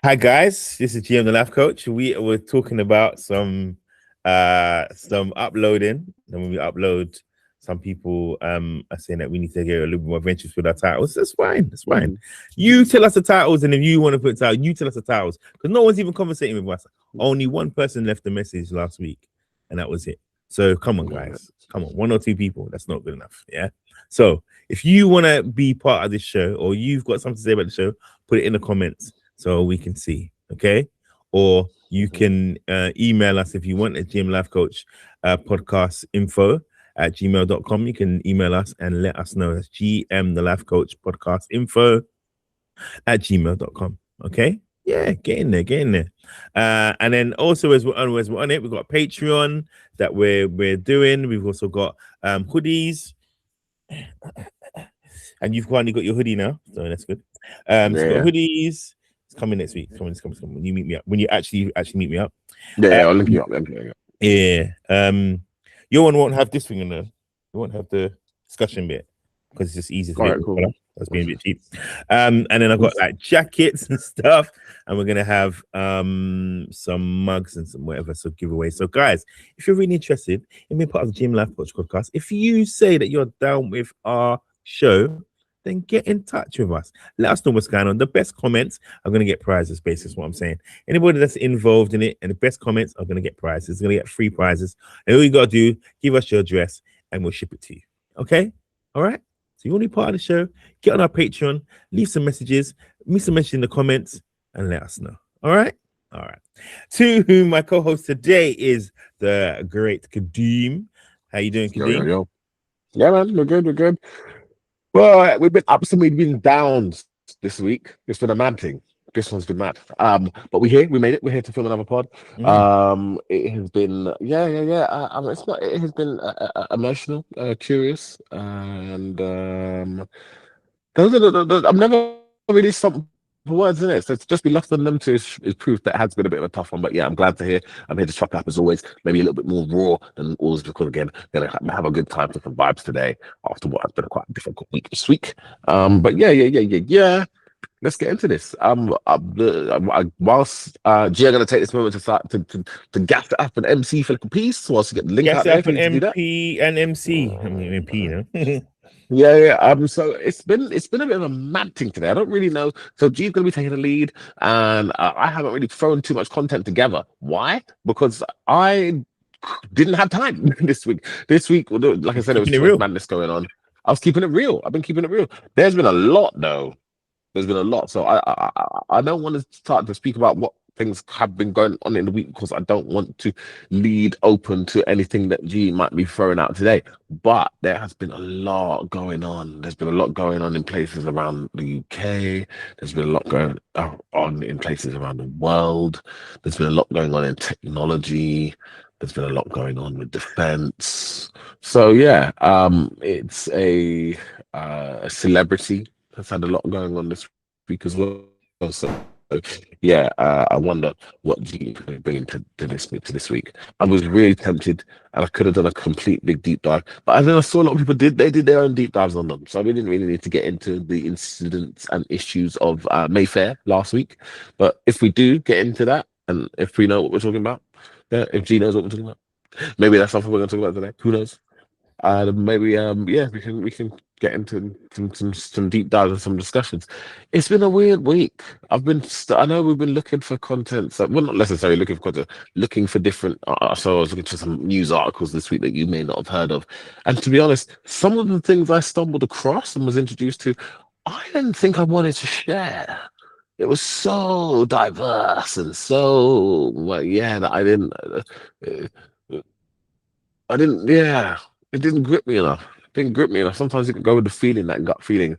Hi guys, this is GM the Life Coach. We were talking about some uploading. And when we upload, some people are saying that we need to get a little bit more adventurous with our titles. That's fine. That's fine. You tell us the titles, and if you want to put titles, you tell us the titles. Because no one's even conversating with us. Only one person left a message last week, and that was it. So come on, guys. Come on, one or two people. That's not good enough. Yeah. So if you want to be part of this show, or you've got something to say about the show, put it in the comments so we can see, okay? Or you can email us if you want at GM Life Coach podcast info at gmail.com. You can email us and let us know. That's GM the Life Coach podcast info at gmail.com. Okay? Yeah, get in there. And then also as we're on it, we've got Patreon that we're doing. We've also got hoodies. And you've finally got your hoodie now, so that's good. So you've got hoodies. It's coming next week. It's coming. When you meet me up. When you actually meet me up. I'll link you up. Yeah. Your one won't have this thing in there. It won't have the discussion bit because it's just easy to get. Cool. That's being a bit cheap. And then I've got like jackets and stuff, and we're gonna have some mugs and some whatever, so giveaway. So guys, if you're really interested in being part of the GM Life Coach podcast, if you say that you're down with our show, then get in touch with us. Let us know what's going on. The best comments are going to get prizes, basically, is what I'm saying. Anybody that's involved in it and the best comments are going to get prizes. They're going to get free prizes. And all you got to do, give us your address and we'll ship it to you. Okay? All right? So you want to be part of the show, get on our Patreon, leave some messages, leave some messages in the comments, and let us know. All right? All right. To my co-host today is the great Kadeem. How you doing, Kadeem? Yo. Yeah, man. We're good. Well, we've been ups and we've been downs this week. It's been a mad thing. This one's been mad. But we made it. We're here to film another pod. It has been, yeah. It's not. It has been emotional, curious, and those are I'm never really stopped for words in it. So it's just be left on them to is proof that it has been a bit of a tough one. But yeah, I'm glad to hear. I'm here to chop up as always. Maybe a little bit more raw than always because again, gonna have a good time for some vibes today after what has been a quite difficult week this week. But yeah. Let's get into this. Whilst G are going to take this moment to start to gas it up and MC for a piece, whilst you get the link out there for you to do that. MP and MC. I mean MP, you know. Yeah. So it's been a bit of a mad thing today. I don't really know. So G's going to be taking the lead, and I haven't really thrown too much content together. Why? Because I didn't have time this week. This week, like I said, there was too much madness going on. I was keeping it real. I've been keeping it real. There's been a lot though. There's been a lot, so I don't want to start to speak about what things have been going on in the week because I don't want to lead open to anything that G might be throwing out today. But there has been a lot going on. There's been a lot going on in places around the UK. There's been a lot going on in places around the world. There's been a lot going on in technology. There's been a lot going on with defense. So yeah, it's a celebrity has had a lot going on this week as well. So yeah, I wonder what G could bring to this week. I was really tempted, and I could have done a complete big deep dive, but then I saw a lot of people did their own deep dives on them, so we didn't really need to get into the incidents and issues of Mayfair last week. But if we do get into that, and if we know what we're talking about, yeah, if G knows what we're talking about, maybe that's something we're going to talk about today. Who knows? Maybe we can get into some deep dives and some discussions. It's been a weird week. I know we've been looking for content, so well, not necessarily looking for content, looking for different. So I was looking for some news articles this week that you may not have heard of, and to be honest, some of the things I stumbled across and was introduced to, I didn't think I wanted to share. It was so diverse and so that I didn't, yeah, it didn't grip me enough. It didn't grip me enough. Sometimes you can go with the feeling, that gut feeling.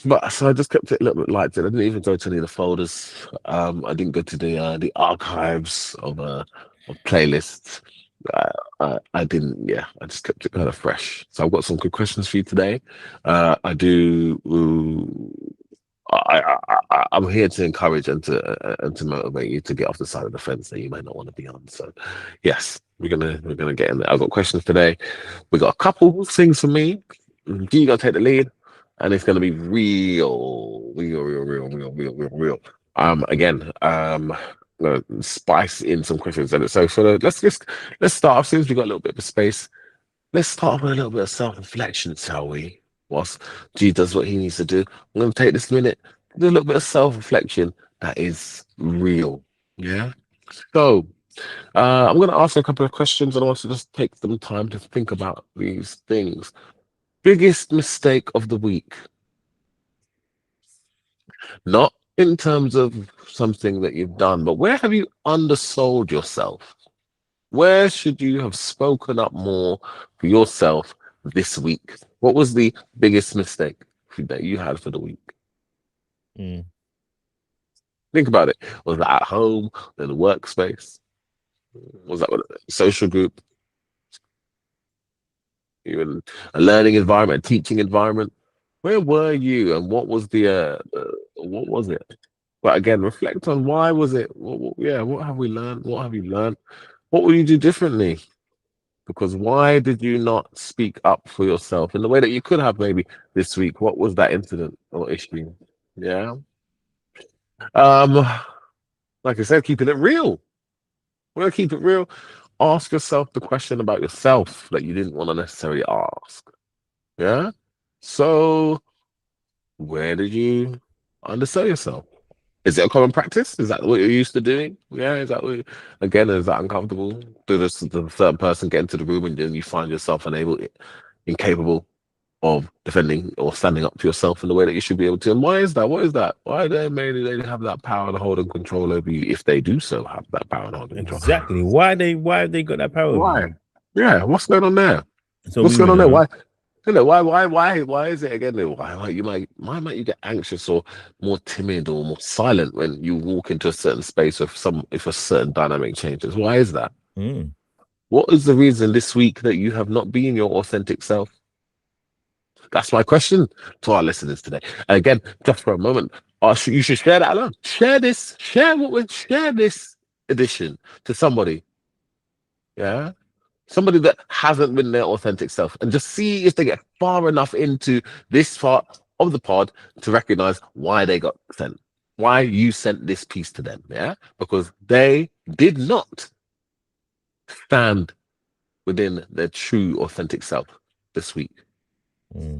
But so I just kept it a little bit light. I didn't even go to any of the folders. I didn't go to the archives of playlists. I didn't. Yeah, I just kept it kind of fresh. So I've got some good questions for you today. I do. I'm here to encourage and to motivate you to get off the side of the fence that you may not want to be on. So, yes, we're gonna get in there. I've got questions today. We got a couple of things for me. You gotta take the lead, and it's gonna be real. Again, spice in some questions. And so let's start off, since we got a little bit of space. Let's start off with a little bit of self-reflection, shall we? Whilst G does what he needs to do, I'm going to take this minute to do a little bit of self-reflection that is real. Yeah. So I'm going to ask a couple of questions, and I want to just take some time to think about these things. Biggest mistake of the week? Not in terms of something that you've done, but where have you undersold yourself? Where should you have spoken up more for yourself this week? What was the biggest mistake that you had for the week? Think about it. Was that at home, in the workspace? Was that a social group? Even a learning environment, a teaching environment? Where were you, and what was what was it? But again, reflect on why was it? What have we learned? What have you learned? What will you do differently? Because why did you not speak up for yourself in the way that you could have maybe this week? What was that incident or issue? Yeah. Like I said, keeping it real. We're gonna keep it real. Ask yourself the question about yourself that you didn't want to necessarily ask. Yeah. So where did you undersell yourself? Is it a common practice? Is that what you're used to doing? Yeah, is that what, again, is that uncomfortable? Does the third person get into the room and then you find yourself incapable of defending or standing up for yourself in the way that you should be able to? And why is that? What is that? Why do they have that power to hold and control over you if they do so have that power to hold and control? Exactly. Why have they got that power? Why? Yeah, what's going on there? So what's going on there? Why? You know, why is it again? Why might you get anxious or more timid or more silent when you walk into a certain space if a certain dynamic changes? Why is that? What is the reason this week that you have not been your authentic self? That's my question to our listeners today. And again, just for a moment, you should share that alone. Share this edition to somebody. Yeah. Somebody that hasn't been their authentic self, and just see if they get far enough into this part of the pod to recognize why they got sent, why you sent this piece to them. Yeah, because they did not stand within their true authentic self this week,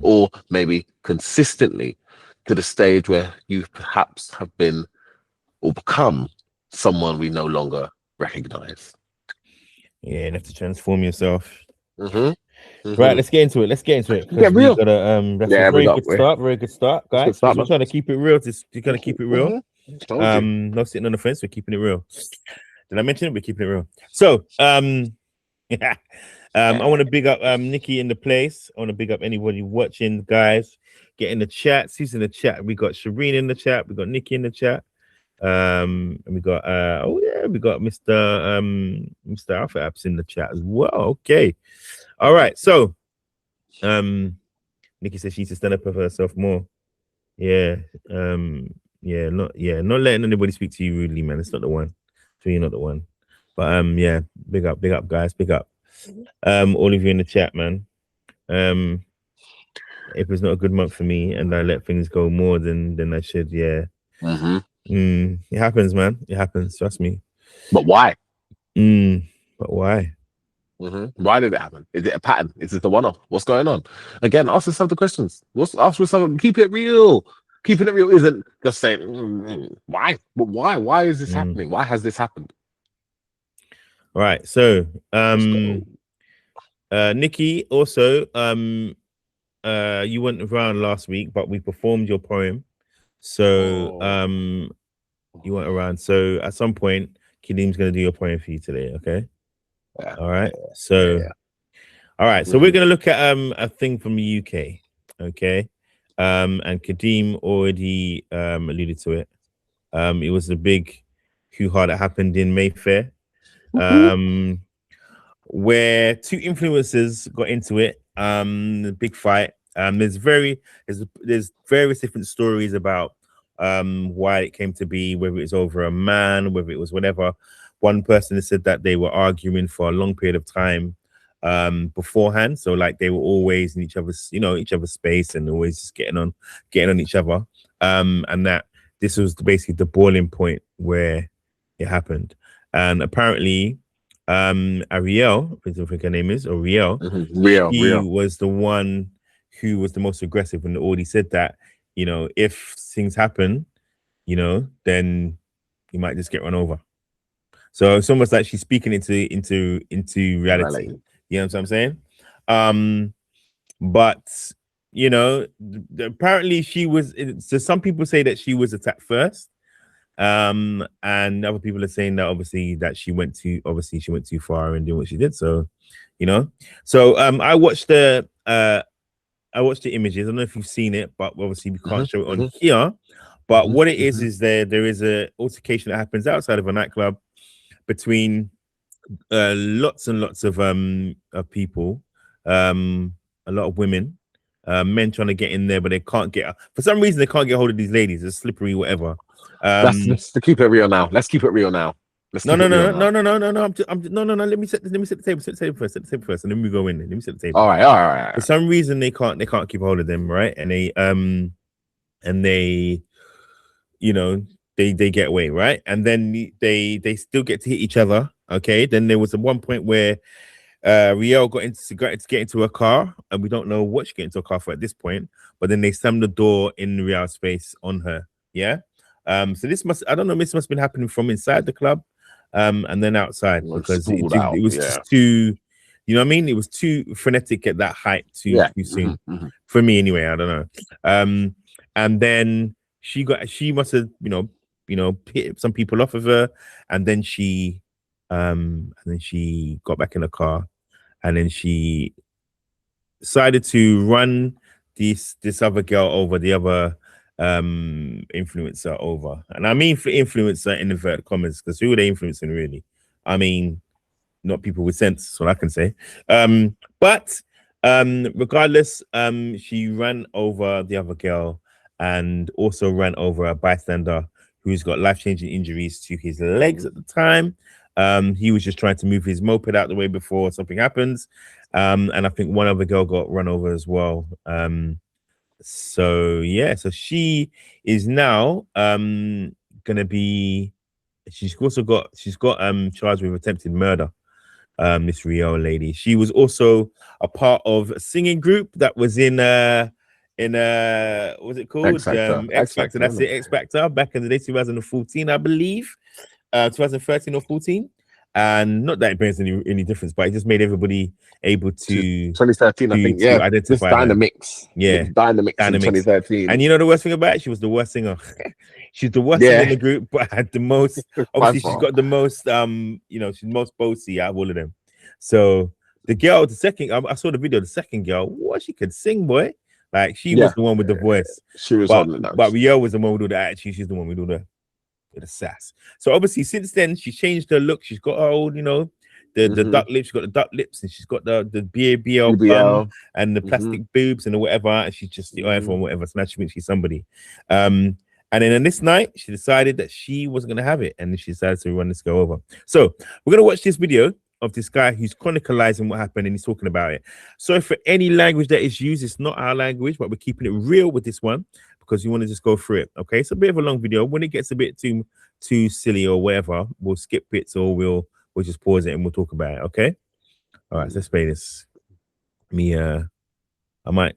or maybe consistently to the stage where you perhaps have been or become someone we no longer recognize. Yeah, you have to transform yourself. Right, let's get into it. Get real. That's a very good start. Very good start, guys. We're trying to keep it real. You're gonna keep it real. Not sitting on the fence. We're keeping it real. Did I mention it? We're keeping it real. So, I want to big up Nikki in the place. I want to big up anybody watching, guys. Get in the chat. Who's in the chat? We got Shireen in the chat. We got Nikki in the chat. And we got we got Mr. Alpha Apps in the chat as well. Okay. All right. So Nikki says she needs to stand up for herself more. Yeah. Not letting anybody speak to you rudely, man. It's not the one. So you're not the one. But yeah, big up, guys, big up. All of you in the chat, man. If it's not a good month for me and I let things go more than I should, yeah. It happens, man. It happens. Trust me. But why? But why? Why did it happen? Is it a pattern? Is it a one-off? What's going on? Again, ask yourself the questions. Ask yourself. Keep it real. Keeping it real isn't just saying why. But why? Why is this happening? Why has this happened? All right. So, Nikki, also, you went around last week, but we performed your poem. So, you went around. So, at some point, Kadeem's going to do your poem for you today. Okay. Yeah. All right. So, all right. So we're going to look at a thing from the UK. Okay. And Kadeem already alluded to it. It was the big hoo-ha that happened in Mayfair, where two influencers got into it. The big fight. There's various different stories about why it came to be, whether it's over a man, whether it was whatever. One person said that they were arguing for a long period of time beforehand, so like they were always in each other's space and always just getting on each other, and that this was basically the boiling point where it happened. And apparently, Ariel, I think her name is, or Riel, she was the one who was the most aggressive and already said that, you know, if things happen, you know, then you might just get run over. So it's almost like she's speaking into reality. You know what I'm saying? But you know, apparently she was. So some people say that she was attacked first, and other people are saying that obviously that she went too far and doing what she did. So, you know, so I watched the images. I don't know if you've seen it, but obviously we can't show it on here. But what it is there is a altercation that happens outside of a nightclub between lots and lots of people, a lot of women, men trying to get in there, but they can't get. For some reason, they can't get hold of these ladies. It's slippery, whatever. Let's keep it real now. Let's keep it real now. No. No. Let me set the table. Set the table first, and then we go in. Let me set the table. All right. For some reason, they can't keep hold of them, right? And they, you know, they get away, right? And then they still get to hit each other. Okay. Then there was at one point where Riel got to get into a car, and we don't know what she got into a car for at this point. But then they slammed the door in Riel's face on her. Yeah. So this must have been happening from inside the club, and then outside, because it was just too, you know what I mean? It was too frenetic at that height too soon for me anyway. I don't know. And then she must have, you know, hit some people off of her, and then she got back in the car, and then she decided to run this other girl over, the other influencer over. And I mean for influencer in inverted commas, because who are they influencing really? I mean, not people with sense, that's what I can say. But regardless, she ran over the other girl and also ran over a bystander who's got life-changing injuries to his legs at the time. He was just trying to move his moped out the way before something happens. And I think one other girl got run over as well. So yeah, so she is now gonna be, she's got charged with attempted murder. This Riel lady. She was also a part of a singing group that was in what's it called? X Factor. That's it, X Factor, back in the day, 2014, I believe. 2013 or 14. And not that it makes any difference, but it just made everybody able to 2013, I think, yeah, identify Dynamics. Yeah, Dynamics in 2013. And you know the worst thing about it? She was the worst singer. She's the worst singer in the group, but had the most. Obviously, she's got the most. You know, she's most bossy out of all of them. So the girl, the second, I saw the video. The second girl, what, she could sing, boy. Like she was the one with the voice. She was but Riel was the one with all the attitude. She's the one with all the sass. So obviously, since then, she's changed her look. She's got her old, you know, the duck lips. She's got the duck lips, and she's got the BBL bum and the plastic boobs and the whatever. And she's just the whatever. So now she thinks she's somebody. And then on this night, she decided that she wasn't gonna have it, and she decided to run this girl over. So we're gonna watch this video of this guy who's chronicalizing what happened, and he's talking about it. So for any language that is used, it's not our language, but we're keeping it real with this one, because you want to just go through it. Okay, it's a bit of a long video. When it gets a bit too silly or whatever, we'll skip bits, or we'll just pause it and we'll talk about it. Okay. All right, so let's play this. I might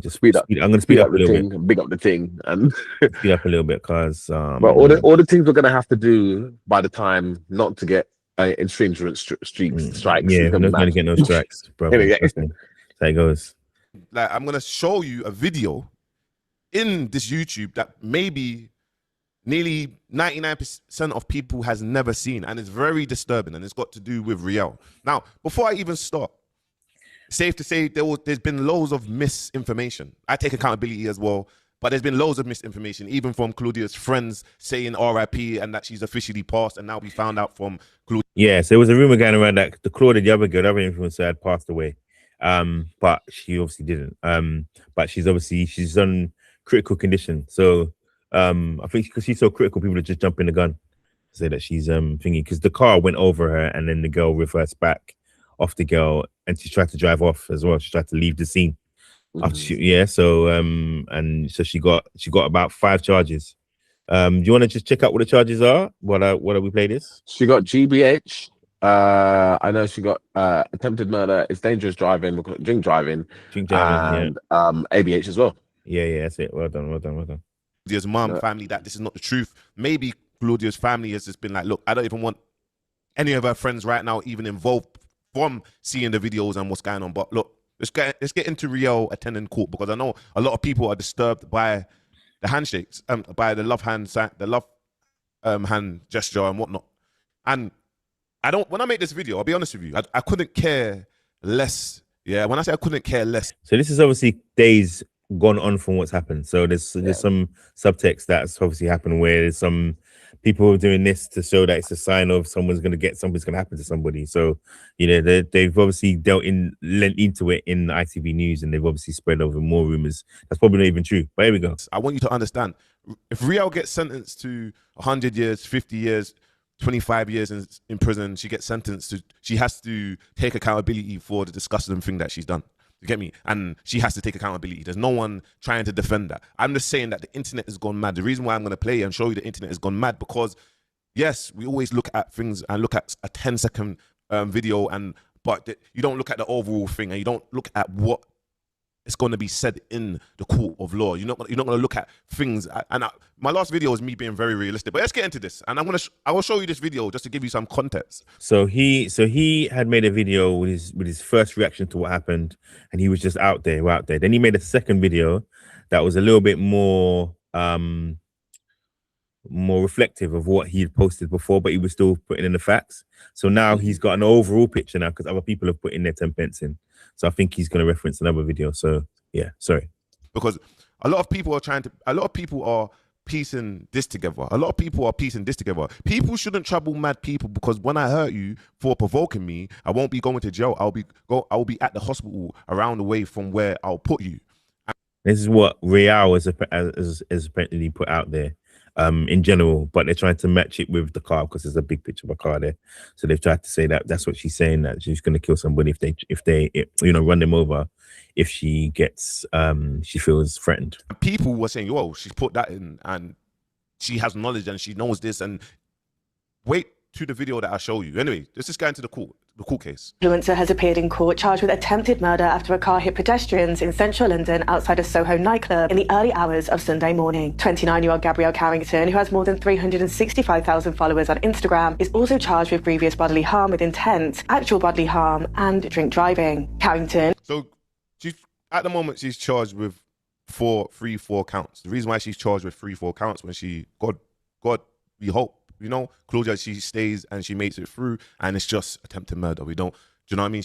just speed up. I'm gonna speed up a little bit. Big up the thing and speed up a little bit, because but all the things we're gonna have to do by the time not to get infringement strikes. Yeah, we're not gonna get no strikes, bro. That's how it goes. Like, I'm gonna show you a video in this YouTube that maybe nearly 99% of people has never seen, and it's very disturbing, and it's got to do with Riel. Now, before I even start, safe to say there's been loads of misinformation. I take accountability as well, but there's been loads of misinformation, even from Claudia's friends saying RIP and that she's officially passed, and now we found out from Claudia. Yeah, so there was a rumor going around that the Claudia, the other girl, the other influencer, had passed away. But she obviously didn't. But she's on critical condition. So I think because she's so critical, people are just jumping the gun to say that she's thingy, because the car went over her and then the girl reversed back off the girl, and she tried to drive off as well. She tried to leave the scene. Yeah. So and so she got about 5 charges. Do you want to just check out what the charges are? What we play this? She got GBH. I know she got attempted murder. It's dangerous driving, drink driving, and ABH as well. Yeah, that's it. Well done. Claudia's mom, family, that this is not the truth. Maybe Claudia's family has just been like, look, I don't even want any of her friends right now even involved from seeing the videos and what's going on. But look, let's get into Riel attending court, because I know a lot of people are disturbed by the handshakes, by the love hand gesture and whatnot. And when I make this video, I'll be honest with you, I couldn't care less. Yeah, when I say I couldn't care less. So this is obviously days gone on from what's happened. So there's some subtext that's obviously happened where there's some people doing this to show that it's a sign of something's going to happen to somebody. So, you know, they've obviously lent into it in ITV News, and they've obviously spread over more rumors. That's probably not even true. But here we go. I want you to understand, if Riel gets sentenced to 100 years, 50 years, 25 years in prison, she has to take accountability for the disgusting thing that she's done. You get me? And she has to take accountability. There's no one trying to defend that. I'm just saying that the internet has gone mad. The reason why I'm going to play and show you the internet has gone mad, because yes, we always look at things and look at a 10-second video, but you don't look at the overall thing, and you don't look at what is going to be said in the court of law. You're not going to look at things. My last video was me being very realistic. But let's get into this, and I will show you this video just to give you some context. So he had made a video with his first reaction to what happened, and he was just out there. Then he made a second video that was a little bit more reflective of what he had posted before, but he was still putting in the facts. So now he's got an overall picture now, because other people have put in their 10 pence in. So I think he's going to reference another video. So yeah, sorry. Because a lot of people are piecing this together. People shouldn't trouble mad people, because when I hurt you for provoking me, I won't be going to jail. I'll be at the hospital around the way from where I'll put you. This is what Riel has apparently put out there. In general, but they're trying to match it with the car, because there's a big picture of a car there. So they've tried to say that's what she's saying, that she's going to kill somebody if they run them over if she gets she feels threatened. People were saying, "Whoa, she's put that in, and she has knowledge, and she knows this." And wait to the video that I show you. Anyway, let's just get into the court case. Influencer has appeared in court charged with attempted murder after a car hit pedestrians in central London outside a Soho nightclub in the early hours of Sunday morning. 29-year-old Gabrielle Carrington, who has more than 365,000 followers on Instagram, is also charged with previous bodily harm with intent, actual bodily harm, and drink driving. Carrington. So at the moment she's charged with 4 counts. The reason why she's charged with 4 counts, when God, we hope. You know, Claudia, she stays and she makes it through, and it's just attempted murder. Do you know what I mean?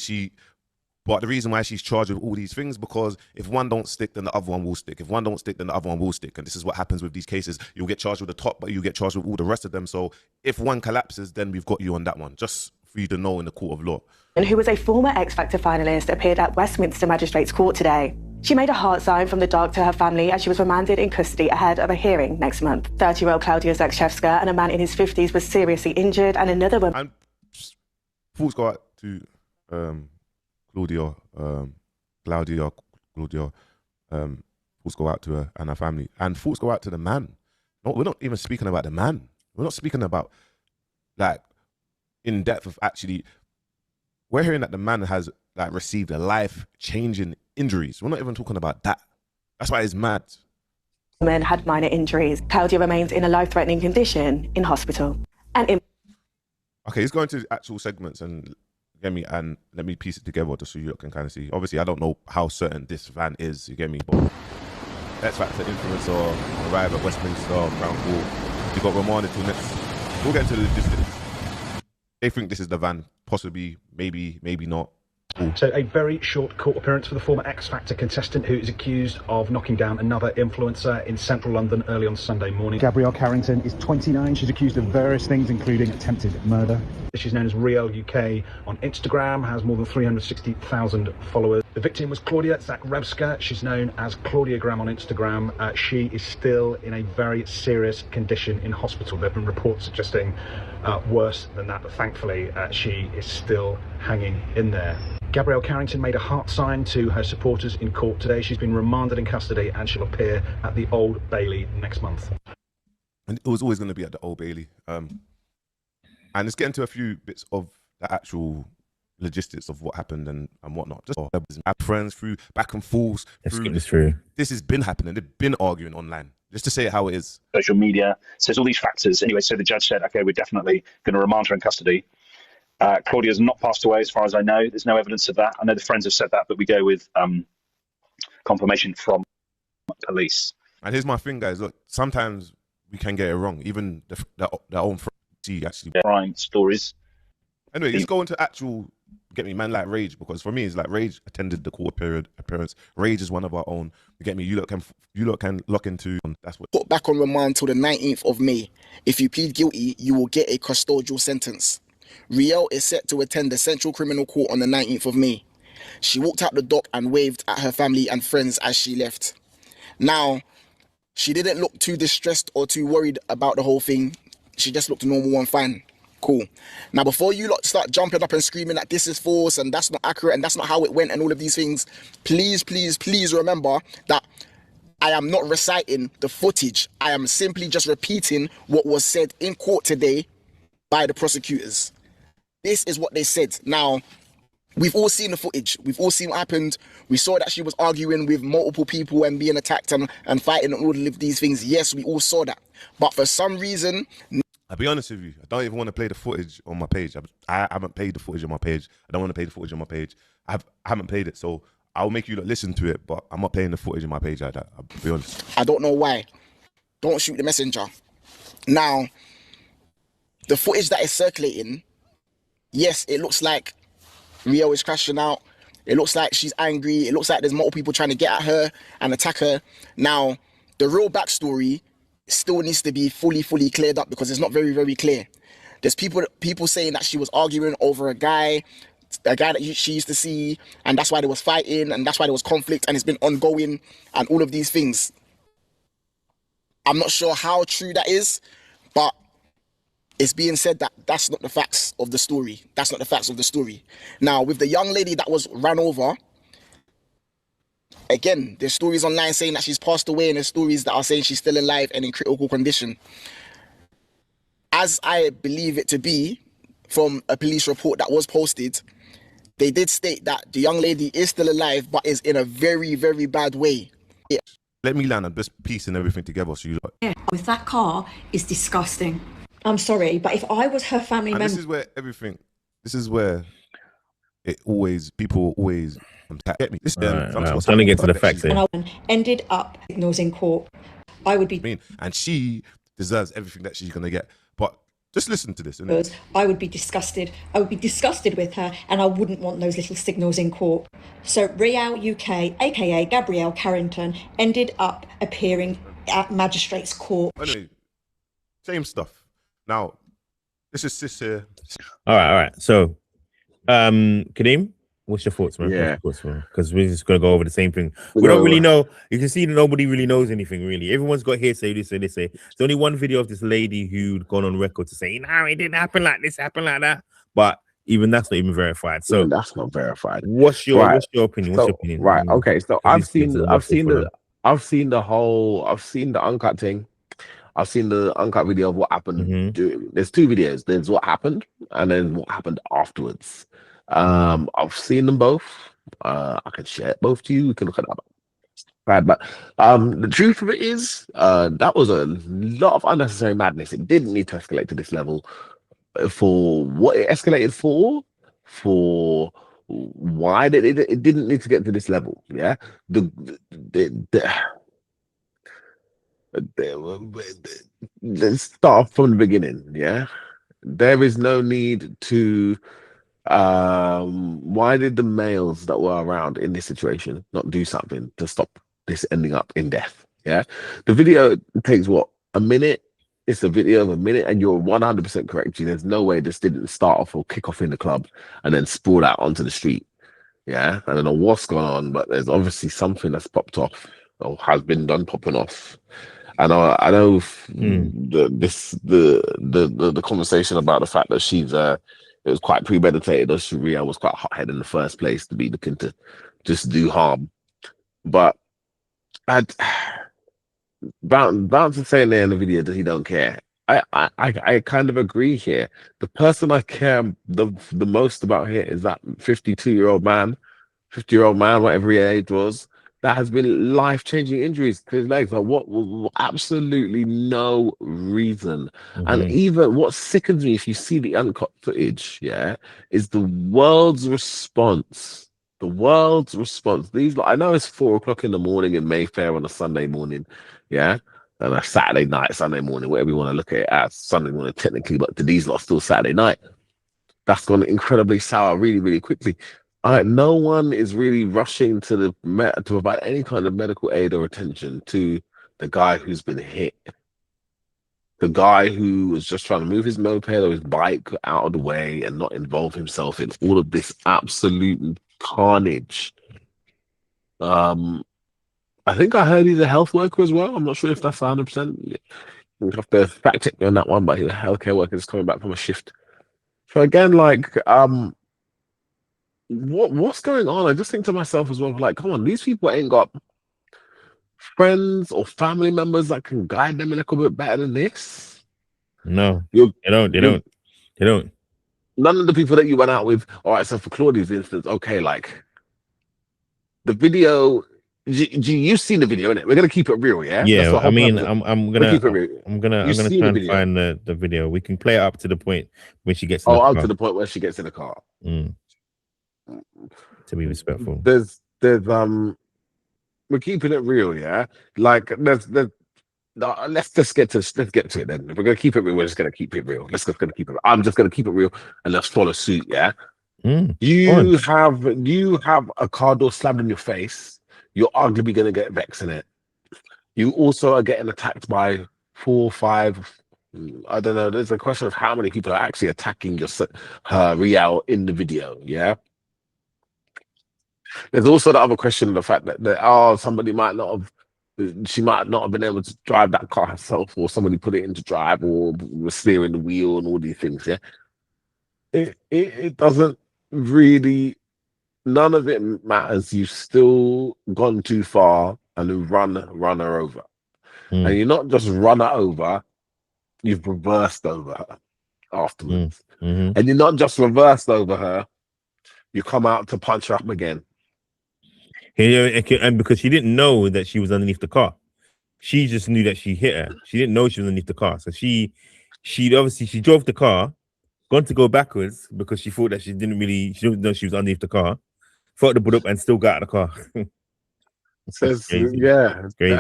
But the reason why she's charged with all these things, because if one don't stick, then the other one will stick. If one don't stick, then the other one will stick. And this is what happens with these cases. You'll get charged with the top, but you get charged with all the rest of them. So if one collapses, then we've got you on that one, just for you to know in the court of law. And who was a former X Factor finalist, appeared at Westminster Magistrates Court today. She made a heart sign from the dark to her family as she was remanded in custody ahead of a hearing next month. 30-year-old Claudia Zakrzewska and a man in his 50s was seriously injured, and another woman... And thoughts go out to Claudia, thoughts go out to her and her family. And thoughts go out to the man. No, we're not even speaking about the man. We're not speaking about, like, in depth of actually... We're hearing that the man has, like, received a life-changing injuries. We're not even talking about that. That's why it's mad. Woman had minor injuries. Claudia remains in a life-threatening condition in hospital. Okay, let's go into actual segments and let me piece it together just so you can kind of see. Obviously, I don't know how certain this van is, you get me, but X Factor influencer arrive at Westminster Crown Court. You got remanded till next. We'll get into the logistics. They think this is the van, possibly, maybe not. So a very short court appearance for the former X Factor contestant who is accused of knocking down another influencer in central London early on Sunday morning. Gabrielle Carrington is 29. She's accused of various things, including attempted murder. She's known as Riel UK on Instagram, has more than 360,000 followers. The victim was Claudia Zakrewska. She's known as Claudia Gram on Instagram. She is still in a very serious condition in hospital. There have been reports suggesting worse than that, but thankfully she is still hanging in there. Gabrielle Carrington made a heart sign to her supporters in court today. She's been remanded in custody and she'll appear at the Old Bailey next month. And it was always going to be at the Old Bailey. And let's get into a few bits of the actual logistics of what happened and whatnot. Just friends through back and forth. This has been happening. They've been arguing online. Just to say it how it is. Social media. So there's all these factors. Anyway, so the judge said, okay, we're definitely going to remand her in custody. Claudia's not passed away as far as I know. There's no evidence of that. I know the friends have said that, but we go with confirmation from police. And here's my thing, guys. Look, sometimes we can get it wrong. Even their own friends actually. Crime stories. Anyway, let's go into actual, get me, man, like Rage, because for me, it's like Rage attended the court appearance. Rage is one of our own. You get me? You lot can lock into. That's what. Put back on remand till the 19th of May. If you plead guilty, you will get a custodial sentence. Riel is set to attend the Central Criminal Court on the 19th of May. She walked out the dock and waved at her family and friends as she left. Now, she didn't look too distressed or too worried about the whole thing. She just looked normal and fine. Cool. Now, before you lot start jumping up and screaming that this is false and that's not accurate and that's not how it went and all of these things, please, please, please remember that I am not reciting the footage. I am simply just repeating what was said in court today by the prosecutors. This is what they said. Now, we've all seen the footage. We've all seen what happened. We saw that she was arguing with multiple people and being attacked and fighting and all of these things. Yes, we all saw that. But for some reason... I'll be honest with you. I don't even want to play the footage on my page. I haven't played the footage on my page. I don't want to play the footage on my page. I haven't played it, so I'll make you listen to it, but I'm not playing the footage on my page. I'll be honest. I don't know why. Don't shoot the messenger. Now, the footage that is circulating, yes, it looks like Rio is crashing out. It looks like she's angry. It looks like there's multiple people trying to get at her and attack her. Now, the real backstory still needs to be fully cleared up because it's not very clear. There's people saying that she was arguing over a guy that she used to see, and that's why there was fighting, and that's why there was conflict, and it's been ongoing, and all of these things. I'm not sure how true that is, but it's being said that that's not the facts of the story. That's not the facts of the story. Now, with the young lady that was ran over, again, there's stories online saying that she's passed away, and there's stories that are saying she's still alive and in critical condition. As I believe it to be, from a police report that was posted, they did state that the young lady is still alive, but is in a very bad way. Yeah. Let me land on just piecing everything together. So you. Yeah, with that car is disgusting. I'm sorry, but if I was her family member, this is where people always get me. I'm trying to get to the facts here. And I ended up signals in court. I would be. And she deserves everything that she's gonna get. But just listen to this. I would be disgusted. I would be disgusted with her, and I wouldn't want those little signals in court. So Riel UK, aka Gabrielle Carrington, ended up appearing at magistrate's court. Anyway, same stuff. Now, this is sis here. All right. So, Kadeem, what's your thoughts, man? Yeah. Because we're just gonna go over the same thing. We don't really know. You can see that nobody really knows anything, really. Everyone's got hearsay, this and this. There's only one video of this lady who'd gone on record to say, "No, it didn't happen like this, happened like that." But even that's not even verified. So that's not verified. What's your opinion? What's your opinion? Right. Okay. So I've seen the uncut thing. I've seen the uncut video of what happened. There's two videos. There's what happened and then what happened afterwards. I've seen them both. I can share both to you. We can look at that. Right, but the truth of it is, that was a lot of unnecessary madness. It didn't need to escalate to this level. For what it escalated for why did it didn't need to get to this level. Yeah, let's start from the beginning. Yeah, there is no need to. Why did the males that were around in this situation not do something to stop this ending up in death? Yeah, the video takes what, a minute. It's a video of a minute, and you're 100% correct. There's no way this didn't start off or kick off in the club and then sprawl out onto the street. Yeah, I don't know what's going on, but there's obviously something that's popped off or has been done popping off. And I know the conversation about the fact that she's it was quite premeditated, or Sharia was quite hothead in the first place to be looking to just do harm. But I'd Bounce is saying there in the video that he don't care. I kind of agree here. The person I care the most about here is that 52-year-old man, 50-year-old man, whatever his age was, that has been life-changing injuries to his legs. Like absolutely no reason. And even what sickens me, if you see the uncut footage, yeah, is the world's response. The world's response. I know it's 4 o'clock in the morning in Mayfair on a Sunday morning, yeah, and a Saturday night, Sunday morning, whatever you want to look at it as, Sunday morning technically, but to these lot still Saturday night. That's gone incredibly sour really, really quickly. No one is really rushing to to provide any kind of medical aid or attention to the guy who's been hit. The guy who was just trying to move his moped or his bike out of the way and not involve himself in all of this absolute carnage. I think I heard he's a health worker as well. I'm not sure if that's 100%. You have to fact check me on that one, but he's a healthcare worker just coming back from a shift. So again, like, what's going on? I just think to myself as well, like, come on, these people ain't got friends or family members that can guide them a little bit better than this. No, they don't. None of the people that you went out with. All right, so for Claudia's instance, okay, like the video. You've seen the video, innit? We're gonna keep it real, yeah. Yeah, I mean, I'm gonna keep it real. I'm gonna try and find the video. We can play it up to the point when she gets. To the point where she gets in the car. To be respectful. There's we're keeping it real, yeah. Like let's get to it then. If we're gonna keep it real, we're just gonna keep it real. I'm just gonna keep it real and let's follow suit, yeah. You have a car door slammed in your face. You're arguably going to get vexed in it. You also are getting attacked by 4 or 5. I don't know. There's a question of how many people are actually attacking her Rial in the video. Yeah. There's also the other question of the fact that somebody she might not have been able to drive that car herself, or somebody put it into drive, or was steering the wheel, and all these things. Yeah. It doesn't really. None of it matters. You've still gone too far and run her over. And you're not just run her over, you've reversed over her afterwards. And you're not just reversed over her, you come out to punch her up again. And because she didn't know that she was underneath the car. She just knew that she hit her. She didn't know she was underneath the car. So she drove the car, gone to go backwards because she thought that she didn't know she was underneath the car. Fought the butt up and still got out of the car. Says, yeah, it's crazy.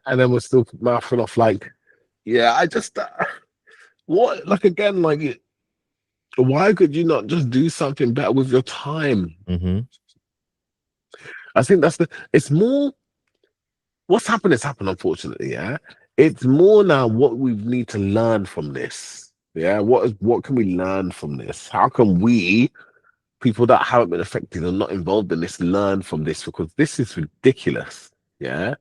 And then we're still mouthing off like, yeah, I just what, like, again, like, why could you not just do something better with your time? I think it's more what's happened has happened, unfortunately. Yeah, it's more now what we need to learn from this. Yeah, what can we learn from this? How can we, people that haven't been affected and not involved in this, learn from this? Because this is ridiculous. Yeah,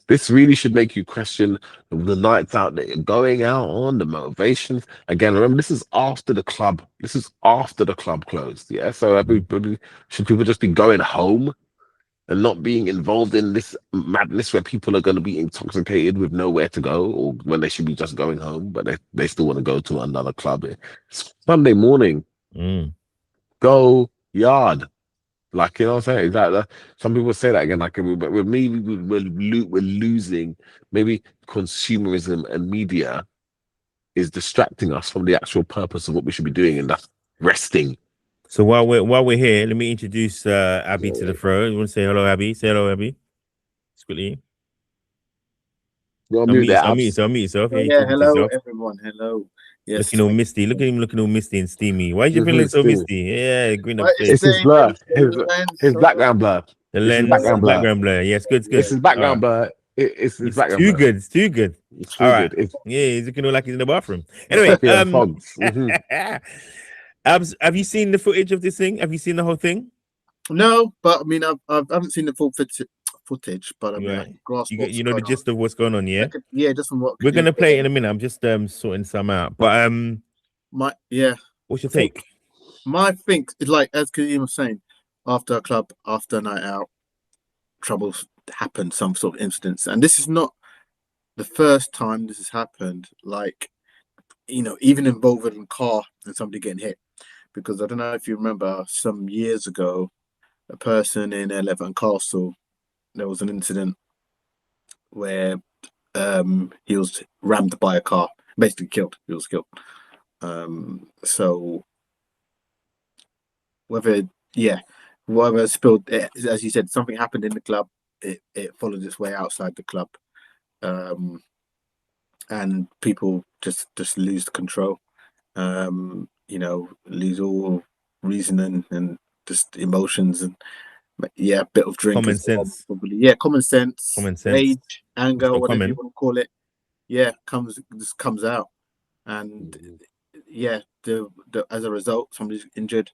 this really should make you question the nights out that you're going out on, the motivations. Again, remember, this is after the club. This is after the club closed. Yeah, so should people just be going home and not being involved in this madness where people are going to be intoxicated with nowhere to go, or when they should be just going home, but they still want to go to another club? It's Sunday morning. Go yard. Like, you know what I'm saying? That some people say that again, like, but with me, we're losing. Maybe consumerism and media is distracting us from the actual purpose of what we should be doing, and that's resting. So while we're here, let me introduce Abby to the throne. You want to say hello, Abby? Say hello, Abby. Just quickly. Unmute yourself. Yeah, hello, everyone. Hello. Yes. Looking all misty. Look at him looking all misty and steamy. Why is your feeling so misty? Yeah, green up. It's his blur. His background blur. The lens, background blur. Yes, good. It's his background blur. It's his background too blur. good. It's too good. It's too all good. Right. Yeah, he's looking like he's in the bathroom. Anyway, have you seen the footage of this thing? Have you seen the whole thing? No, but I mean, I haven't seen the full footage, but I mean, I Right. can grasp You know the gist of what's going on, yeah? Yeah, just from what we're gonna play it in a minute. I'm just sorting some out. But what's your take? My think is like, as Keepin was saying, after a club, after a night out, troubles happen, some sort of incidents, and this is not the first time this has happened. Like, you know, even involving a car and somebody getting hit. Because I don't know if you remember, some years ago, a person in Eleven Castle, there was an incident where he was rammed by a car, basically killed. He was killed. So whether spilled, as you said, something happened in the club. It followed its way outside the club, and people just lose control. You know, lose all reason and just emotions and a bit of drink. Common sense. Probably. Common sense. Rage, anger, whatever you want to call it. Comes out, and as a result, somebody's injured,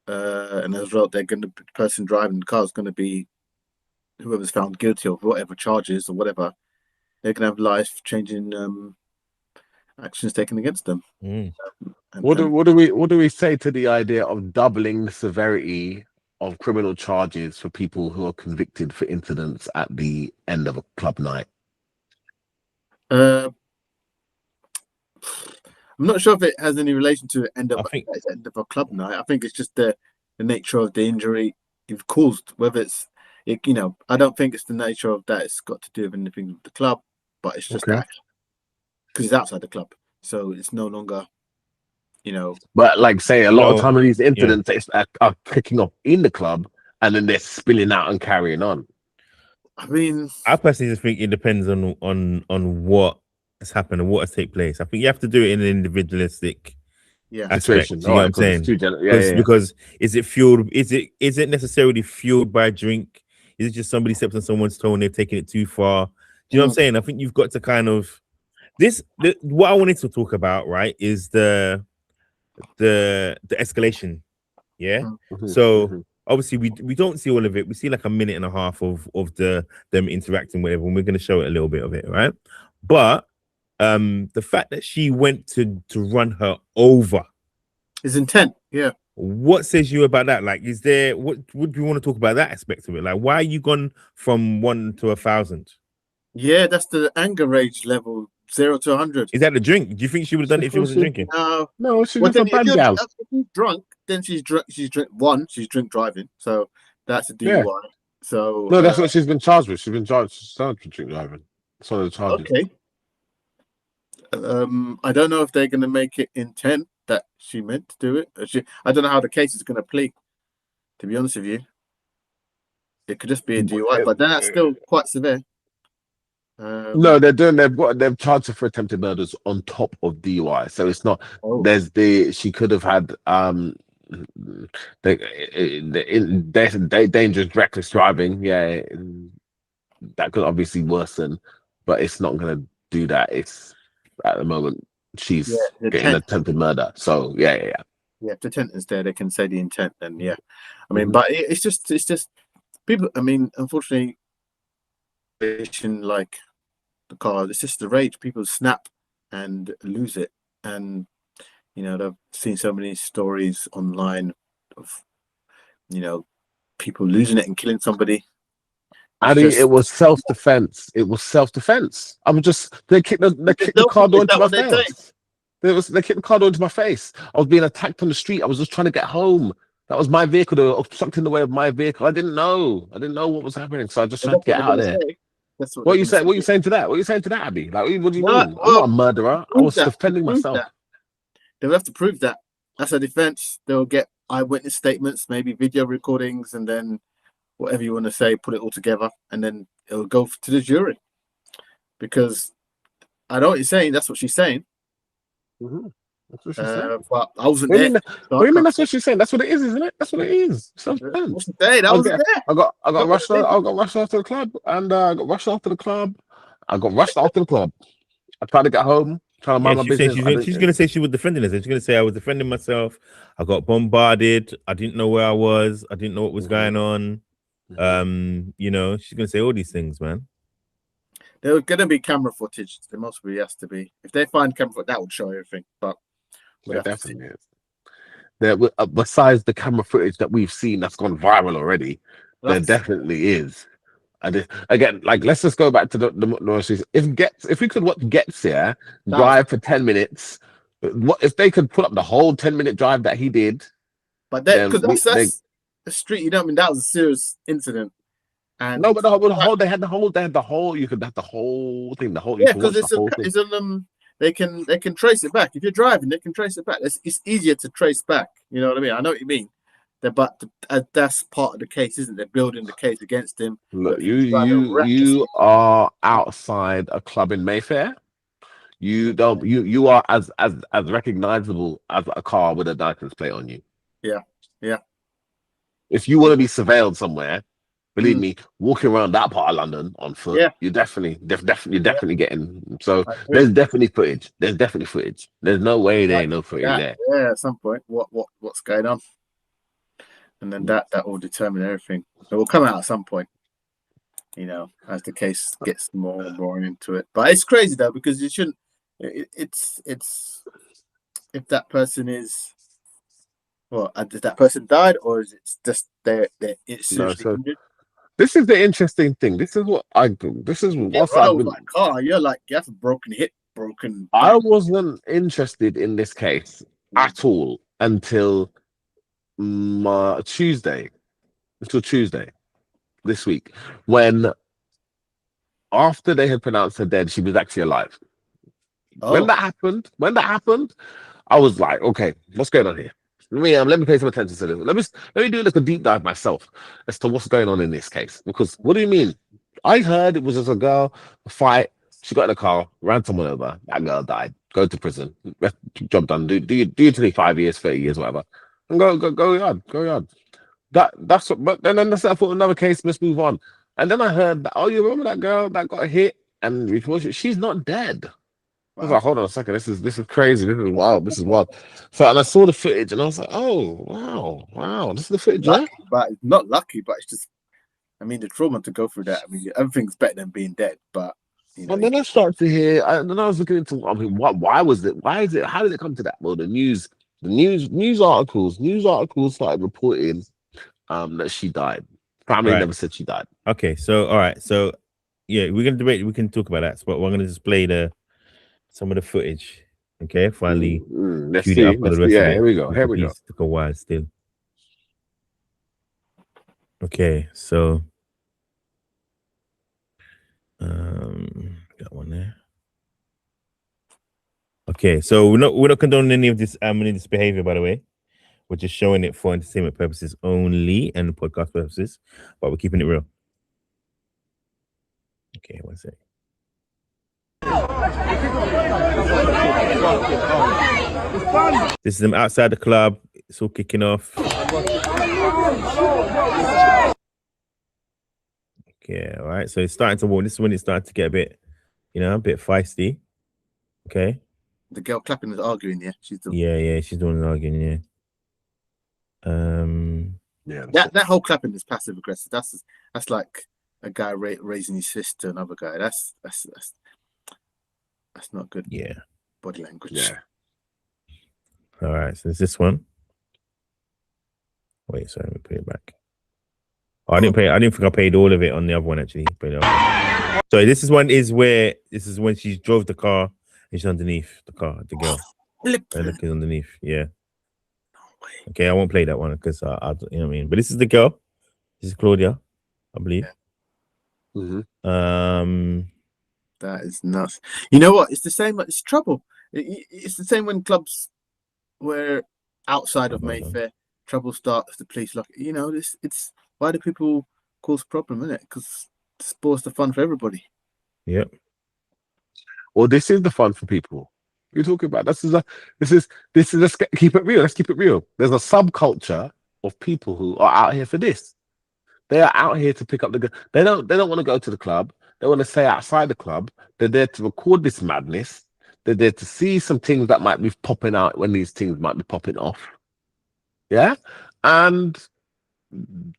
and as a result, the person driving the car is going to be whoever's found guilty of whatever charges or whatever. They're going to have life-changing actions taken against them. What do we say to the idea of doubling the severity of criminal charges for people who are convicted for incidents at the end of a club night? I'm not sure if it has any relation to the end of a club night. I think it's just the nature of the injury you've caused. Whether it's, you know, I don't think it's the nature of that. It's got to do with anything with the club, but it's just that because it's outside the club, so it's no longer, you know. But like, say, a lot of time of these incidents are kicking off in the club, and then they're spilling out and carrying on. I mean, I personally just think it depends on what has happened and what has taken place. I think you have to do it in an individualistic aspect. You know what I'm saying? Because is it fueled? Is it necessarily fueled by a drink? Is it just somebody steps on someone's toe and they're taking it too far? Do you know what I'm saying? I think you've got to kind of what I wanted to talk about, right, is the escalation. Yeah. So obviously we don't see all of it. We see like a minute and a half of them interacting, whatever, and we're going to show it a little bit of it, right? But the fact that she went to run her over is intent. Yeah. What says you about that? Like, is there what would you want to talk about that aspect of it? Like, why are you gone from 1 to 1,000? Yeah, that's the anger rage level, 0 to 100. Is that the drink? Do you think she would have done it if she wasn't drinking? No, she's just a bad gal. If she's drunk, then she's drunk. She's drink driving, so that's a DUI. Yeah. So no, that's what she's been charged with. She's been charged with drink driving. That's one of the charges. Okay. I don't know if they're going to make it intent that she meant to do it. I don't know how the case is going to plea. To be honest with you, it could just be a DUI, but then that's still quite severe. No, they've charged her for attempted murders on top of DUI, so it's not. She could have had dangerous reckless driving. Yeah, that could obviously worsen, but it's not going to do that. It's at the moment she's getting attempted murder. So yeah. If the intent is there, they can say the intent. Then I mean, but it's just people. I mean, unfortunately, like the car, it's just the rage. People snap and lose it, and you know, I've seen so many stories online of, you know, people losing it and killing somebody. It was self-defense. It was self-defense. I'm just they kicked the car door into my face. They kicked the car door into my face. I was being attacked on the street. I was just trying to get home. That was my vehicle. They were obstructing the way of my vehicle. I didn't know what was happening. So I just tried to get out of there. What are you saying? What are you saying to that? What are you saying to that, Abby? Like, what do you mean? I'm not a murderer. I was defending myself. They'll have to prove that. That's a defense. They'll get eyewitness statements, maybe video recordings, and then whatever you want to say, put it all together, and then it'll go to the jury. Because I know what you're saying. That's what she's saying. That's what she's saying. But I wasn't there. What do you mean? That's what she's saying. That's what it is, isn't it? That's what it is. What's the day? I wasn't there. I got rushed. I got rushed off to the club, and I got rushed off to the club. I tried to get home. trying to mind my business. She's going to say she was defending herself. She's going to say I was defending myself. I got bombarded. I didn't know where I was. I didn't know what was going on. You know, she's going to say all these things, man. There's going to be camera footage. There must be, has to be. If they find camera footage, that would show everything. But there definitely is. There, besides the camera footage that we've seen that's gone viral already, there definitely is. And again, like, let's just go back to the if we could what gets here, drive for 10 minutes. What if they could pull up the whole 10-minute drive that he did? But because that's a street, you know what I mean? That was a serious incident. And no, but the whole they had the whole you could have the whole thing, because it's on them. They can trace it back. If you're driving, they can trace it back. It's easier to trace back. You know what I mean? I know what you mean. But that's part of the case, isn't it? They're building the case against him. Look, you are outside a club in Mayfair. You are as recognizable as a car with a license plate on you. Yeah. If you want to be surveilled somewhere, believe me, walking around that part of London on foot, you're definitely getting. So there's definitely footage. There's no way there ain't no footage there. Yeah, at some point, what's going on, and then that will determine everything. It will come out at some point, you know, as the case gets more and more into it. But it's crazy though, because you shouldn't. It's if that person is. Well, did that person died, or is it just it's injured? This is the interesting thing. This is what I've been. Car, you're like, you have a broken hip, broken. I wasn't interested in this case at all until Tuesday this week, when after they had pronounced her dead, she was actually alive. When that happened, I was like, okay, what's going on here? Let me pay some attention to this. Let me do like a deep dive myself as to what's going on in this case. Because what do you mean? I heard it was just a fight. She got in a car, ran someone over. That girl died. Go to prison. Job done. Do 25 years, 30 years, whatever, and go yard. That's what. But then I thought another case. Let's move on. And then I heard that. Oh, you remember that girl that got hit and she's not dead. I was like, hold on a second, this is crazy, this is wild. So, and I saw the footage and I was like, oh wow, this is the footage. Lucky, but not lucky, but it's just, I mean, the trauma to go through that. I mean, everything's better than being dead, but you know. And then I started to hear, and then I was looking into, I mean, why was it? Why is it? How did it come to that? Well, the news articles started reporting that she died. Family never said she died. Okay, so all right, so yeah, we're gonna debate. We can talk about that, but we're gonna just play some of the footage. Okay, finally. Let's see. Here we go. Took a while still. Okay, so got one there. Okay, so we're not condoning any of this behavior, by the way. We're just showing it for entertainment purposes only and podcast purposes, but we're keeping it real. Okay, one sec. This is them outside the club. It's all kicking off. Okay, all right. So it's starting to walk. This is when it's starting to get a bit feisty. Okay. The girl clapping is arguing. Yeah, she's doing. Yeah, she's doing an arguing. Yeah. That whole clapping is passive aggressive. That's like a guy raising his fist to another guy. That's not good. Yeah. Body language. Yeah. All right. So it's this one. Wait, sorry, let me put it back. Oh, I didn't think I paid all of it on the other one actually. So this is when she drove the car and she's underneath the car, the girl. And look is underneath. Yeah. Okay, I won't play that one because I you know what I mean. But this is the girl. This is Claudia, I believe. Yeah. Mm-hmm. That is nuts. You know what? It's the same. It's trouble. It's the same when clubs were outside of Mayfair. Trouble starts. The police lock. You know, it's why do people cause problem, isn't it? Because it spoils the fun for everybody. Yep. Well, this is the fun for people. You're talking about this is let's keep it real. Let's keep it real. There's a subculture of people who are out here for this. They are out here to pick up the. They don't want to go to the club. They want to stay outside the club. They're there to record this madness. They're there to see some things that might be popping out when these things might be popping off. Yeah, and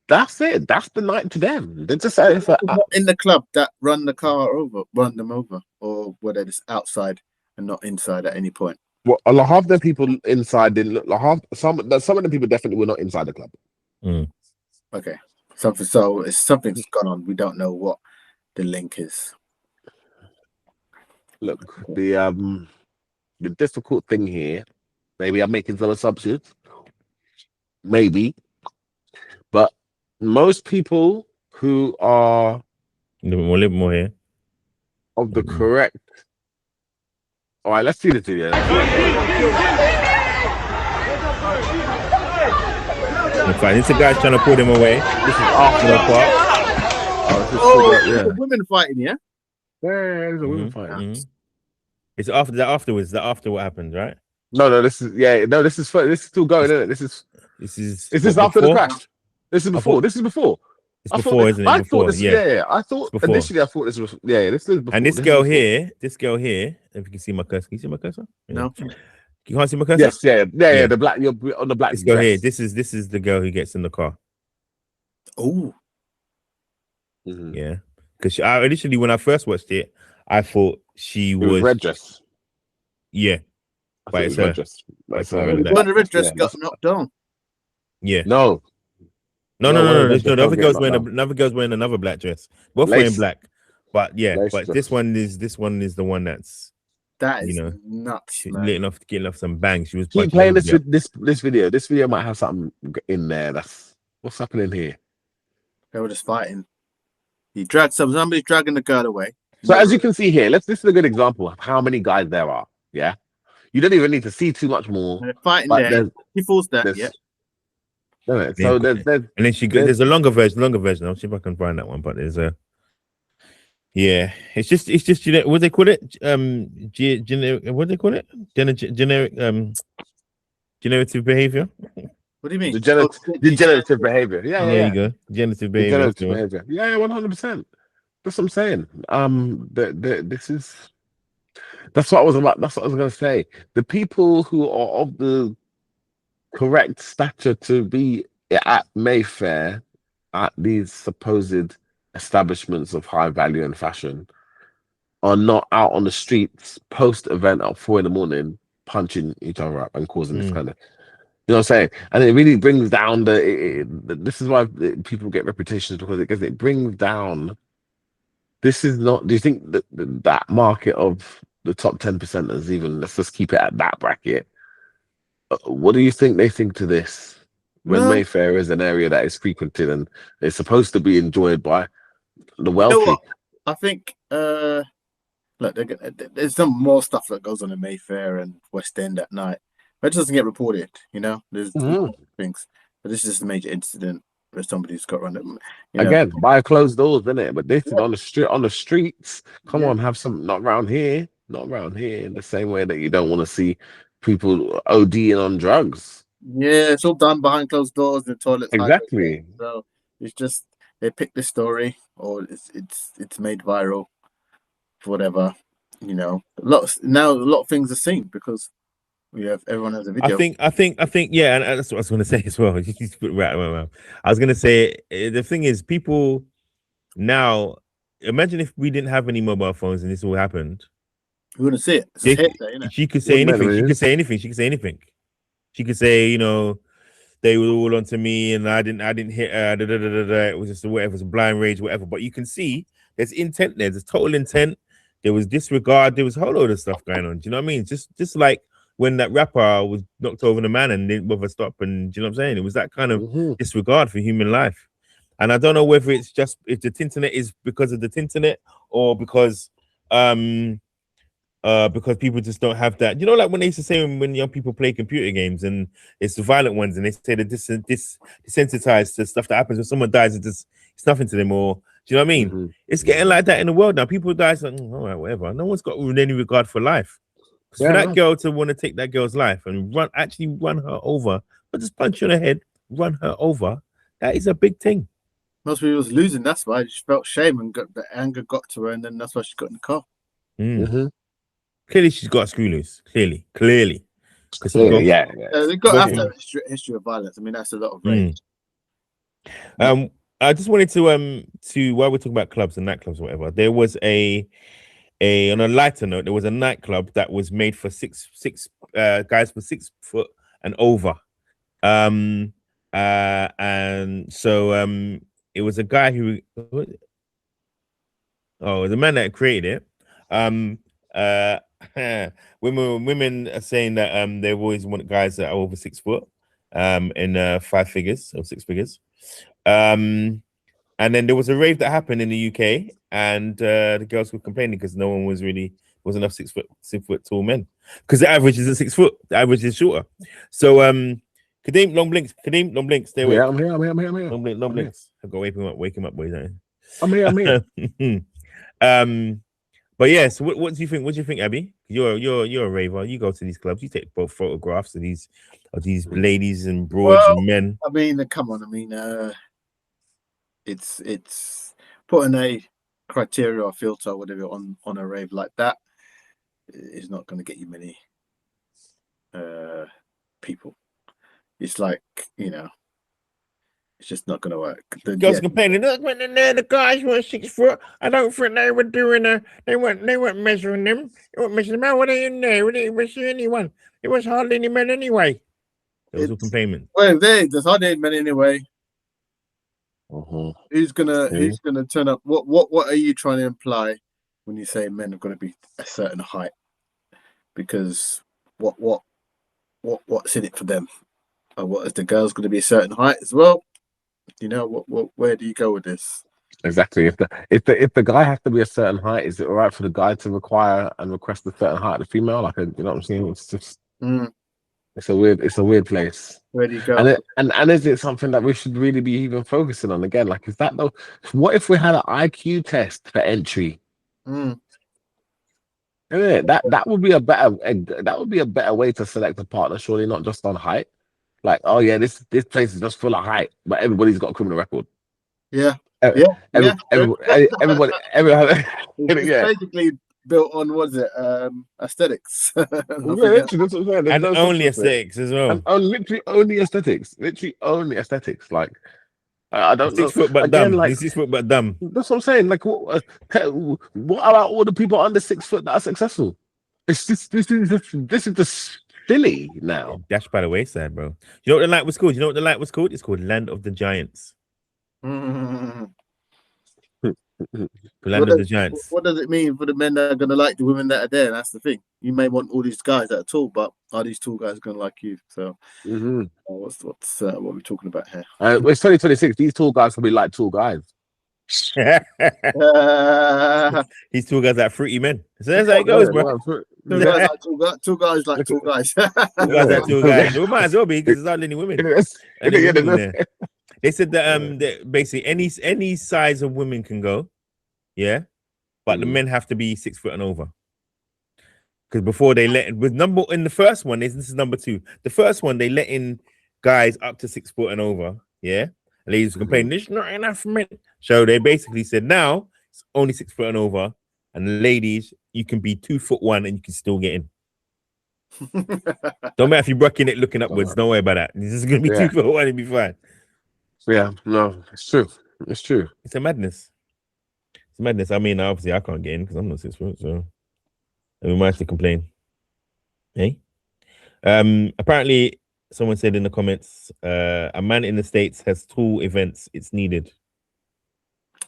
that's it. That's the night to them. They're just out for in the club that run them over, or were they just outside and not inside at any point? Well, a lot half the people inside didn't look like some of the people definitely were not inside the club. Okay, something's gone on. We don't know what the link is. Look, the difficult thing here, maybe I'm making some assumptions, maybe, but most people who are a little more here of the correct. All right, let's see the video. Fine. It's a guy trying to pull them away. This is after the part. It's a women fighting, yeah? Yeah, there's a women fighting. It's after that. Afterwards, that after what happened, right? No. This is still going, isn't it? Is this after the crash? This is before. This is before. It's before, isn't it? I thought this. Yeah. I thought initially. I thought this was. Yeah. This is before. And this girl here. If you can see my cursor, can you see my cursor? No. You can't see my cursor. Yes. Yeah. The black. You're on the black. This girl here. This is the girl who gets in the car. Oh. Yeah. Because initially, when I first watched it, I thought she was red dress. Yeah. But it's her. When the red dress got knocked down. Yeah. No. The other girl's wearing another black dress. Both wearing black. But yeah, but this one is the one that is nuts. Getting off some bangs. She was keep playing this video. This video might have something in there. That's what's happening here. They were just fighting. Somebody's dragging the girl away. So as you can see here, this is a good example of how many guys there are. Yeah. You don't even need to see too much more. They're fighting there. He falls down. Yeah. So there's and then there's a longer version. I'll see if I can find that one. But there's a it's just what they call it? What they call it? Generative behavior. What do you mean? Degenerative behavior. Yeah, there you go. Generative behavior. Yeah, 100%. That's what I'm saying. That's what I was about. That's what I was going to say. The people who are of the correct stature to be at Mayfair, at these supposed establishments of high value and fashion, are not out on the streets post event at 4 a.m. punching each other up and causing this kind of. You know what I'm saying? And it really brings down this is why people get reputations, because it brings down. This is not. Do you think that market of the top 10%ers, even let's just keep it at that bracket? What do you think they think to this? When Mayfair is an area that is frequented and it's supposed to be enjoyed by the wealthy. You know what? I think look, there's some more stuff that goes on in Mayfair and West End at night, but it doesn't get reported. There's things, but this is just a major incident where somebody's got run. Again, by closed doors, isn't it? But this is on the streets. Come on, have some. Not around here. In the same way that you don't want to see people ODing on drugs. Yeah, it's all done behind closed doors in the toilets. Exactly. So it's just they pick this story, or it's made viral, whatever. A lot of things are seen because everyone has a video. I think, yeah, and that's what I was going to say as well. I was going to say the thing is, people now imagine if we didn't have any mobile phones and this all happened. We wouldn't see it. She could say anything. She could say anything. She could say, they were all onto me and I didn't hit her. It was just whatever, it was a blind rage, whatever. But you can see there's intent there. There's total intent. There was disregard. There was a whole load of stuff going on. Do you know what I mean? Just like when that rapper was knocked over the man and didn't bother stop. And do you know what I'm saying? It was that kind of disregard for human life. And I don't know whether it's just if the Tinternet is because of the Tinternet or because people just don't have that. Like when they used to say when young people play computer games and it's the violent ones and they say that desensitized to stuff that happens when someone dies, it's nothing to them. Or do you know what I mean? It's getting like that in the world now. People die, like, all right, whatever. No one's got any regard for life. For that girl to want to take that girl's life and run her over, not just punch her in the head, run her over, that is a big thing. Most people was losing. That's why she felt shame and the anger got to her, and then that's why she got in the car. Clearly, she's got a screw loose. Clearly. Because yeah. They've got after a history of violence. I mean, that's a lot of rape. I just wanted to while we're talking about clubs and nightclubs or whatever, there was a on a lighter note, there was a nightclub that was made for six guys for 6 foot and over. And so it was a guy who the man that created it. Women are saying that they've always wanted guys that are over 6 foot in 5 figures or 6 figures. And then there was a rave that happened in the UK, and the girls were complaining because no one wasn't enough 6 foot tall men, because the average is 6 foot, the average is shorter. So Kadeem, long blinks, stay away. Yeah, I'm here. Long blinks. I've got to wake him up, boys. I'm here. But yeah, so what do you think? What do you think, Abby? You're a raver. You go to these clubs. You take both photographs of these ladies and broads and men. I mean, come on. I mean, it's putting a criteria or filter or whatever on a rave like that is not going to get you many people. It's like, it's just not going to work. The girls complaining, look, when the guys were 6 foot, I don't think they were doing they weren't measuring them. They weren't measuring them. How were they in there? We didn't see anyone. It was hardly any men anyway. There was a complaint. Well, there's hardly any men anyway. Who's gonna turn up? What are you trying to imply when you say men are going to be a certain height? Because what's in it for them? What is the girls going to be a certain height as well? Where do you go with this? Exactly. If the guy has to be a certain height, is it all right for the guy to require and request a certain height of the female? Like, you know what I'm saying? It's just it's a weird place. Where do you go? And is it something that we should really be even focusing on? Again, like, is that though? What if we had an IQ test for entry? That would be a better way to select a partner, surely, not just on height. Like, oh yeah, this place is just full of height, but everybody's got a criminal record. Everybody. It's basically built on aesthetics. And only aesthetics as well. And literally only aesthetics. Like, I don't know. 6 foot but again, dumb. like, 6 foot but dumb. That's what I'm saying. Like, what about all the people under 6 foot that are successful? This is just silly now. Dash by the wayside, bro. You know what the light was called? It's called Land of the Giants. Land of the Giants. What does it mean for the men that are going to like the women that are there? That's the thing. You may want all these guys that are tall, but are these tall guys going to like you? So, what are we talking about here? It's 2026. These tall guys will be like tall guys. These tall guys like fruity men. So that's how it goes, bro. Two guys like tall guys. Two guys like tall guys. We might as well be, because there's hardly any women. They said that basically any size of women can go, but the men have to be 6 foot and over. Because before they in the first one, this is number 2. The first one, they let in guys up to 6 foot and over, And ladies complain, there's not enough men. So they basically said now it's only 6 foot and over, and ladies, you can be 2'1" and you can still get in. Don't matter if you're bucking it looking upwards. Don't worry about that. This is gonna be 2'1" and be fine. Yeah, no, it's true. It's a madness. It's madness. I mean, obviously, I can't get in because I'm not 6 foot, so we might have to complain. Hey, apparently, someone said in the comments, a man in the States has tall events. It's needed.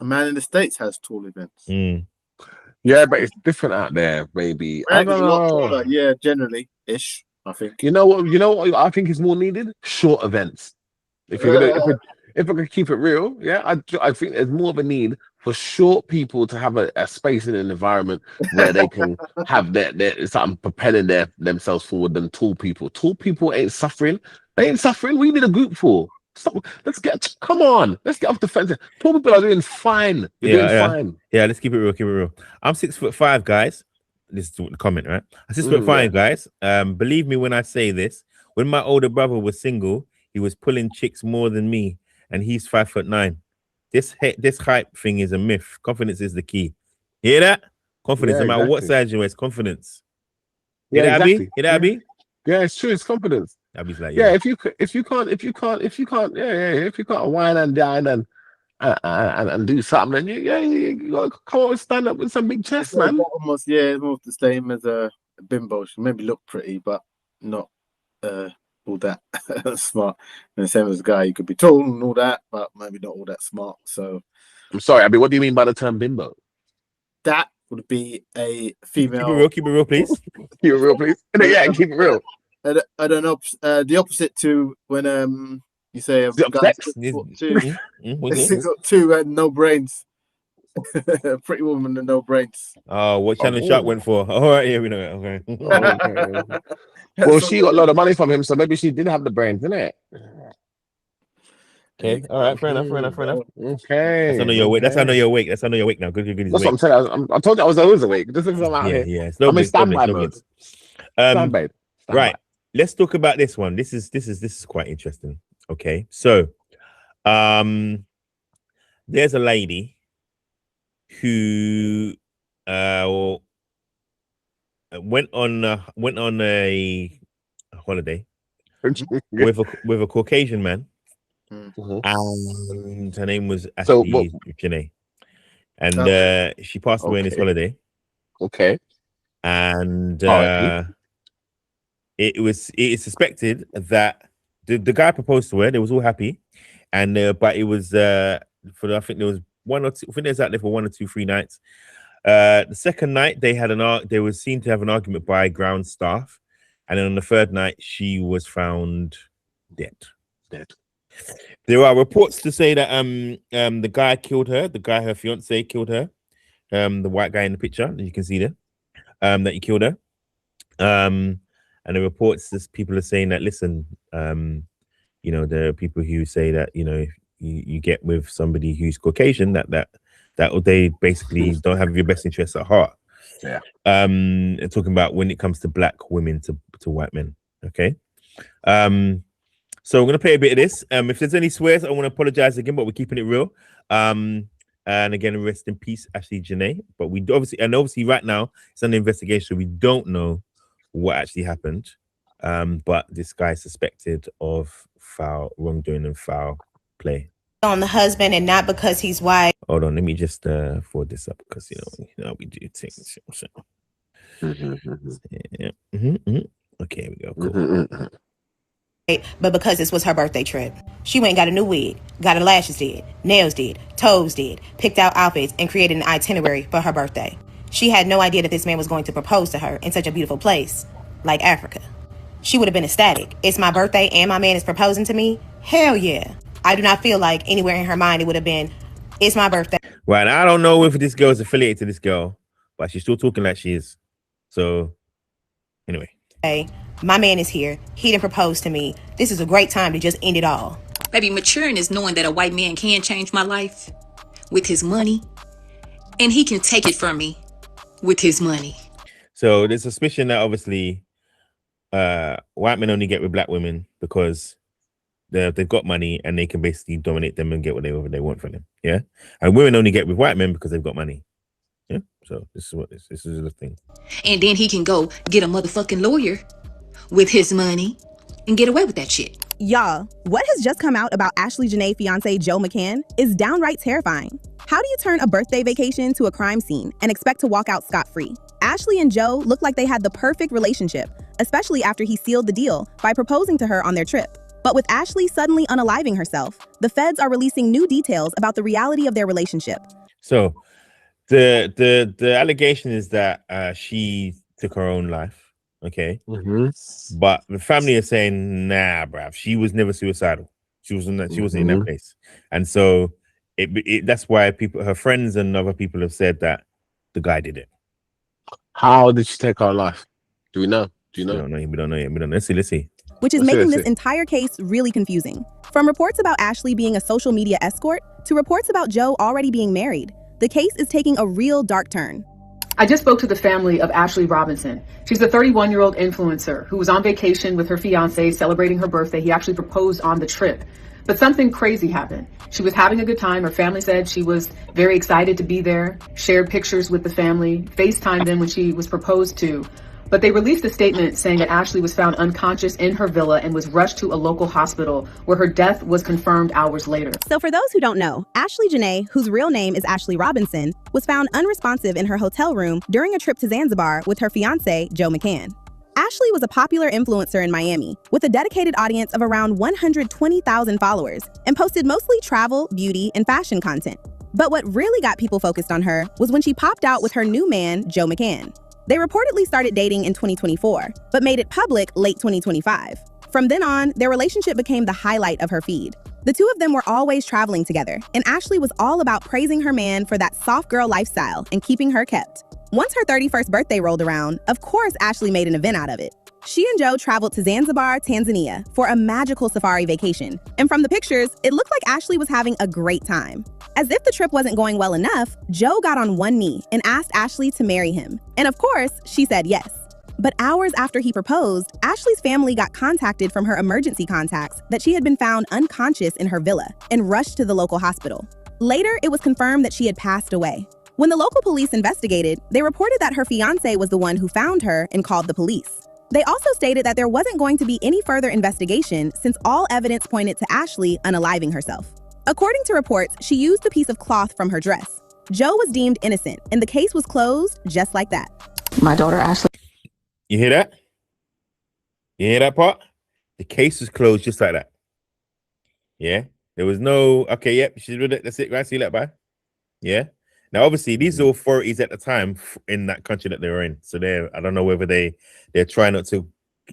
A man in the States has tall events. Yeah, but it's different out there, baby. I don't know. Yeah, generally ish. I think. You know what? I think is more needed. Short events. If I could keep it real, I think there's more of a need for short people to have a space in an environment where they can have their something propelling themselves forward than tall people. Tall people ain't suffering. They ain't suffering. We need a group for. So let's get off the fence. Tall people are doing fine. Doing fine. Yeah, let's keep it real. I'm 6'5", guys. This is the comment, right? I'm 6'5", guys. Believe me when I say this. When my older brother was single, he was pulling chicks more than me, and he's 5'9". This hype thing is a myth. Confidence is the key. Hear that? Confidence, no matter what size you wear, it's confidence. Yeah, exactly. You know, Abby? Yeah, it's true. It's confidence. Abby's like, yeah. If you can't, if you can't whine and dine and do something, then you gotta come up with stand up with some big chest, man. Almost the same as a bimbo. She maybe look pretty, but not all that smart. And the same as a guy, you could be tall and all that, but maybe not all that smart. So I'm sorry, Abby. What do you mean by the term bimbo? That would be a female. Keep it real, please. Keep it real, please. Yeah, keep it real. I don't know. The opposite to when you say a guy got two and no brains. Pretty woman and no brains. Oh, what Shannon Sharp went for? All right, yeah, we know it. Okay. Well, she got a lot of money from him, so maybe she did have the brains, didn't it? Okay, all right, fair enough. Okay. That's how I know you're awake. That's how I know you're awake. That's how I know you're awake now. Good. That's what I'm saying. I told you I was always awake. This is I'm out here. Yeah. I'm in standby mode. Standby. Right. Let's talk about this one. This is quite interesting. Okay, so there's a lady who went on a holiday with a Caucasian man. And her name was Ashley Janae, and she passed away on this holiday. Okay, and it is suspected that the guy proposed to her. They was all happy, and but it was I think there was one or two. I think they was out there for 1 or 2, 3 nights. The second night they were seen to have an argument by ground staff, and then on the third night she was found dead. There are reports to say that the guy killed her. The guy, her fiance, killed her. The white guy in the picture that you can see there, that he killed her. And the reports, people are saying that, listen, there are people who say that, if you get with somebody who's Caucasian, that they basically don't have your best interests at heart. Yeah. Talking about when it comes to black women to white men. Okay. So I'm gonna play a bit of this. If there's any swears, I want to apologize again, but we're keeping it real. And again, rest in peace, Ashley Janae. But we obviously right now it's under investigation. We don't know what actually happened. But this guy is suspected of wrongdoing and foul play on the husband, and not because he's white. Hold on, let me just forward this up because you know we do things. Yeah. Okay, here we go. Cool. But because this was her birthday trip. She went and got a new wig, got her lashes did, nails did, toes did, picked out outfits, and created an itinerary for her birthday. She had no idea that this man was going to propose to her in such a beautiful place like Africa. She would have been ecstatic. It's my birthday and my man is proposing to me? Hell yeah. I do not feel like anywhere in her mind it would have been, it's my birthday. Right, and I don't know if this girl is affiliated to this girl, but she's still talking like she is. So, anyway. Hey, my man is here. He didn't propose to me. This is a great time to just end it all. Baby, maturing is knowing that a white man can change my life with his money, and he can take it from me with his money. So there's suspicion that obviously white men only get with black women because they've got money and they can basically dominate them and get whatever they want from them. Yeah, and women only get with white men because they've got money. Yeah, so this is the thing. And then he can go get a motherfucking lawyer with his money and get away with that shit. Y'all, what has just come out about Ashley Janae fiance Joe McCann is downright terrifying. How do you turn a birthday vacation to a crime scene and expect to walk out scot-free? Ashley and Joe look like they had the perfect relationship, especially after he sealed the deal by proposing to her on their trip. But with Ashley suddenly unaliving herself, the feds are releasing new details about the reality of their relationship. So the allegation is that she took her own life. Okay. But the family is saying, nah, bruv, she was never suicidal. She wasn't in that place. And so that's why her friends and other people have said that the guy did it. How did she take her life? Do we know? Do you know? We don't know yet. Let's see. Which is making this entire case really confusing. From reports about Ashley being a social media escort to reports about Joe already being married, the case is taking a real dark turn. I just spoke to the family of Ashley Robinson. She's a 31-year-old influencer who was on vacation with her fiance celebrating her birthday. He actually proposed on the trip. But something crazy happened. She was having a good time. Her family said she was very excited to be there, shared pictures with the family, FaceTimed them when she was proposed to. But they released a statement saying that Ashley was found unconscious in her villa and was rushed to a local hospital where her death was confirmed hours later. So for those who don't know, Ashley Janae, whose real name is Ashley Robinson, was found unresponsive in her hotel room during a trip to Zanzibar with her fiancé, Joe McCann. Ashley was a popular influencer in Miami with a dedicated audience of around 120,000 followers and posted mostly travel, beauty, and fashion content. But what really got people focused on her was when she popped out with her new man, Joe McCann. They reportedly started dating in 2024, but made it public late 2025. From then on, their relationship became the highlight of her feed. The two of them were always traveling together, and Ashley was all about praising her man for that soft girl lifestyle and keeping her kept. Once her 31st birthday rolled around, of course Ashley made an event out of it. She and Joe traveled to Zanzibar, Tanzania for a magical safari vacation. And from the pictures, it looked like Ashley was having a great time. As if the trip wasn't going well enough, Joe got on one knee and asked Ashley to marry him. And of course, she said yes. But hours after he proposed, Ashley's family got contacted from her emergency contacts that she had been found unconscious in her villa and rushed to the local hospital. Later, it was confirmed that she had passed away. When the local police investigated, they reported that her fiancé was the one who found her and called the police. They also stated that there wasn't going to be any further investigation since all evidence pointed to Ashley unaliving herself. According to reports, she used a piece of cloth from her dress. Joe was deemed innocent, and the case was closed just like that. My daughter, Ashley. You hear that? You hear that part? The case was closed just like that. Yeah? There was no, okay, yep, she's with it. That's it, right? See that, bye? Yeah? Now, obviously, these are authorities at the time in that country that they were in. So I don't know whether they're trying not to,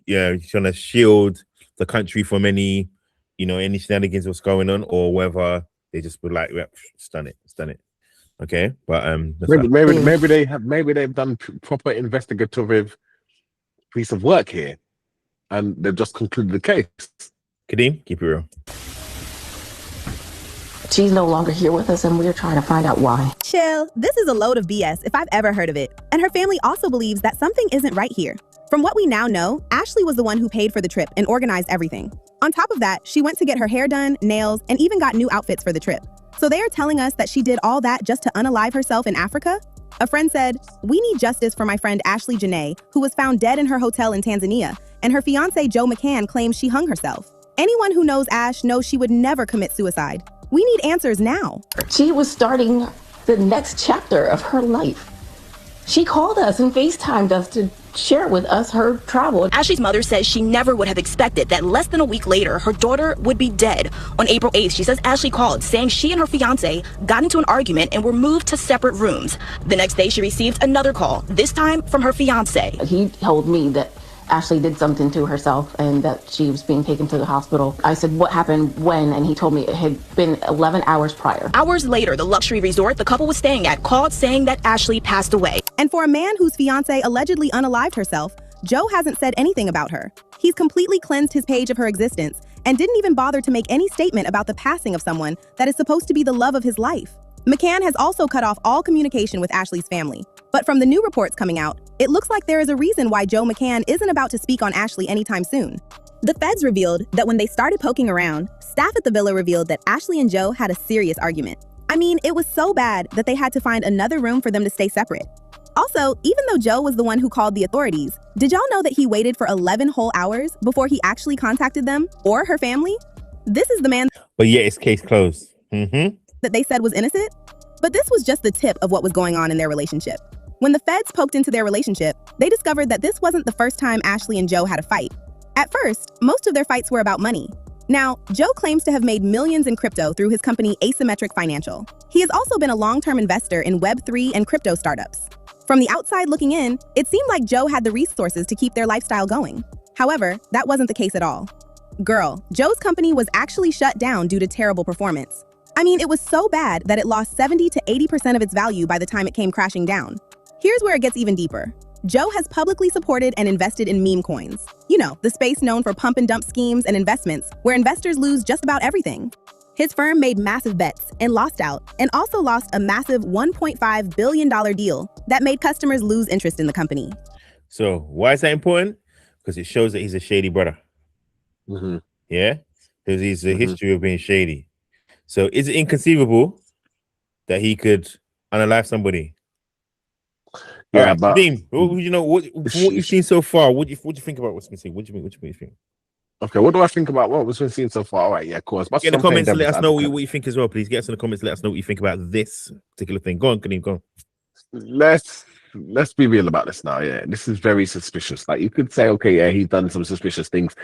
trying to shield the country from any shenanigans what's going on, or whether they just were like, yep, stun it. Okay, but maybe they've done proper investigative piece of work here, and they've just concluded the case. Kadeem, keep it real. She's no longer here with us, and we're trying to find out why. Chill, this is a load of BS if I've ever heard of it. And her family also believes that something isn't right here. From what we now know, Ashley was the one who paid for the trip and organized everything. On top of that, she went to get her hair done, nails, and even got new outfits for the trip. So they are telling us that she did all that just to unalive herself in Africa? A friend said, "We need justice for my friend Ashley Janae, who was found dead in her hotel in Tanzania, and her fiancé Joe McCann claims she hung herself. Anyone who knows Ash knows she would never commit suicide. We need answers now." She was starting the next chapter of her life. She called us and FaceTimed us to share with us her travel. Ashley's mother says she never would have expected that less than a week later, her daughter would be dead. On April 8th, she says Ashley called saying she and her fiance got into an argument and were moved to separate rooms. The next day, she received another call, this time from her fiance. He told me that Ashley did something to herself and that she was being taken to the hospital. I said, "What happened when?" And he told me it had been 11 hours prior. Hours later, the luxury resort the couple was staying at called saying that Ashley passed away. And for a man whose fiancé allegedly unalived herself, Joe hasn't said anything about her. He's completely cleansed his page of her existence and didn't even bother to make any statement about the passing of someone that is supposed to be the love of his life. McCann has also cut off all communication with Ashley's family. But from the new reports coming out, it looks like there is a reason why Joe McCann isn't about to speak on Ashley anytime soon. The feds revealed that when they started poking around, staff at the villa revealed that Ashley and Joe had a serious argument. I mean, it was so bad that they had to find another room for them to stay separate. Also, even though Joe was the one who called the authorities, did y'all know that he waited for 11 whole hours before he actually contacted them or her family? This is the man. But yeah, it's case closed. That they said was innocent. But this was just the tip of what was going on in their relationship. When the feds poked into their relationship, they discovered that this wasn't the first time Ashley and Joe had a fight. At first, most of their fights were about money. Now, Joe claims to have made millions in crypto through his company Asymmetric Financial. He has also been a long-term investor in Web3 and crypto startups. From the outside looking in, it seemed like Joe had the resources to keep their lifestyle going. However, that wasn't the case at all. Girl, Joe's company was actually shut down due to terrible performance. I mean, it was so bad that it lost 70 to 80% of its value by the time it came crashing down. Here's where it gets even deeper. Joe has publicly supported and invested in meme coins. You know, the space known for pump and dump schemes and investments where investors lose just about everything. His firm made massive bets and lost out, and also lost a massive $1.5 billion deal that made customers lose interest in the company. So why is that important? Because it shows that he's a shady brother. Yeah? Because he's a history of being shady. So is it inconceivable that he could unalive somebody? All right, but Dean, you know what from what you've seen so far? What do you think about what's been seen? What do you think? Okay, what do I think about what was been seen so far? All right, yeah, of course. Get in the comments and let us know what you think as well, please. Get us in the comments, let us know what you think about this particular thing. Go on, Kadeem, go on. Let's be real about this now. Yeah, this is very suspicious. Like, you could say, okay, yeah, he's done some suspicious things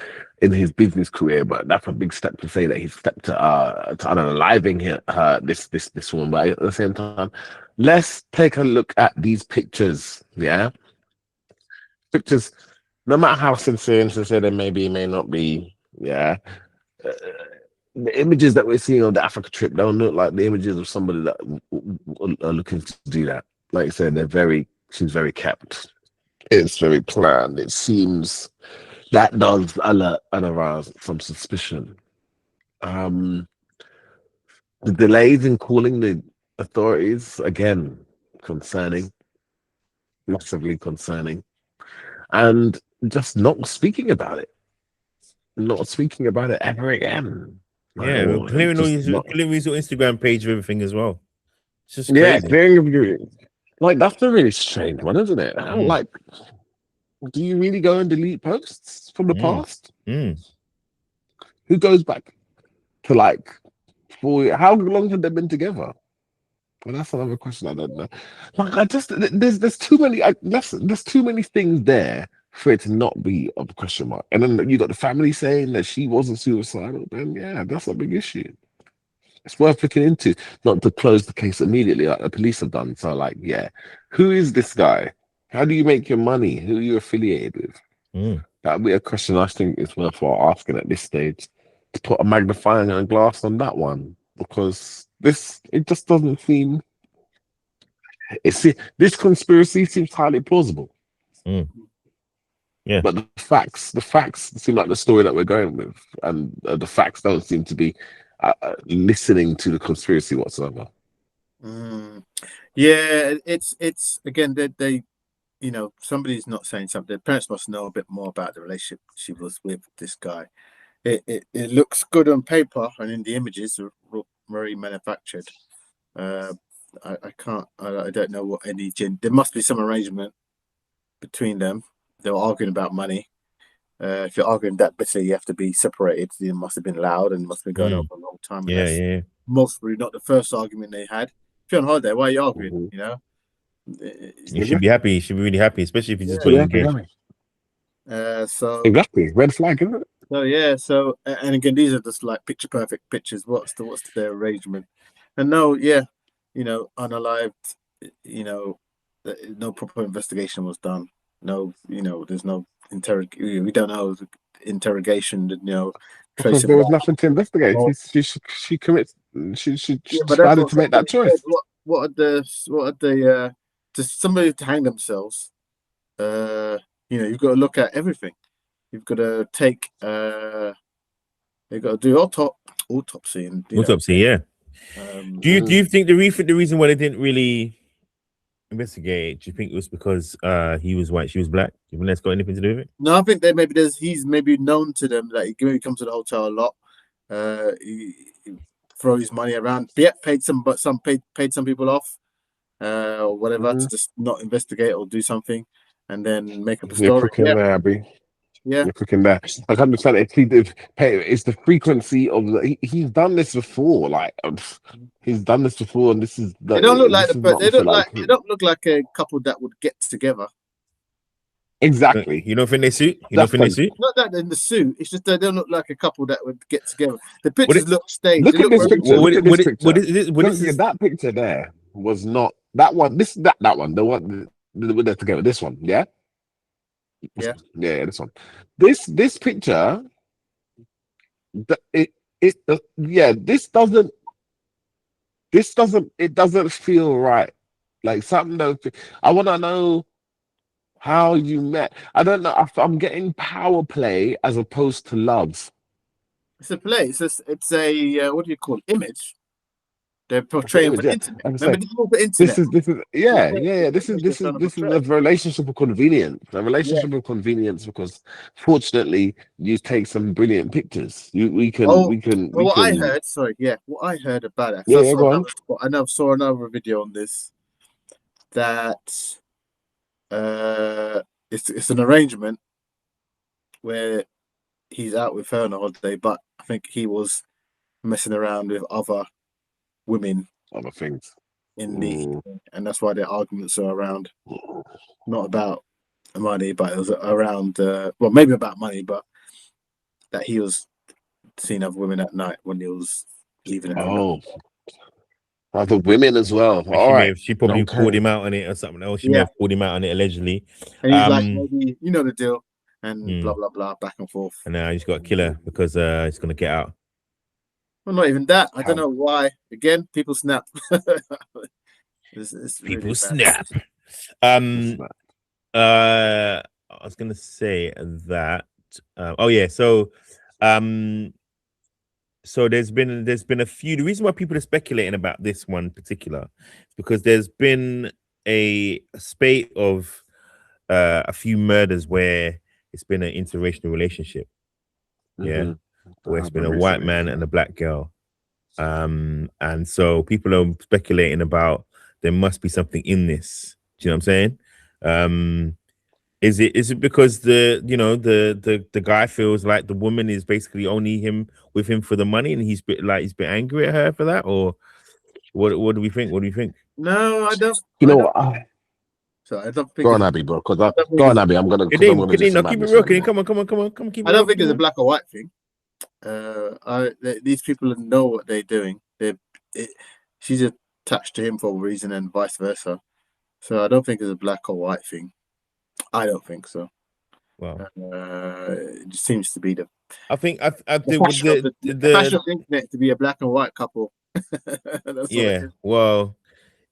in his business career, but that's a big step to say that he's stepped to unaliving this woman. But at the same time, let's take a look at these pictures. Yeah, pictures. No matter how sincere they may not be. Yeah. The images that we're seeing on the Africa trip don't look like the images of somebody that are looking to do that. Like I said, she's very kept. It's very planned. It seems that does alert and arouse some suspicion. The delays in calling the authorities, again, concerning, massively concerning, and just not speaking about it ever again. Yeah, clearing his Instagram page of everything as well. It's just clearing like that's a really strange one, isn't it? Like, do you really go and delete posts from the past? Who goes back to like how long have they been together? Well, that's another question I don't know. Like, there's too many there's too many things there for it to not be a question mark. And then you got the family saying that she wasn't suicidal. Then yeah, that's a big issue. It's worth looking into, not to close the case immediately like the police have done. So like, yeah, who is this guy? How do you make your money? Who are you affiliated with? That would be a question I think is worthwhile asking at this stage, to put a magnifying glass on that one, because it just doesn't seem. This conspiracy seems highly plausible. Yeah, but the facts seem like the story that we're going with, and the facts don't seem to be listening to the conspiracy whatsoever. Yeah, it's again they somebody's not saying something. The parents must know a bit more about the relationship she was with this guy. It looks good on paper, and in the images are very manufactured. I don't know what there must be some arrangement between them. They were arguing about money. If you're arguing that bitterly, you have to be separated. It must have been loud and must have been going on for a long time. Yeah. Most probably not the first argument they had. If you're on holiday, why are you arguing? You know, you should be happy. You should be really happy, especially if you just got engaged. So exactly, red flag, isn't it? So yeah, and again, these are just like picture perfect pictures. What's their arrangement? And no, yeah, unalived. No proper investigation was done. No, there's no we don't know interrogation. Because there was nothing to investigate. She commits. She decided to make that choice. What are the just somebody to hang themselves? You've got to look at everything. You've got to take. You've got to do autopsy and autopsy. Yeah. Do you think the reason why they didn't really investigate? Do you think it was because he was white, she was black? Do you think that's got anything to do with it? No, I think that he's maybe known to them that he maybe comes to the hotel a lot. He throw his money around. Yeah, paid some people off, or whatever, to just not investigate or do something, and then make up a story. You're cooking there, Abby. Yeah, you're cooking there. I can understand it. It's the frequency of he's done this before. Like he's done this before, and this is. They don't look like they don't look like a couple that would get together. Exactly. You don't think they suit? You don't think they suit? Not that in the suit. It's just they don't look like a couple that would get together. The pictures look staged. Look at this picture. That picture there was not that one. That one. The one they're together. This one. Yeah. Yeah. This one. This picture. This doesn't feel right. Like something don't. I want to know how you met. I don't know. I'm getting power play as opposed to love. It's a play. It's a what do you call it? Image. They're portraying for internet. Remember, this is all for internet. This is a relationship of convenience. A relationship of convenience because fortunately you take some brilliant pictures. What I heard about it. I saw another video on this that It's an arrangement where he's out with her on a holiday, but I think he was messing around with other women, other things and that's why their arguments are around, not about money, but it was around well, maybe about money, but that he was seeing other women at night when he was leaving her. Other women as well. She probably called him out on it or something else. She may have called him out on it allegedly. And he's like, maybe you know the deal, and blah blah blah, back and forth. And now he's got to kill her because he's gonna get out. Well, not even that. I don't know why. Again, people snap. People really snap. I was gonna say that. So there's been a few. The reason why people are speculating about this one particular is because there's been a spate of a few murders where it's been an interracial relationship. Yeah, where it's been a white man and a black girl. And so people are speculating about there must be something in this. Do you know what I'm saying? Is it because the guy feels like the woman is basically only with him for the money, and he's bit angry at her for that, or what do we think? What do you think? No, I don't. You know what? So I don't think. Go on, Abby, bro. Go on, Abby. I'm gonna do some keep it real. Come on. Keep it I don't real, think it's a black or white thing. These people know what they're doing. She's attached to him for a reason, and vice versa. So I don't think it's a black or white thing. I don't think so. Well, it just seems to be the. I think the fashion of the internet to be a black and white couple. Yeah.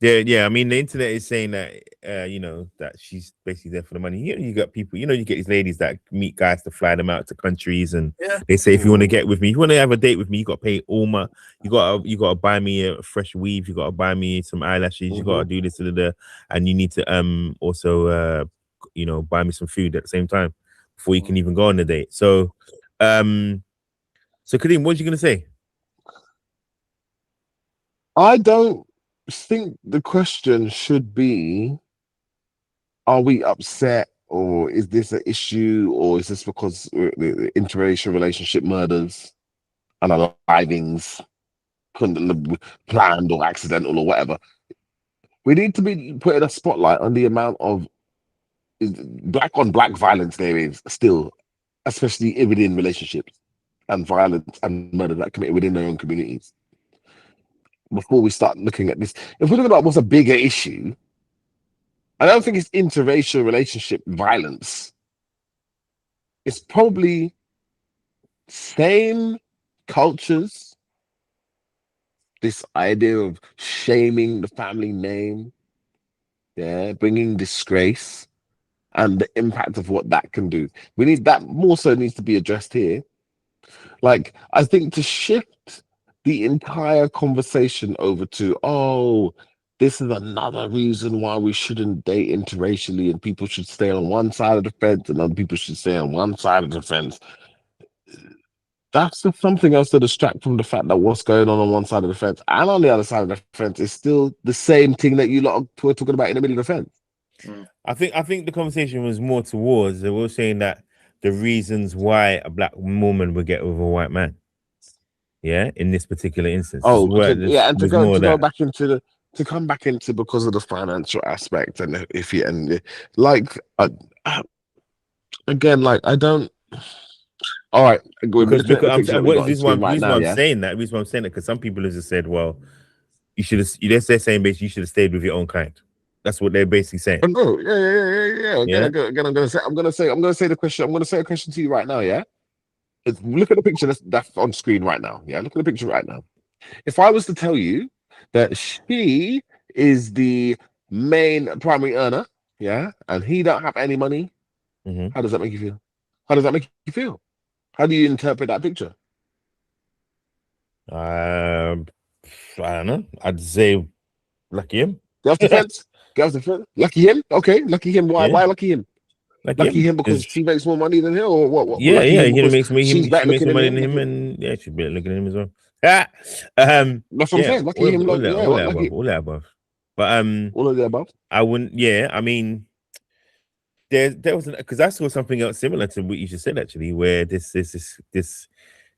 I mean, the internet is saying that that she's basically there for the money. You got people. You get these ladies that meet guys to fly them out to countries, and they say, if you want to get with me, you want to have a date with me, you got to pay all my. You got to buy me a fresh weave. You got to buy me some eyelashes. You got to do this and you need to also buy me some food at the same time before you can even go on the date. So Kadeem, what are you gonna say? I don't think the question should be, are we upset, or is this an issue, or is this because the interracial relationship murders and other livings planned or accidental or whatever? We need to be putting a spotlight on the amount of black on black violence there is still, especially within relationships, and violence and murder that committed within their own communities. Before we start looking at this, if we're looking at what's a bigger issue, I don't think it's interracial relationship violence. It's probably same cultures, this idea of shaming the family name, bringing disgrace, and the impact of what that can do. We need that more so needs to be addressed here. Like, I think to shift the entire conversation over to, this is another reason why we shouldn't date interracially, and people should stay on one side of the fence and other people should stay on one side of the fence. That's just something else to distract from the fact that what's going on one side of the fence and on the other side of the fence is still the same thing that you lot were talking about in the middle of the fence. I think the conversation was more towards they were saying that the reasons why a black woman would get with a white man, in this particular instance. And to come back into because of the financial aspect, and again, like I don't. All right, because this is why I'm saying that. The reason why I'm saying that because some people have just said, well, you should have. They're saying basically you should have stayed with your own kind. That's what they're basically saying. Again, I'm gonna say the question. I'm gonna say a question to you right now. Look at the picture that's on screen right now. Look at the picture right now. If I was to tell you that she is the main primary earner, and he don't have any money, how does that make you feel? How does that make you feel? How do you interpret that picture? I don't know. I'd say lucky him. Self-defense. Lucky him. Okay, lucky him. Why? Why lucky him? Lucky him because she makes more money than him, or what? Yeah, he makes me. She makes more money than him, and she's better looking at him as well. That's what I'm saying. Lucky him. All that above. But all of the above. I wouldn't. Yeah, I mean, there was because I saw something else similar to what you just said actually, where this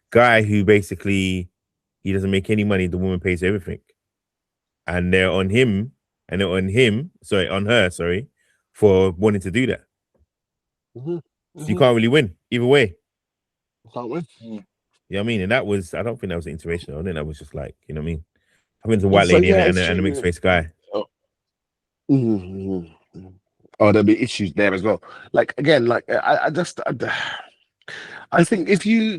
guy who basically he doesn't make any money, the woman pays everything, and they're on him, and they're on him, sorry, on her, sorry, for wanting to do that. So you can't really win either way. Can't win. You know what I mean? And that was, I don't think that was interracial. I think that was just like, you know what I mean? I think it's a white lady and a mixed race guy. Oh, there'll be issues there as well. Like again, like I think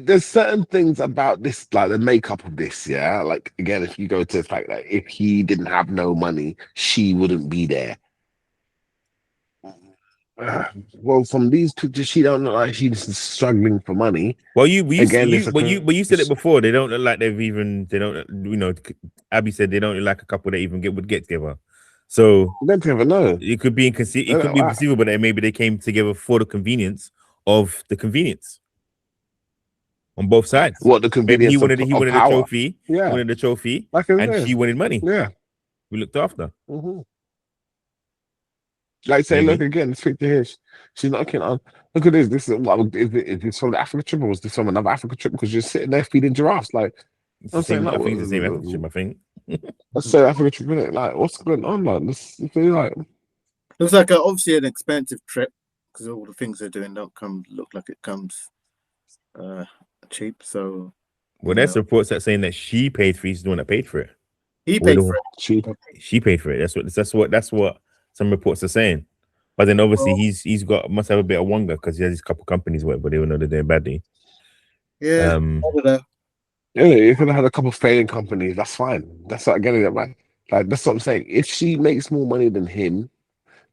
there's certain things about this, like the makeup of this, yeah. Like again, if you go to the fact that if he didn't have no money, she wouldn't be there. Well, from these pictures, she don't look like she's struggling for money. Well, you said it before. They don't look like they don't, you know. Abby said they don't look like a couple that even would get together. So they never know. It could be perceivable that maybe they came together for the convenience of the convenience on both sides. What the convenience? Maybe he wanted a trophy. Yeah, wanted a trophy, and she wanted money. Yeah, we looked after. Like say, look again, speak to her. She's not looking on. Look at this. This is this from the Africa trip, or was this from another Africa trip? Because you're sitting there feeding giraffes. Like, I think it's the same Africa trip. I think. Let's say Africa trip, innit? Like, what's going on? Like, this like. Looks like obviously an expensive trip because all the things they're doing don't look like it comes cheap. So. Well, there's reports that saying that she paid for it. She's the one that paid for it. He paid for it. She paid for it. That's what some reports are saying. But then obviously he's must have a bit of wonga because he has these couple companies where they will know they're doing badly. Yeah. I don't know. Yeah, you could have had a couple of failing companies. That's fine. That's not getting it right. Like that's what I'm saying. If she makes more money than him,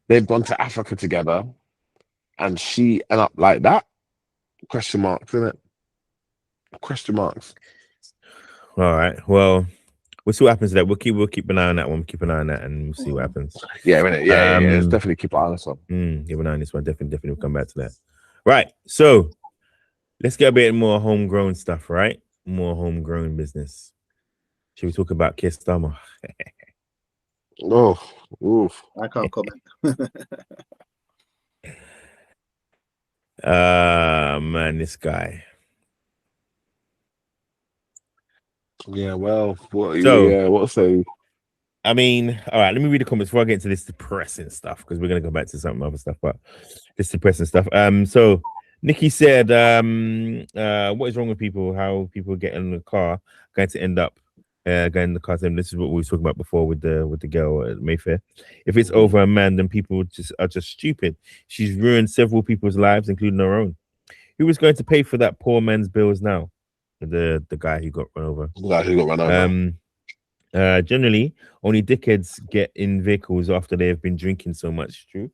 they've gone to Africa together, and she end up like that. Question marks, isn't it? Question marks. All right. Well, we'll see what happens to that. We'll keep an eye on that one. Keep an eye on that, and we'll see what happens. Yeah, yeah. Let's definitely keep an eye on this one. Keep an eye on this one. Definitely, we'll come back to that. Right. So let's get a bit more homegrown stuff. Right. More homegrown business. Should we talk about Keir Starmer? Oof. I can't comment. Man, this guy. Yeah, well, what say? I mean, all right, let me read the comments before I get into this depressing stuff because we're gonna go back to some other stuff, but this depressing stuff. So Nikki said, what is wrong with people? How people get in the car going to end up going in the car. This is what we were talking about before with the girl at Mayfair. If it's over a man, then people are just stupid. She's ruined several people's lives, including her own. Who was going to pay for that poor man's bills now? The guy who got run over. The guy who got run over. Generally, only dickheads get in vehicles after they have been drinking so much. True.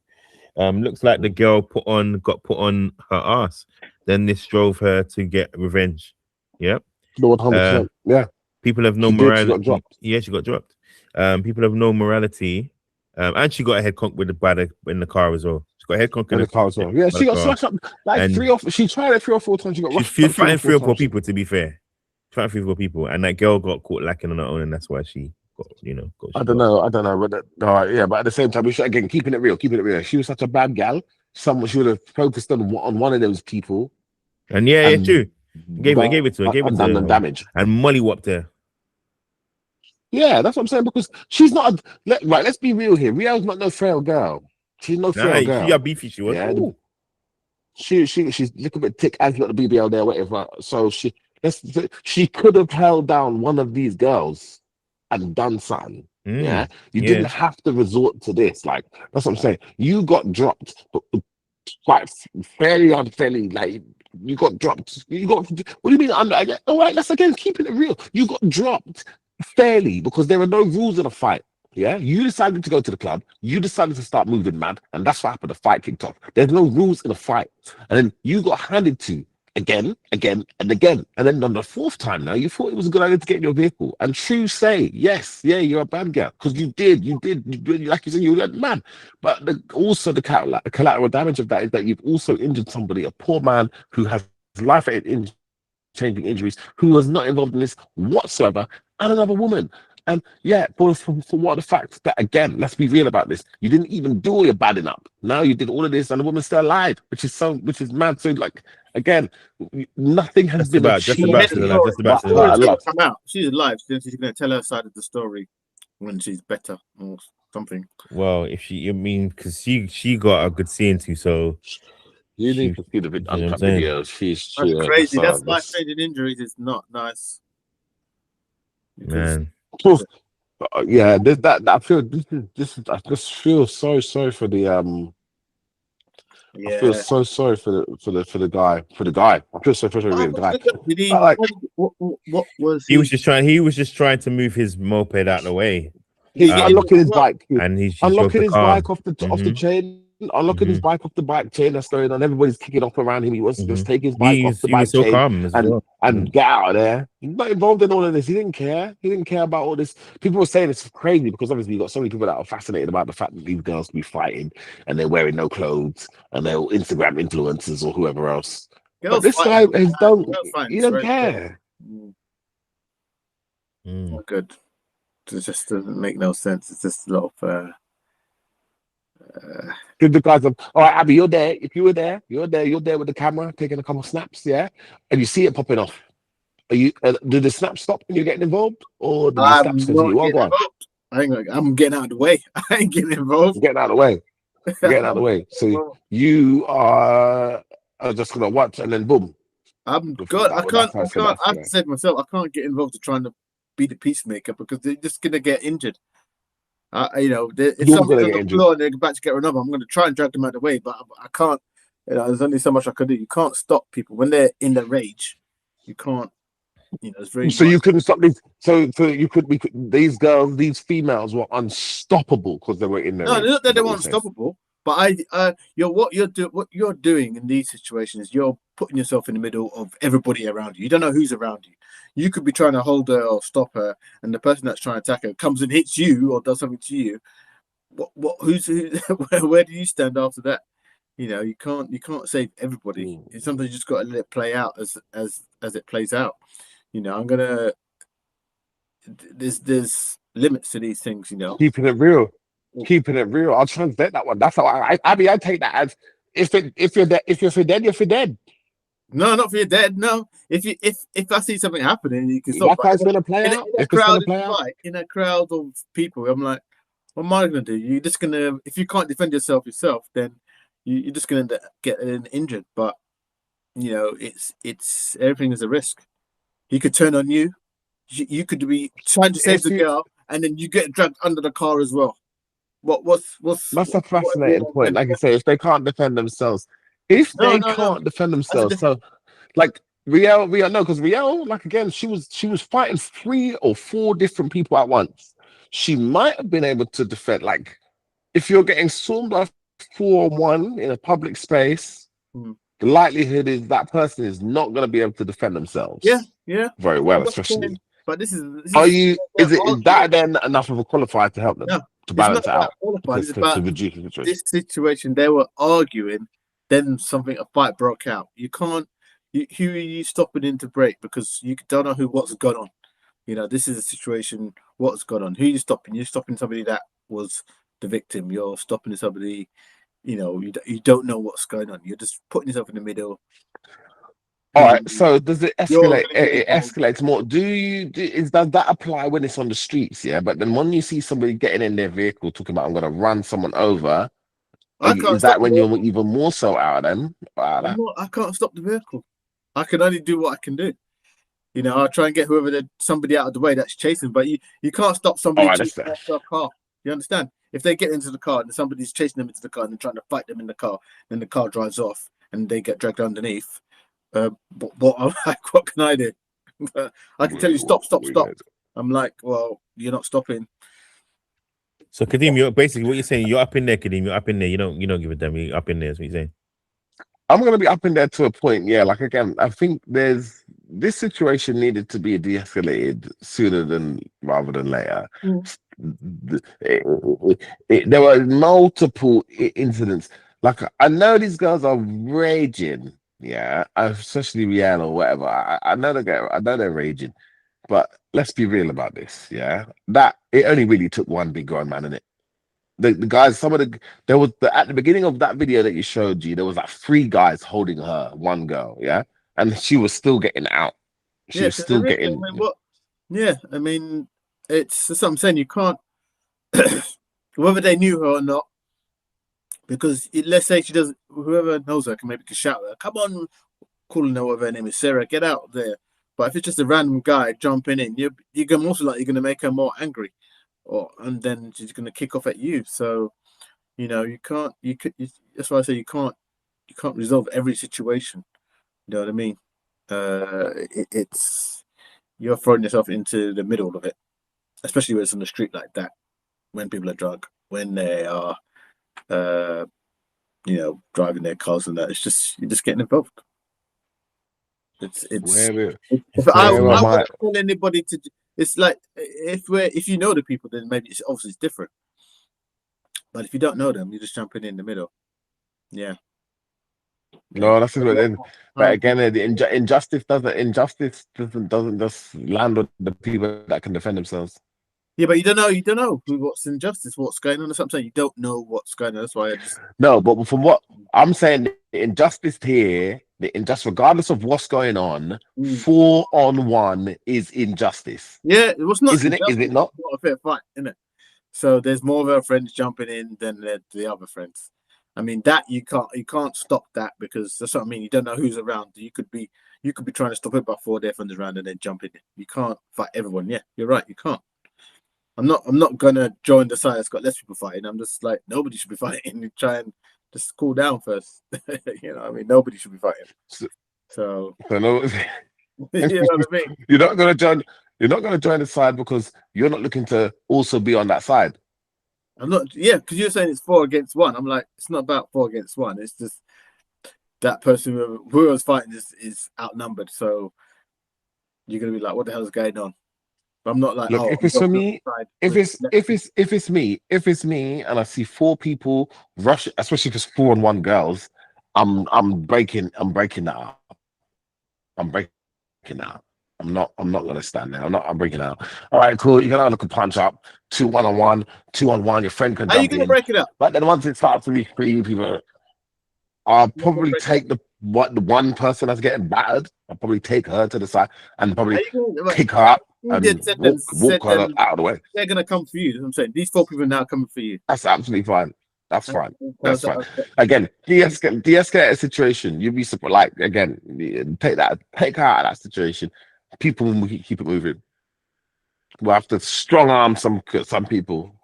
Looks like the girl got put on her ass. Then this drove her to get revenge. Yep. 100%. Yeah. People have no morality. She got dropped. Yeah, she got dropped. People have no morality. And she got a head conk in the car as well. She got a head conk in the car as well. Yeah, she got slashed up like she tried it 3 or 4 times. She was fighting 3 or 4 people, to be fair. Trying 3 or 4 people. And that girl got caught lacking on her own, and that's why she got, I don't know. But yeah, but at the same time, we should, again, keeping it real. She was such a bad gal. She would have focused on one of those people. And yeah, true. Gave it to her. Done them damage. And Molly whopped her. Yeah, that's what I'm saying, because she's not right. Let's be real here. Riel's not no frail girl. She's no frail girl. See how beefy she was. Yeah, she's a little bit thick, and she got the BBL there, whatever. So she could have held down one of these girls and done something. Yeah, you didn't have to resort to this. Like, that's what I'm saying. You got dropped, but quite fairly unfairly. Like, you got dropped. What do you mean? All right, let's again keeping it real. You got dropped fairly because there are no rules in a fight. Yeah, you decided to go to the club, you decided to start moving mad, and that's what happened. The fight kicked off. There's no rules in a fight, and then you got handed to again, and again, and then on the 4th time now, you thought it was a good idea to get in your vehicle. And true say, yes, yeah, you're a bad girl because you did, like you said, you went mad. But also the collateral damage of that is that you've also injured somebody, a poor man who has life-changing injuries, who was not involved in this whatsoever, and another woman. And yeah, for what the fact that, again, let's be real about this. You didn't even do all your badding up. Now you did all of this and the woman's still alive, which is mad. So like, again, nothing has been achieved. Just about to come out. She's alive. She's going to tell her side of the story when she's better or something. Well, if she, I mean, because she got a good scene too, so you need to see the uncut videos. That's crazy. That's life-changing injuries. It's not nice. Man. Yeah, I feel this is I just feel so sorry for the I feel so sorry for the guy. I feel so sorry for the guy. Did he, what was he was just trying to move his moped out of the way. He's unlocking his bike, and he's unlocking his bike off the chain. Unlocking his bike off the bike chain that's going on. Everybody's kicking off around him. He wants to just take his bike off the bike chain and get out of there. He's not involved in all of this. He didn't care. He didn't care about all this. People were saying it's crazy because obviously you've got so many people that are fascinated about the fact that these girls be fighting and they're wearing no clothes and they're all Instagram influencers or whoever else. But this guy has done. He don't care. Not good. It just doesn't make no sense. It's just a lot of. Give the guys all right, Abby, you're there. If you were there, you're there with the camera, taking a couple of snaps, yeah, and you see it popping off. Are you? Do the snaps stop when you're getting involved, or do the snaps continue? I'm getting out of the way. I ain't getting involved. Getting out of the way. Getting out of the way. So you are just gonna watch, and then boom. I'm good. I can't. I've said myself, I can't get involved to trying to be the peacemaker because they're just gonna get injured. If someone's on the floor and they're about to get run over, I'm going to try and drag them out of the way, but I can't. There's only so much I can do. You can't stop people when they're in their rage. You can't. It's very. So you couldn't stop these. So you could. These girls, these females were unstoppable because they were in there. No, not that they were unstoppable. But what you're doing in these situations, you're putting yourself in the middle of everybody around you. You don't know who's around you. You could be trying to hold her or stop her, and the person that's trying to attack her comes and hits you or does something to you. Where do you stand after that? You can't save everybody. Sometimes you just got to let it play out as it plays out. There's limits to these things. Keeping it real. I'll translate that one. That's how I take that as if you're dead, you're for dead. No, not for your dead. No, if I see something happening, you can stop. That's gonna play out. In a crowd of people, I'm like, what am I gonna do? You're just gonna, if you can't defend yourself, then you're just gonna get injured. But it's everything is a risk. He could turn on you. You could be trying to save the girl, and then you get dragged under the car as well. What's that's a fascinating point. Like you say, if they can't defend themselves. If they can't defend themselves, so like Riel, no, because Riel, like again, she was fighting 3 or 4 different people at once. She might have been able to defend. Like, if you're getting swarmed by 4-on-1 in a public space, the likelihood is that person is not going to be able to defend themselves. Yeah, very well, especially. But this is is that then enough of a qualifier to help them to balance it out? It's about this situation. They were arguing. Then a fight broke out. You can't. Who are you stopping in to break because you don't know what's gone on. This is a situation. What's gone on? Who are you stopping? You're stopping somebody that was the victim. You're stopping somebody. You don't know what's going on. You're just putting yourself in the middle. All right. So does it escalate? It escalates more. Does that apply when it's on the streets? Yeah. But then when you see somebody getting in their vehicle talking about I'm going to run someone over. Is that when you're even more so out of them? I can't stop the vehicle. I can only do what I can do. I'll try and get somebody out of the way that's chasing, but you can't stop somebody chasing after a car. You understand? If they get into the car and somebody's chasing them into the car and they're trying to fight them in the car, then the car drives off and they get dragged underneath. What can I do? I can tell you stop. I'm like, well, you're not stopping. So Kadeem, you're basically what you're saying. You're up in there, Kadeem. You're up in there. You don't give a damn. You're up in there. Is what you're saying. I'm gonna be up in there to a point. Yeah, like again, I think this situation needed to be de-escalated sooner rather than later. There were multiple incidents. Like I know these girls are raging. Yeah, especially Rihanna or whatever. I know they're raging. But let's be real about this, yeah. That it only really took one big grown man in it. The guys, there was at the beginning of that video that you showed, G, there was like 3 guys holding her, one girl, yeah, and she was still getting out. She was still getting. I mean, what? Yeah, I mean, it's that's what I'm saying. You can't, whether they knew her or not, because let's say she doesn't. Whoever knows her can maybe shout at her, "Come on," calling her whatever her name is, Sarah, get out there. But if it's just a random guy jumping in, you're gonna also like you're gonna make her more angry, and then she's gonna kick off at you. So, you know, you can't. That's why I say you can't resolve every situation. You know what I mean? It's you're throwing yourself into the middle of it, especially when it's on the street like that, when people are drunk, when they are, driving their cars and that. It's just you're just getting involved. If I wouldn't tell anybody to. It's like if you know the people, then maybe it's obviously it's different. But if you don't know them, you're just jumping in the middle. Yeah. No, that's what then. But again, the injustice doesn't just land on the people that can defend themselves. Yeah, but you don't know what's injustice, what's going on. Or something you don't know what's going on. That's why I just no. But from what I'm saying, the injustice here, regardless of what's going on, 4-on-1 is injustice. Yeah, it was not. Isn't it? Is it not? It's not a fair fight, isn't it? So there's more of our friends jumping in than the other friends. I mean that you can't stop that because that's what I mean. You don't know who's around. You could be trying to stop it, but 4 their friends around and then jump in. You can't fight everyone. Yeah, you're right. You can't. I'm not gonna join the side that's got less people fighting. I'm just like nobody should be fighting. You try and just cool down first. You know what I mean? Nobody should be fighting. So no, you know what I mean? You're not gonna join the side because you're not looking to also be on that side. I'm not, yeah, because you're saying it's 4 against 1. I'm like, it's not about 4 against 1. It's just that person who was fighting is outnumbered. So you're gonna be like, what the hell is going on? But I'm not like, look, if it's for me, if it's me, and I see 4 people rush, especially if it's 4-on-1 girls, I'm breaking that up. I'm breaking that up. I'm not gonna stand there. I'm breaking out. All right, cool. You can have a look at punch up, 2 1-on-1, 2-on-1. Your friend can. How are you gonna break it up? But then once it starts to be 3 people, I'll probably take the one person that's getting battered. I'll probably take her to the side and probably pick her up and walk her out of the way. They're gonna come for you. That's what I'm saying. These 4 people are now coming for you. That's absolutely fine. That's fine. That's fine. Again, de-escalate a situation. You'd be surprised. Like again, take her out of that situation. People will keep it moving. We'll have to strong arm some people.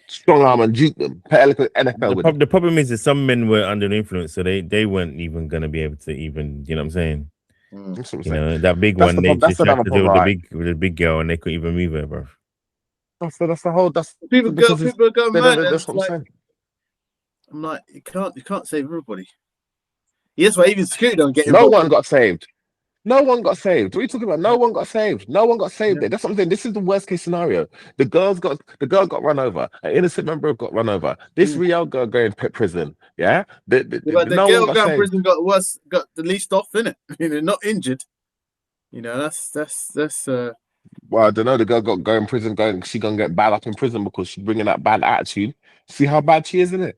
Strong arm and juke them. NFL the problem is that some men were under influence, so they weren't even going to be able to even, you know what I'm saying? You know, that big one, they just had to deal with the big girl and they couldn't even move her, bro. That's the whole. People go mad. That's what I'm saying. I'm like, you can't save everybody. Yes, well, even security don't get involved. No one got saved. No one got saved. What are you talking about? No one got saved. No one got saved. Yeah. That's what I'm saying. This is the worst case scenario. The girl got run over. An innocent member got run over. This real girl going to prison. Yeah. The girl going to prison got the least off, innit? You know, not injured. You know, that's. Well, I don't know. The girl got going prison. She gonna get bad up in prison because she's bringing that bad attitude. See how bad she is, isn't it?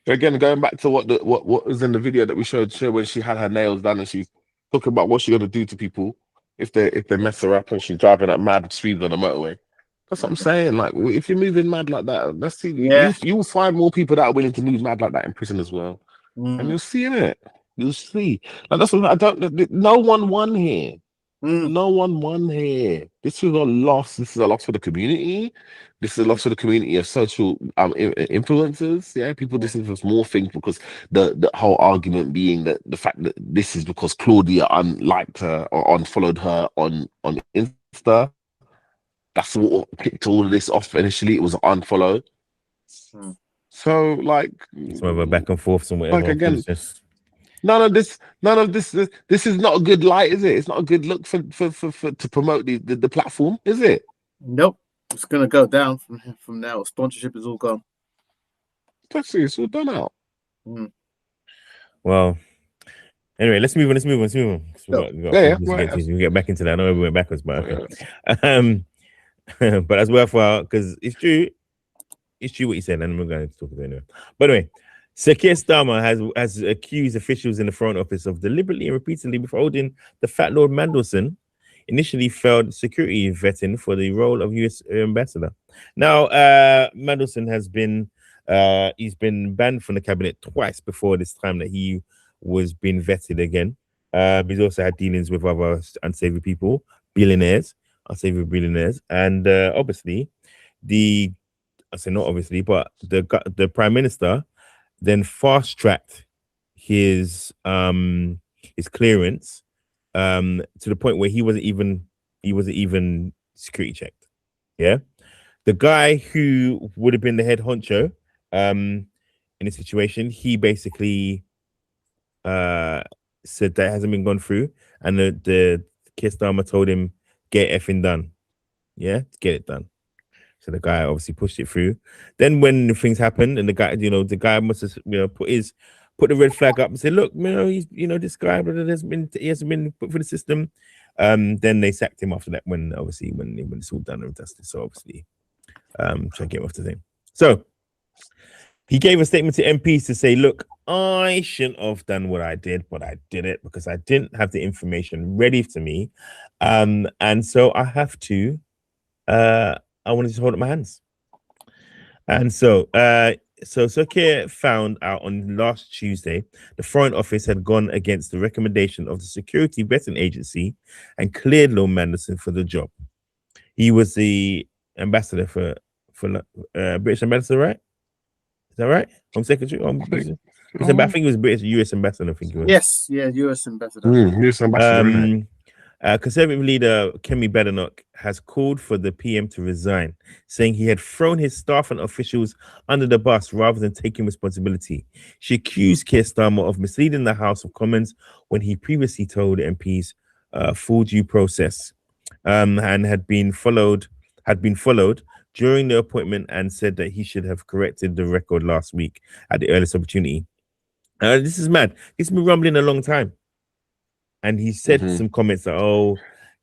Again, going back to what was in the video that we showed when she had her nails done and she's talking about what she's gonna do to people if they mess her up and she's driving at mad speeds on the motorway. That's what I'm saying. Like, if you're moving mad like that, let's see. Yeah. You will find more people that are willing to move mad like that in prison as well, and you'll see it. You'll see. Like that's what I don't. No one won here. No one won here. This is a loss. This is a loss for the community. This is a loss for the community of social influencers. Yeah, people. This is a small thing because the whole argument being that the fact that this is because Claudia unliked her or unfollowed her on Insta. That's what kicked all of this off initially. It was unfollowed. So like, it's more of a back and forth and whatever. Like again. None of this is not a good light, is it? It's not a good look for to promote the platform, is it? Nope. It's gonna go down from now. Sponsorship is all gone. It's all done out. Well, Anyway, let's move on. We get back into that. I know we went backwards, but okay. But that's worthwhile because it's true. It's true what you said, and we're going to talk about it anyway. But anyway, Sir Keir Starmer has accused officials in the Foreign Office of deliberately and repeatedly withholding the Fat Lord Mandelson initially failed security vetting for the role of U.S. ambassador. Now, Mandelson has been he's been banned from the cabinet twice before this time that he was being vetted again. He's also had dealings with other unsavory people, unsavory billionaires, and obviously, I say not obviously, but the Prime Minister then fast tracked his clearance to the point where he wasn't even security checked. Yeah, the guy who would have been the head honcho in a situation, he basically said that hasn't been gone through, and the Keir Starmer told him get effing done. Yeah, get it done. So the guy obviously pushed it through. Then when the things happened, and the guy must have put the red flag up and said, look, he's this guy, but he hasn't been put through the system. Then they sacked him after that when it's all done and dusted. So obviously, try to get him off the thing. So he gave a statement to MPs to say, look, I shouldn't have done what I did, but I did it because I didn't have the information ready to me. And so I have to, I wanted to hold up my hands. And so Sir Keir found out on last Tuesday, the Foreign Office had gone against the recommendation of the Security Vetting Agency and cleared Lord Mandelson for the job. He was the ambassador for British ambassador, right? Is that right? Home Secretary? I think he was British US ambassador. I think he was. Yes, yeah, US ambassador. US ambassador. Conservative leader Kemi Badenoch has called for the PM to resign, saying he had thrown his staff and officials under the bus rather than taking responsibility. She accused Keir Starmer of misleading the House of Commons when he previously told MPs full due process and had been followed during the appointment, and said that he should have corrected the record last week at the earliest opportunity. This is mad. It's been rumbling a long time. And he said some comments that,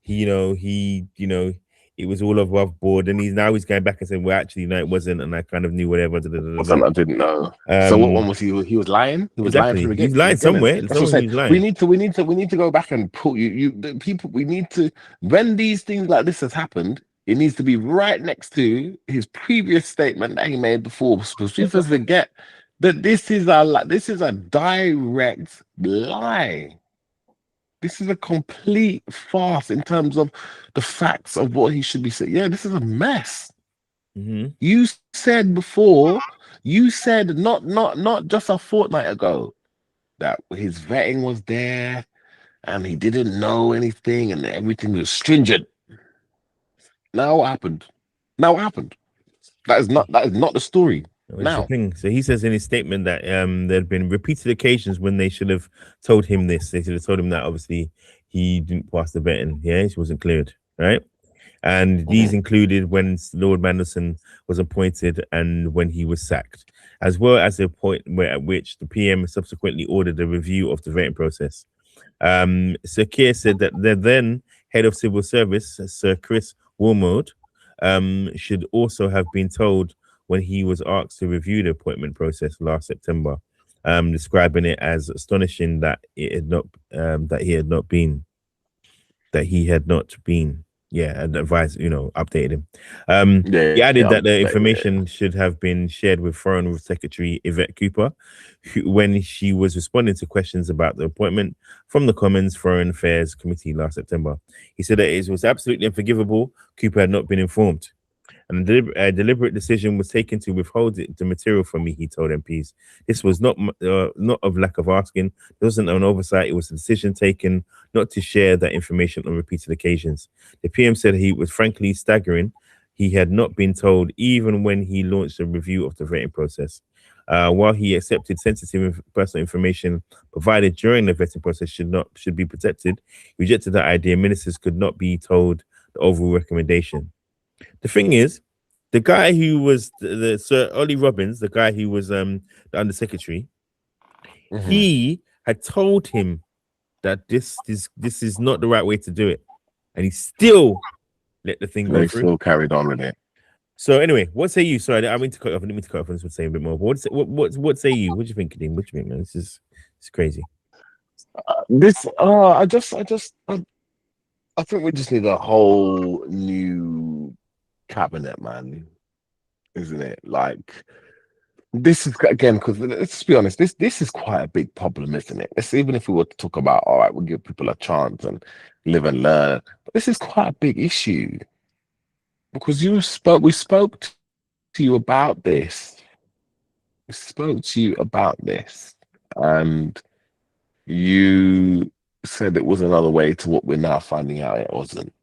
it was all above board, and he's going back and saying, well, actually, no, it wasn't, and I kind of knew whatever. I didn't know. So what one was he? He was lying. He was lying from the He's lying somewhere. That's what I'm saying. We need to go back and put the people. We need to, when these things like this has happened, it needs to be right next to his previous statement that he made before, because people forget that this is a direct lie. This is a complete farce in terms of the facts of what he should be saying. Yeah, this is a mess. You said before, not just a fortnight ago, that his vetting was there and he didn't know anything and everything was stringent. Now what happened? That is not the story. Now, so he says in his statement that there had been repeated occasions when they should have told him this. They should have told him that obviously he didn't pass the vetting. Yeah, he wasn't cleared, right? And these included when Lord Mandelson was appointed and when he was sacked, as well as the point at which the PM subsequently ordered a review of the vetting process. Sir Keir said that the then head of civil service, Sir Chris Wilmode, should also have been told when he was asked to review the appointment process last September, describing it as astonishing that he had not been, and advised, updated him. He added that the information should have been shared with Foreign Secretary Yvette Cooper, when she was responding to questions about the appointment from the Commons Foreign Affairs Committee last September. He said that it was absolutely unforgivable Cooper had not been informed. And a deliberate decision was taken to withhold the material from me, he told MPs. This was not of lack of asking. It wasn't an oversight. It was a decision taken not to share that information on repeated occasions. The PM said he was frankly staggering. He had not been told even when he launched a review of the vetting process. While he accepted sensitive personal information provided during the vetting process should be protected, he rejected that idea. Ministers could not be told the overall recommendation. The thing is, the guy who was the Sir Ollie Robbins, the guy who was the Undersecretary, he had told him that this is not the right way to do it, and he still let the thing go They through. still carried on with it. So anyway, what say you? Sorry, I mean to cut off. I didn't mean to cut off. I just want to say a bit more. But what say you? What do you think, Kadeem? What do you think, man? It's crazy. I think we just need a whole new cabinet, man. Isn't it? Like, this is again, because let's be honest, this is quite a big problem, isn't it? It's, even if we were to talk about, all right, we'll give people a chance and live and learn, but this is quite a big issue because we spoke to you about this. We spoke to you about this, and you said it was another way to what we're now finding out it wasn't.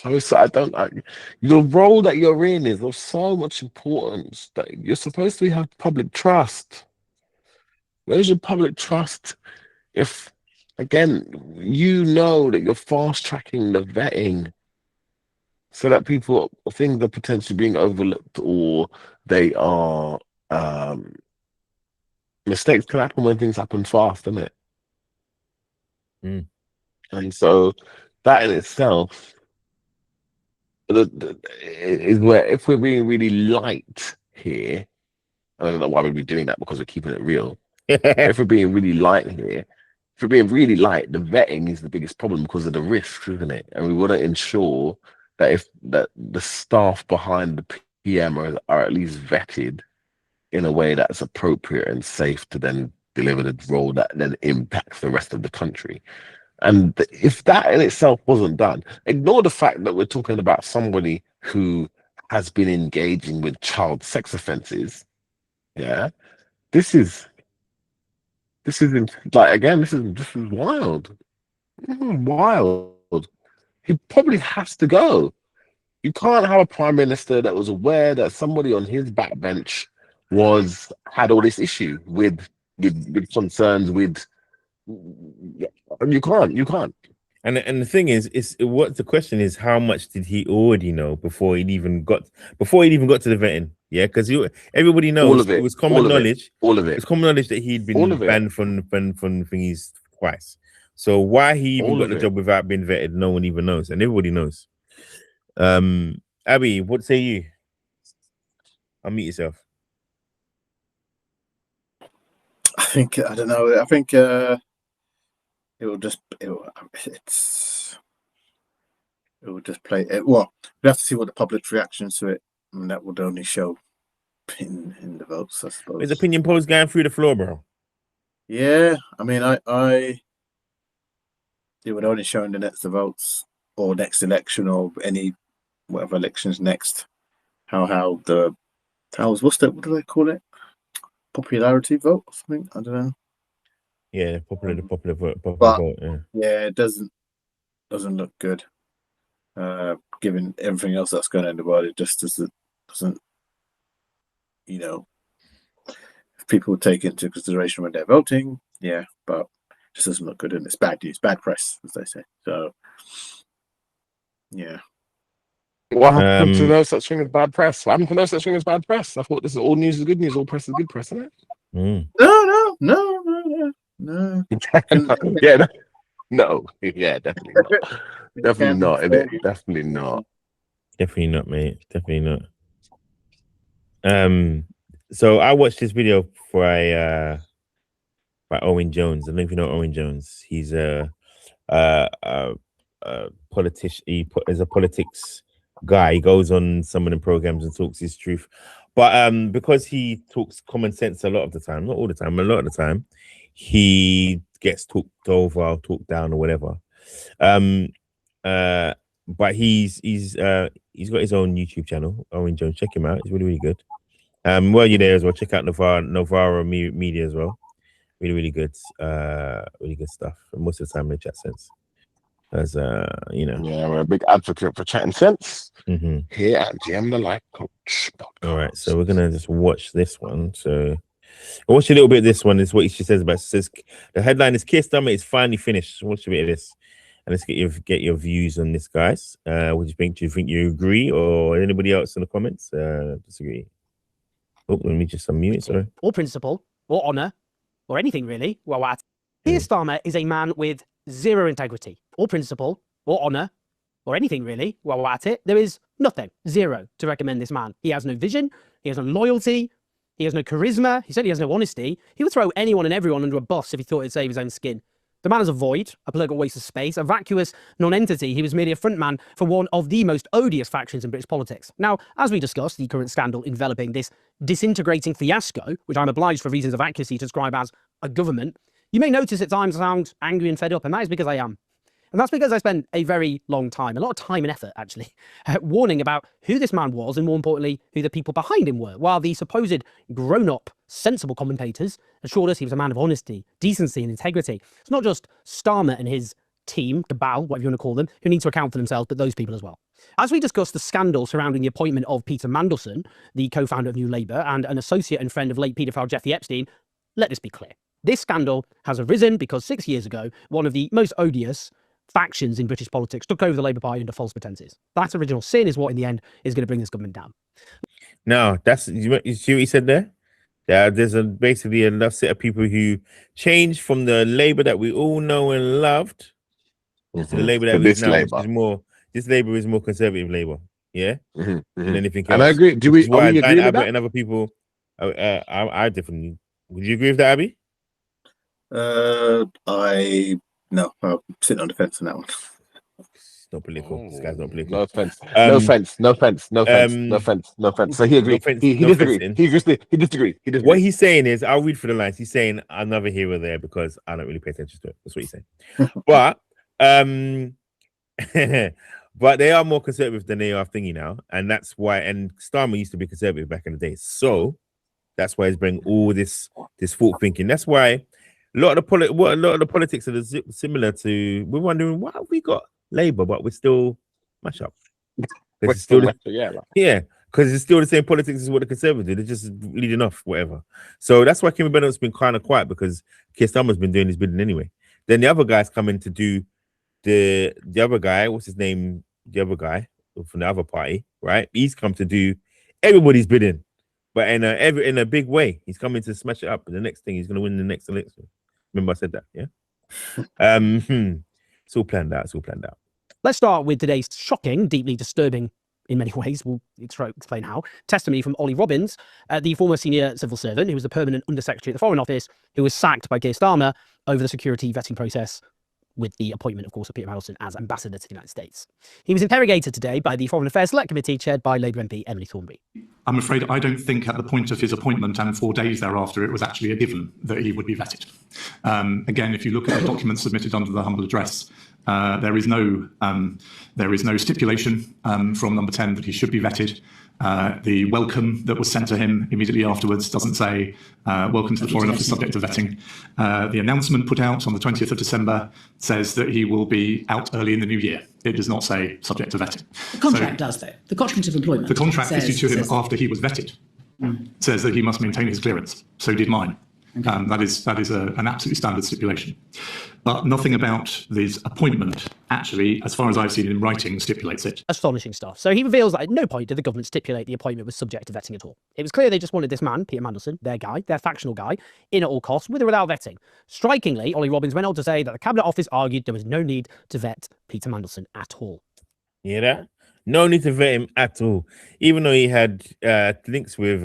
So the role that you're in is of so much importance that you're supposed to have public trust. Where's your public trust if, again, you know that you're fast tracking the vetting so that things are potentially being overlooked, or they are mistakes can happen when things happen fast, isn't it? And so that in itself is where, if we're being really light here, I don't know why we'd be doing that because we're keeping it real. If we're being really light here, if we're being really light, the vetting is the biggest problem because of the risks, isn't it? And we want to ensure that that the staff behind the PM are at least vetted in a way that's appropriate and safe to then deliver the role that then impacts the rest of the country. And if that in itself wasn't done, ignore the fact that we're talking about somebody who has been engaging with child sex offenses. Yeah, this is like, again, this is wild. This is wild. He probably has to go. You can't have a prime minister that was aware that somebody on his backbench had all this issue with concerns with. You can't. And the thing is what the question is, how much did he already know before he even got to the vetting? Yeah, because everybody knows all of it. It was common knowledge. All of it. It's common knowledge that he'd been banned from thingies twice. So why he even got the job without being vetted, no one even knows, and everybody knows. Abby, what say you? Unmute yourself. I don't know. I think it will just play it. Well, we have to see what the public's reactions to it, and that would only show in the votes, I suppose. His opinion polls going through the floor, bro. Yeah, I mean, it would only show in the next votes or next election or any whatever elections next. What do they call it? Popularity vote or something? I don't know. Yeah, the popular vote. Yeah, it doesn't look good. Given everything else that's going on in the world, it just doesn't. If people take it into consideration when they're voting, yeah, but it just doesn't look good, and it's bad news, bad press, as they say. So, yeah. What happened to no such thing as bad press? What happened to no such thing as bad press? I thought this is all news is good news, all press is good press, isn't it? No. Yeah, no. Yeah, definitely not. Definitely not. Definitely not. Definitely not, mate. Definitely not. So I watched this video by Owen Jones. I don't know if you know Owen Jones. He's a politician. He is a politics guy. He goes on some of the programs and talks his truth. But because he talks common sense a lot of the time, not all the time, a lot of the time, he gets talked over or talked down or whatever. But he's got his own YouTube channel, Owen Jones. Check him out. It's really, really good. While you're there as well, check out Novara Media as well. Really, really good. Really good stuff. And most of the time they chat sense. As Yeah, we're a big advocate for chatting sense here at GM the Life Coach. All right, so we're gonna just watch this one. So I'll watch a little bit of this one. Is what she says about. It says the headline is Keir Starmer is finally finished. Watch a bit of this, and let's get your views on this, guys. What do you think? Do you think you agree, or anybody else in the comments disagree? Oh, let me just unmute. Sorry. Or principle, or honor, or anything really. Well, Keir Starmer is a man with zero integrity or principle or honour or anything really. While we're at it, there is nothing, zero, to recommend this man. He has no vision, he has no loyalty, he has no charisma, he certainly has no honesty. He would throw anyone and everyone under a bus if he thought it'd save his own skin. The man is a void, a political waste of space, a vacuous non-entity. He was merely a frontman for one of the most odious factions in British politics. Now, as we discussed, the current scandal enveloping this disintegrating fiasco, which I'm obliged for reasons of accuracy to describe as a government, you may notice at times I sound angry and fed up, and that is because I am. And that's because I spent a very long time, a lot of time and effort actually, warning about who this man was and more importantly, who the people behind him were, while the supposed grown-up, sensible commentators assured us he was a man of honesty, decency and integrity. It's not just Starmer and his team, cabal, whatever you want to call them, who need to account for themselves, but those people as well. As we discussed the scandal surrounding the appointment of Peter Mandelson, the co-founder of New Labour and an associate and friend of late paedophile Jeffrey Epstein, let this be clear. This scandal has arisen because 6 years ago, one of the most odious factions in British politics took over the Labour Party under false pretences. That original sin is what, in the end, is going to bring this government down. No, you see what he said there? There's basically enough set of people who changed from the Labour that we all know and loved to the Labour that we now, which is more. This Labour is more conservative Labour, yeah, than anything else. And I agree. Are we agree with that? And other people, I definitely. Would you agree with that, Abby? No, I'm sitting on the fence on that one. It's not political. This guy's not political. No offense. No offense. So he agreed. He disagreed. He disagreed. What he's saying is, I'll read through the lines. He's saying, I'm never here or there because I don't really pay attention to it. That's what he's saying. But but they are more conservative than they are thingy now. And that's why, and Starmer used to be conservative back in the day. So that's why he's bringing all this thought thinking. That's why a lot of the politics are similar to. We're wondering why have we got Labour, but we're still mash up. Because it's still the same politics as what the Conservatives do. They're just leading off whatever. So that's why Keir Bennett's been kind of quiet because Keir Starmer's been doing his bidding anyway. Then the other guy's coming to do the other guy. What's his name? The other guy from the other party, right? He's come to do everybody's bidding, but in a big way. He's coming to smash it up. And the next thing, he's going to win the next election. Remember I said that, yeah? It's all planned out. Let's start with today's shocking, deeply disturbing, in many ways, we'll explain how, testimony from Ollie Robbins, the former senior civil servant who was the permanent undersecretary at the Foreign Office, who was sacked by Keir Starmer over the security vetting process with the appointment, of course, of Peter Mandelson as ambassador to the United States. He was interrogated today by the Foreign Affairs Select Committee chaired by Labour MP Emily Thornberry. I'm afraid I don't think at the point of his appointment and 4 days thereafter it was actually a given that he would be vetted. Again, if you look at the documents submitted under the humble address, there is no stipulation from number 10 that he should be vetted. The welcome that was sent to him immediately afterwards doesn't say welcome to the Foreign Office subject to vetting. The announcement put out on the 20th of December says that he will be out early in the new year. It does not say subject to vetting. The contract does, though. The contract of employment. The contract issued to him after he was vetted says that he must maintain his clearance. So did mine. Okay. That is an absolutely standard stipulation. But nothing about this appointment actually, as far as I've seen in writing, stipulates it. Astonishing stuff. So he reveals that at no point did the government stipulate the appointment was subject to vetting at all. It was clear they just wanted this man, Peter Mandelson, their guy, their factional guy, in at all costs, with or without vetting. Strikingly, Ollie Robbins went on to say that the Cabinet Office argued there was no need to vet Peter Mandelson at all. You hear that? No need to vet him at all. Even though he had links with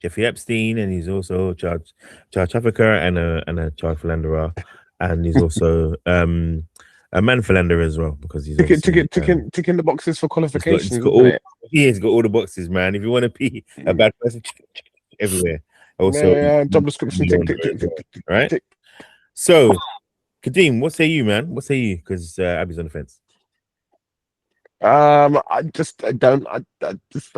Jeffrey Epstein, and he's also a child trafficker and a child philanderer, and he's also a man philanderer as well, because he's ticking the boxes for qualifications. He's got all the boxes, man. If you want to be a bad person, everywhere. Also, job description. Right. So, Kadeem, what say you, man? What say you? Because Abby's on the fence. I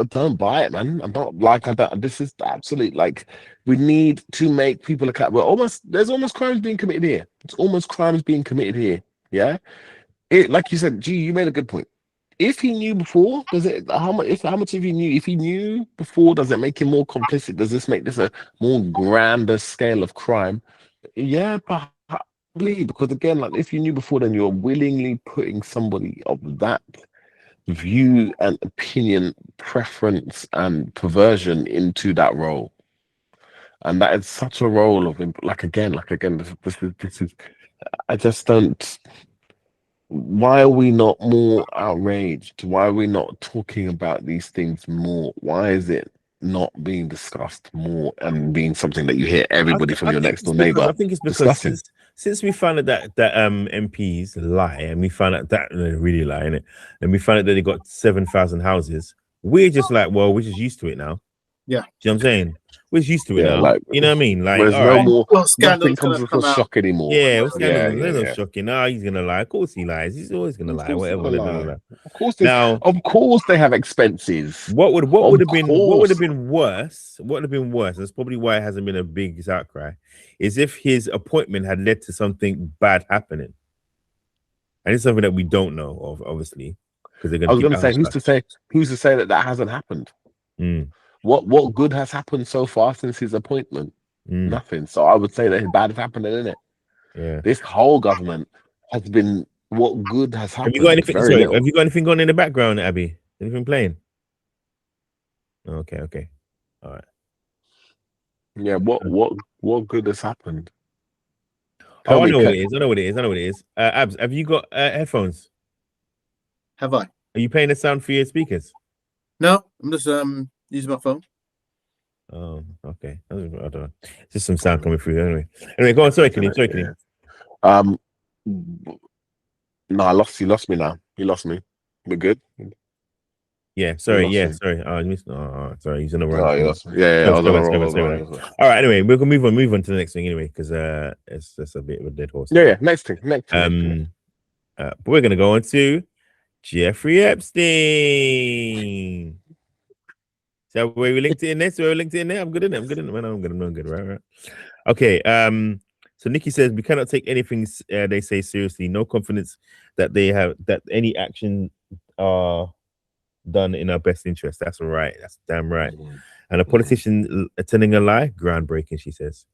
don't buy it, man. I'm not like I don't. This is absolute. Like, we need to make people accountable. There's almost crimes being committed here. It's almost crimes being committed here. Yeah, like you said, you made a good point. If he knew before, does it? How much? If he knew before, does it make him more complicit? Does this make this a more grander scale of crime? Yeah, probably. Because again, like if you knew before, then you're willingly putting somebody of that view and opinion, preference and perversion into that role. And that is such a role of like again, this is I just don't. Why are we not more outraged? Why are we not talking about these things more? Why is it not being discussed more and being something that you hear everybody from your next door neighbor I think it's because discussing? since we found out that MPs lie, and we found out that they really lie, innit? And we found out that they got 7,000 houses, we're just like, well, we're just used to it now. Yeah. Do you know what I'm saying? We're just used to it Yeah, now. like, you know what I mean? Like, there's all no right. more, nothing scandal's comes gonna as a come out. shock anymore. Yeah, what's scandalous? Yeah, There's no yeah. shocking. No, he's gonna lie. Of course he lies. He's always gonna lie. Whatever. Gonna Blah, blah, lie. blah. Of course, Now, of course, they have expenses. what would have been course. worse? What would have been worse? That's probably why it hasn't been a big outcry. Is if his appointment had led to something bad happening, and it's something that we don't know of, obviously, because they're going. I was going to say, who's to say that that hasn't happened? Mm. What good has happened so far since his appointment? Nothing. So I would say that bad is happening, isn't it? Yeah. This whole government has been. What good has happened? Have you got anything? Very Sorry, little. have you got anything on in the background, Abby? Anything playing? Okay. All right. Yeah. What good has happened? Oh, I know what it is. Abs, have you got headphones? Have I? Are you playing the sound for your speakers? No, I'm just using my phone. Oh, okay. I don't know. Just some sound coming through. Anyway, go on. Sorry, Kenny. No, I lost. You lost me now. You lost me. We're good. Yeah. Sorry. Sorry. Oh, I missed. Oh, sorry. He's on the wrong. run. Yeah. All right. Anyway, we're gonna move on to the next thing anyway, because it's a bit of a dead horse. Yeah. Next thing. But we're gonna go on to Jeffrey Epstein. So where we linked it in this? I'm good in it. I'm good. Right. Okay. So Nikki says we cannot take anything they say seriously. No confidence that they have that any action are done in our best interest. That's right. That's damn right. And a politician telling a lie, groundbreaking. She says.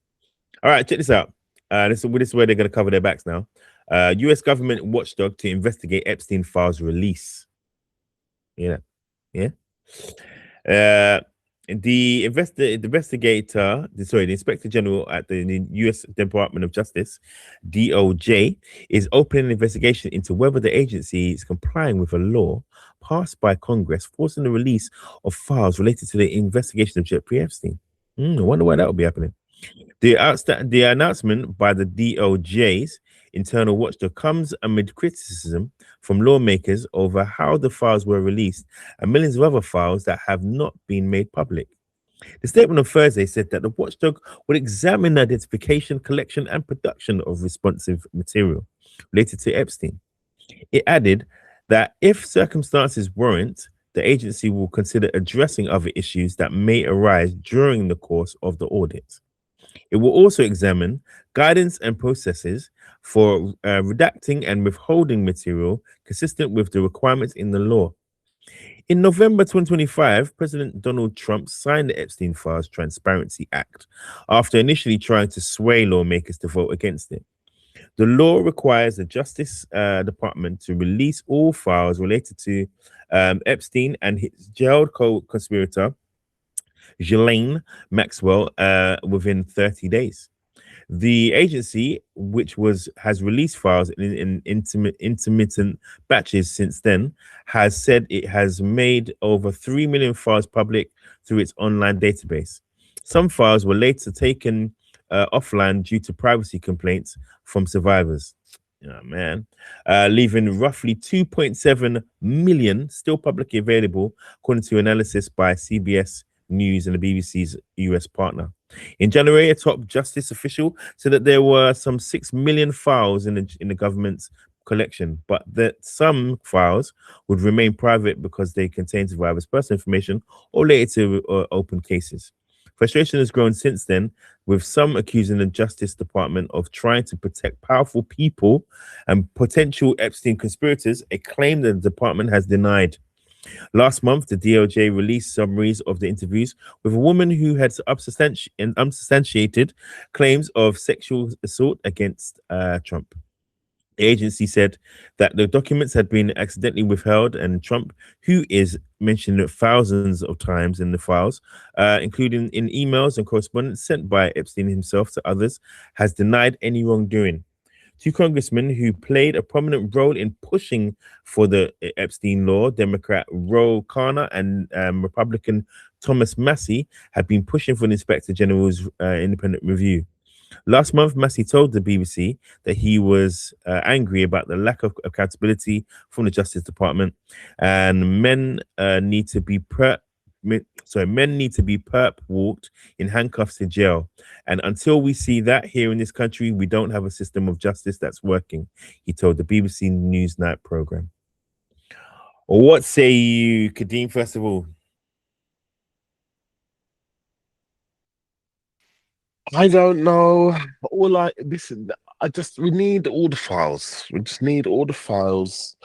All right, check this out. This is where they're going to cover their backs now. U.S. government watchdog to investigate Epstein files release. Yeah. The Inspector General at the U.S. Department of Justice, DOJ, is opening an investigation into whether the agency is complying with a law passed by Congress forcing the release of files related to the investigation of Jeffrey Epstein. I wonder why that will be happening. The announcement by the DOJ's internal watchdog comes amid criticism from lawmakers over how the files were released and millions of other files that have not been made public. The statement on Thursday said that the watchdog would examine the identification, collection, and production of responsive material related to Epstein. It added that if circumstances warrant, the agency will consider addressing other issues that may arise during the course of the audit. It will also examine guidance and processes for redacting and withholding material consistent with the requirements in the law. In November 2025, President Donald Trump signed the Epstein Files Transparency Act after initially trying to sway lawmakers to vote against it. The law requires the Justice Department to release all files related to Epstein and his jailed co-conspirator, Ghislaine Maxwell, within 30 days. The agency, which has released files in intermittent batches since then, has said it has made over 3 million files public through its online database. Some files were later taken offline due to privacy complaints from survivors. Oh, man. Leaving roughly 2.7 million still publicly available, according to analysis by CBS News and the BBC's US partner. In January, a top justice official said that there were some 6 million files in the government's collection, but that some files would remain private because they contain survivors' personal information or related to open cases. Frustration has grown since then, with some accusing the Justice Department of trying to protect powerful people and potential Epstein conspirators, a claim that the department has denied. Last month, the DOJ released summaries of the interviews with a woman who had unsubstantiated claims of sexual assault against Trump. The agency said that the documents had been accidentally withheld, and Trump, who is mentioned thousands of times in the files, including in emails and correspondence sent by Epstein himself to others, has denied any wrongdoing. Two congressmen who played a prominent role in pushing for the Epstein law, Democrat Ro Khanna and Republican Thomas Massie, had been pushing for the Inspector General's independent review. Last month, Massey told the BBC that he was angry about the lack of accountability from the Justice Department, and men need to be perp walked in handcuffs to jail. And until we see that here in this country, we don't have a system of justice that's working, he told the BBC Newsnight program. What say you, Kadeem, first of all? I don't know. We need all the files. We just need all the files.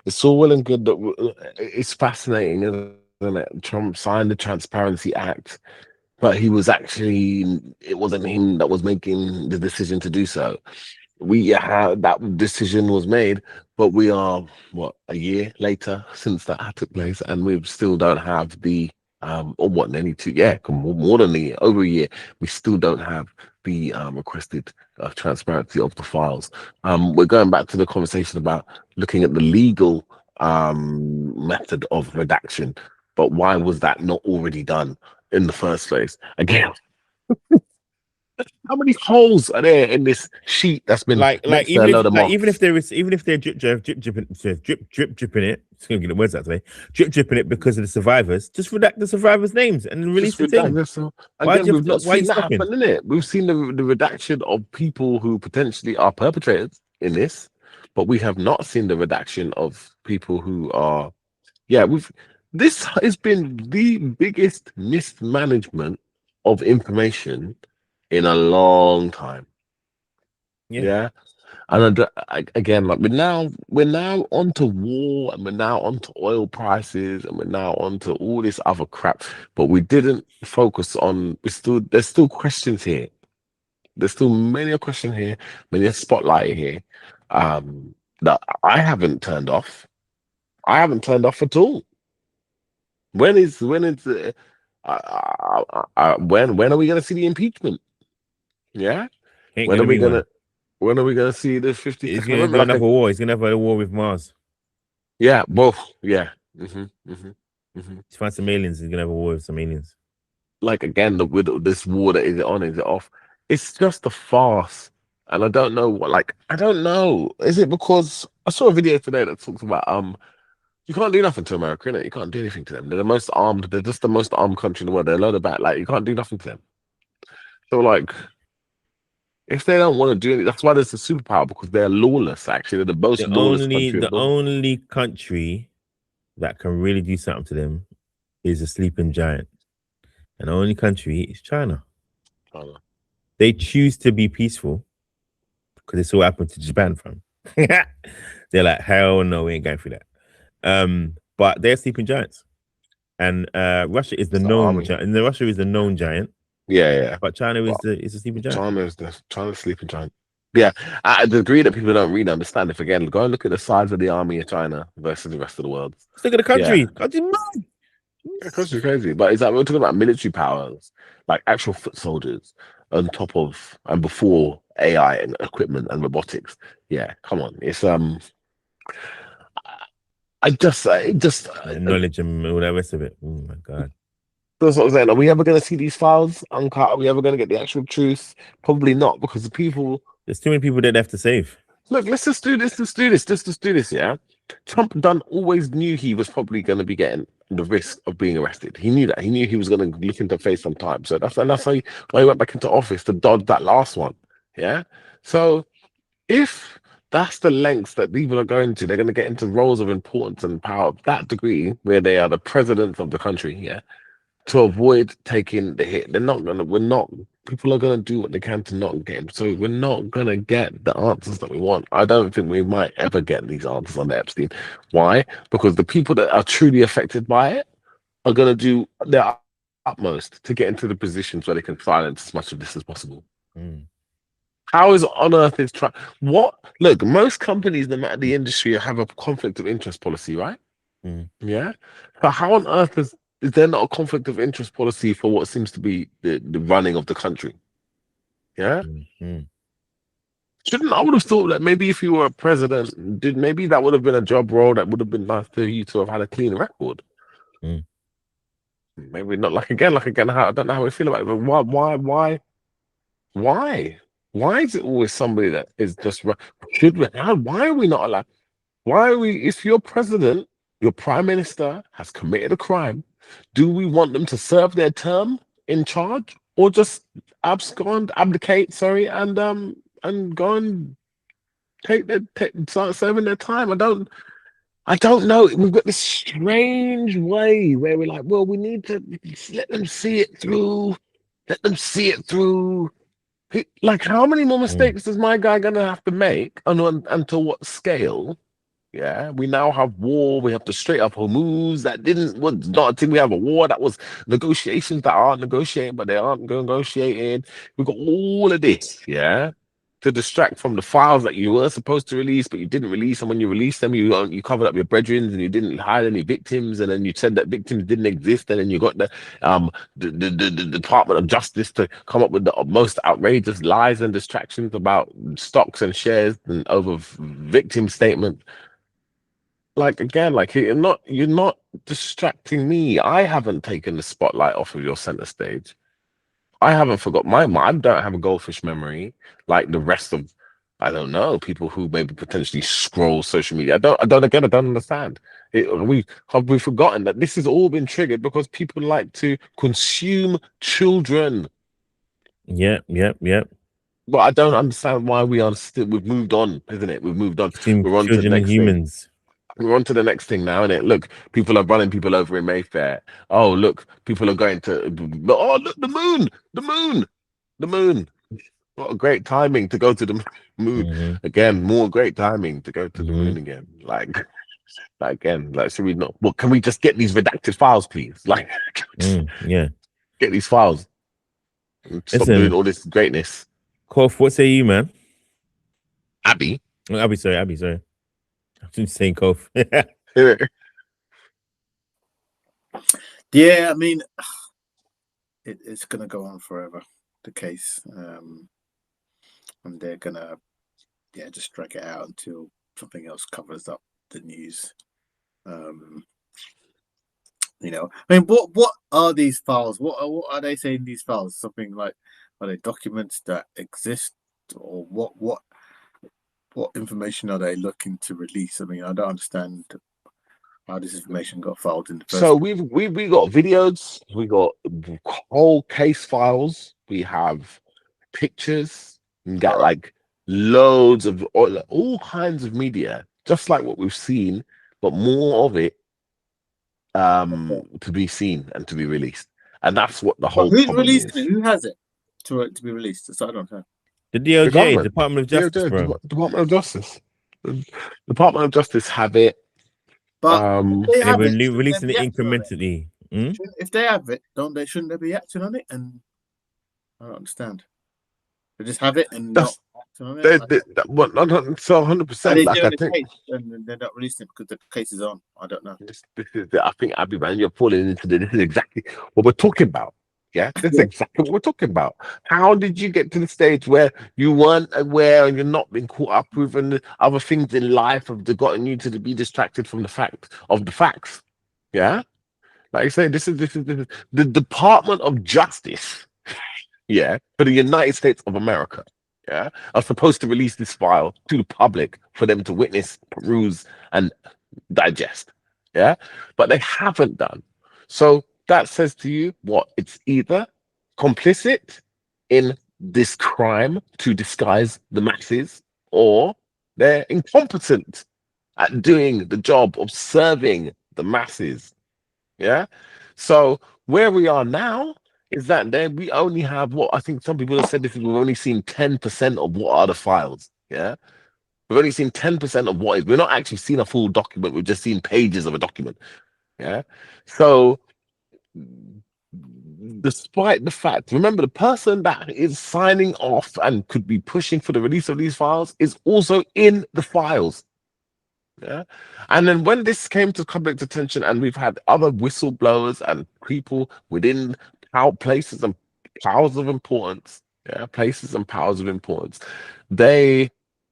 It's all well and good that it's fascinating, isn't it? Trump signed the Transparency Act, but it wasn't him that was making the decision to do so. That decision was made, but we are a year later since that took place, and we still don't have the more than a year, over a year, we still don't have the requested transparency of the files. We're going back to the conversation about looking at the legal method of redaction, but why was that not already done in the first place? Again, how many holes are there in this sheet that's been even if they're drip dripping it, it's gonna get the words out today, drip dripping it because of the survivors, just redact the survivors' names and release the thing. We've not seen that happen, innit? We've seen the redaction of people who potentially are perpetrators in this, but we have not seen the redaction of people who are. This has been the biggest mismanagement of information in a long time. Yeah. And again, like we're now onto war, and we're now onto oil prices, and we're now onto all this other crap, but we didn't focus on. There's still questions here. There's still many a question here, many a spotlight here, that I haven't turned off. I haven't turned off at all. When are we gonna see the impeachment? Yeah. When are we gonna see the 50? He's gonna have another war. He's gonna have a war with Mars. Yeah, both. Yeah. He's find some aliens. He's gonna have a war with some aliens. Like again, with this war that is it on? Is it off? It's just a farce, and I don't know. I don't know. Is it because I saw a video today that talks about you can't do nothing to America, innit? You can't do anything to them. They're the most armed. They're just the most armed country in the world. They're a load of bat. You can't do nothing to them. So if they don't want to do it, that's why there's a superpower, because they're lawless. Actually, they're the most lawless country. The only country that can really do something to them is a sleeping giant, and the only country is China. They choose to be peaceful because it's all happened to Japan from. They're like, hell no, we ain't going through that. But they're sleeping giants, and Russia is the known giant. And Russia is the known giant. Yeah. But China is the sleeping giant. China's sleeping giant. Yeah, at a degree that people don't really understand. If again, go and look at the size of the army of China versus the rest of the world. Look at the country. Country's mad. Yeah, country's crazy. But it's like we're talking about military powers, like actual foot soldiers, on top of and before AI and equipment and robotics. Yeah, come on. It's knowledge and all that rest of it. Oh my god. That's what I'm saying. Are we ever going to see these files uncut? Are we ever going to get the actual truth? Probably not, because the people. There's too many people that have to save. Look, let's just do this. Let's just do this. Yeah. Trump always knew he was probably going to be getting the risk of being arrested. He knew that. He knew he was going to look into face some time. So that's why he went back into office to dodge that last one. Yeah. So if that's the lengths that people are going to, they're going to get into roles of importance and power of that degree, where they are the presidents of the country. Yeah. To avoid taking the hit. People are going to do what they can to not get him. So we're not going to get the answers that we want. I don't think we might ever get these answers on Epstein. Why? Because the people that are truly affected by it are going to do their utmost to get into the positions where they can silence as much of this as possible. How is on earth is try what? Look, most companies, no matter the industry, have a conflict of interest policy, right? Yeah. But how on earth is there not a conflict of interest policy for what seems to be the running of the country? Yeah. Shouldn't I would have thought that maybe if you were a president, maybe that would have been a job role that would have been nice for you to have had a clean record. Maybe not like again, how I don't know how we feel about it, but why is it always somebody that is just why are we not allowed? Why are we, if your president, your prime minister has committed a crime, do we want them to serve their term in charge or just abdicate, and go and start serving their time? I don't know. We've got this strange way where we're like, well, we need to let them see it through. Let them see it through. Like, how many more mistakes is my guy gonna have to make, and to what scale? Yeah, we now have war. We have to straight up Hormuz. That was not a thing. We have a war that was negotiations that aren't negotiating, but they aren't negotiating. We've got all of this, yeah, to distract from the files that you were supposed to release, but you didn't release. And when you released them, you covered up your brethren and you didn't hide any victims. And then you said that victims didn't exist. And then you got the Department of Justice to come up with the most outrageous lies and distractions about stocks and shares and over victim statement. Like again, like you're not distracting me. I haven't taken the spotlight off of your center stage. I haven't forgot my I don't have a goldfish memory like the rest of, I don't know, people who maybe potentially scroll social media. I don't understand. Have we forgotten that this has all been triggered because people like to consume children. Yep. But I don't understand why we've moved on, isn't it? We've moved on. We're on to the children and next humans. thing. We're on to the next thing now, innit? Look, people are running people over in Mayfair. Oh, look, people are going to. Oh, look, the moon. What a great timing to go to the moon again. More great timing to go to the moon again. Like again, like, should we not? Well, can we just get these redacted files, please? Like, yeah, get these files. And stop doing all this greatness. Kof, what say you, man? Abby. Oh, Abby, sorry. I'm saying Kof. Yeah, I mean, it's going to go on forever, the case. And they're going to, just drag it out until something else covers up the news. You know, I mean, what are these files? What are they saying these files? Something like, are they documents that exist, or what information are they looking to release? I mean, I don't understand how this information got filed in the first. So we got videos, we got whole case files, we have pictures, we got like loads of all kinds of media, just like what we've seen, but more of it to be seen and to be released. And that's what the whole who's problem released is. it? Who has it to be released? So I don't know. The DOJ, Department of Justice, bro. Department of Justice. The Department of Justice have it. But they were releasing it incrementally. If they have it, shouldn't they be acting on it? And I don't understand. They just have it and not acting on it. So 100%. Like, I think, case and they're not releasing it because the case is on. I don't know. This is I think, Abby, man, you're falling into this is exactly what we're talking about. Yeah, this is exactly what we're talking about. How did you get to the stage where you weren't aware and you're not being caught up with and other things in life have gotten you to be distracted from the fact of the facts? Yeah, like I say, this is the Department of Justice. Yeah, for the United States of America. Yeah, are supposed to release this file to the public for them to witness, peruse, and digest. Yeah, but they haven't done. So that says to you what? It's either complicit in this crime to disguise the masses, or they're incompetent at doing the job of serving the masses. Yeah. So where we are now is that then we only have what I think some people have said this is we've only seen 10% of what are the files. Yeah. We've only seen 10% of what is. We're not actually seen a full document. We've just seen pages of a document. Yeah. So despite the fact, remember, the person that is signing off and could be pushing for the release of these files is also in the files. Yeah. And then when this came to public attention, and we've had other whistleblowers and people within places and powers of importance, places and powers of importance, they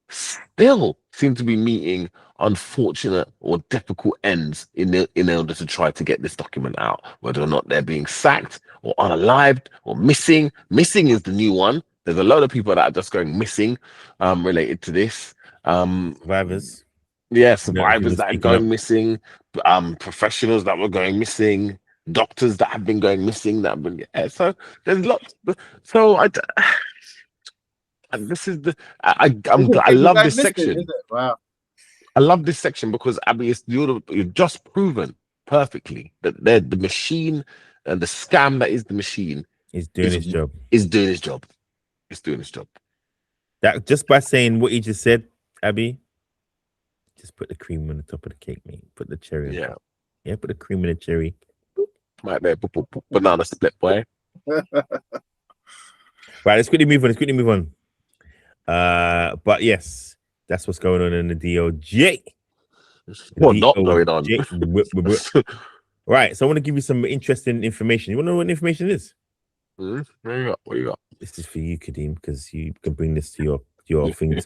still seem to be meeting unfortunate or difficult ends in order to try to get this document out, whether or not they're being sacked or unalived or missing. Missing is the new one. There's a lot of people that are just going missing related to this. Survivors. Yeah, survivors that are going missing, professionals that were going missing, doctors that have been going missing, that have been, so there's lots. So and this is the I love this section. Wow. I love this section because Abby, you've just proven perfectly that the machine and the scam that is the machine is doing its job. Is doing its job. It's doing its job. That just by saying what you just said, Abby. Just put the cream on the top of the cake, mate. Put the cherry on top. Yeah, put the cream in the cherry. Right there, banana split, boy. Right, let's quickly move on. But yes, that's what's going on in the DOJ. Not going on. Right, so I want to give you some interesting information. You want to know what information is? What you got? This is for you, Kadeem, because you can bring this to your things.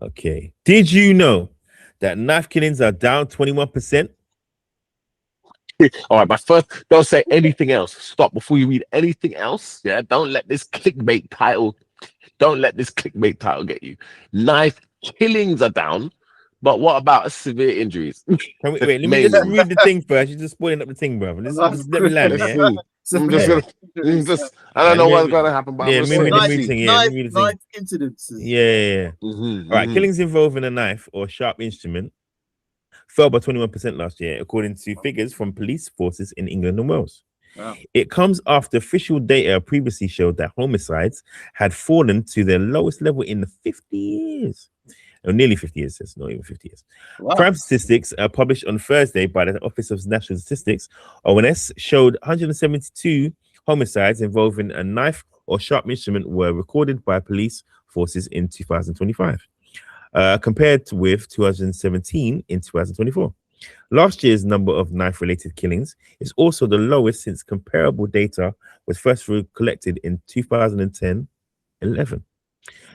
Okay. Did you know that knife killings are down 21%? All right, but first, don't say anything else. Stop before you read anything else. Yeah, don't let this clickbait title get you. Knife killings are down, but what about severe injuries? Wait, let me just read the thing first. You're just spoiling up the thing, brother. Let me land, yeah? I don't know what's going to happen, but knife incidents. Yeah. All right, killings involving a knife or sharp instrument fell by 21% last year, according to figures from police forces in England and Wales. Wow. It comes after official data previously showed that homicides had fallen to their lowest level in the 50 years. Or nearly 50 years, it's not even 50 years. Wow. Crime statistics published on Thursday by the Office of National Statistics, ONS, showed 172 homicides involving a knife or sharp instrument were recorded by police forces in 2025, compared with 217 in 2024. Last year's number of knife-related killings is also the lowest since comparable data was first collected in 2010-11.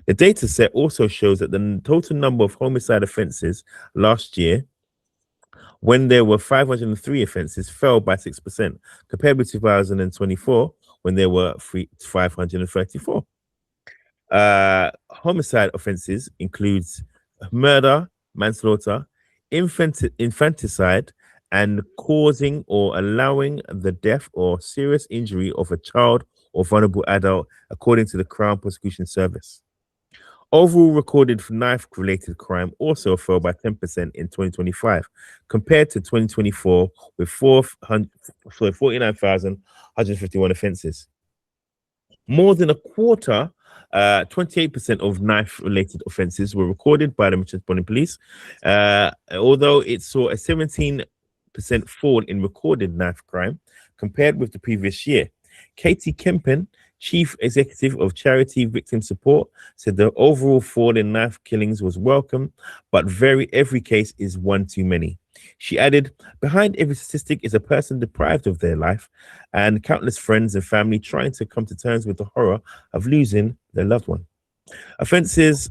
The data set also shows that the total number of homicide offences last year, when there were 503 offences, fell by 6%, compared with 2024, when there were 534. Homicide offences includes murder, manslaughter, infanticide, and causing or allowing the death or serious injury of a child or vulnerable adult, according to the Crown Prosecution Service. Overall recorded knife-related crime also fell by 10% in 2025, compared to 2024, with 49,151 offences. More than a quarter, 28% of knife-related offences were recorded by the Metropolitan Police, although it saw a 17% fall in recorded knife crime compared with the previous year. Katie Keepin, Chief Executive of Charity Victim Support, said the overall fall in knife killings was welcome, but every case is one too many. She added, behind every statistic is a person deprived of their life and countless friends and family trying to come to terms with the horror of losing their loved one. Offences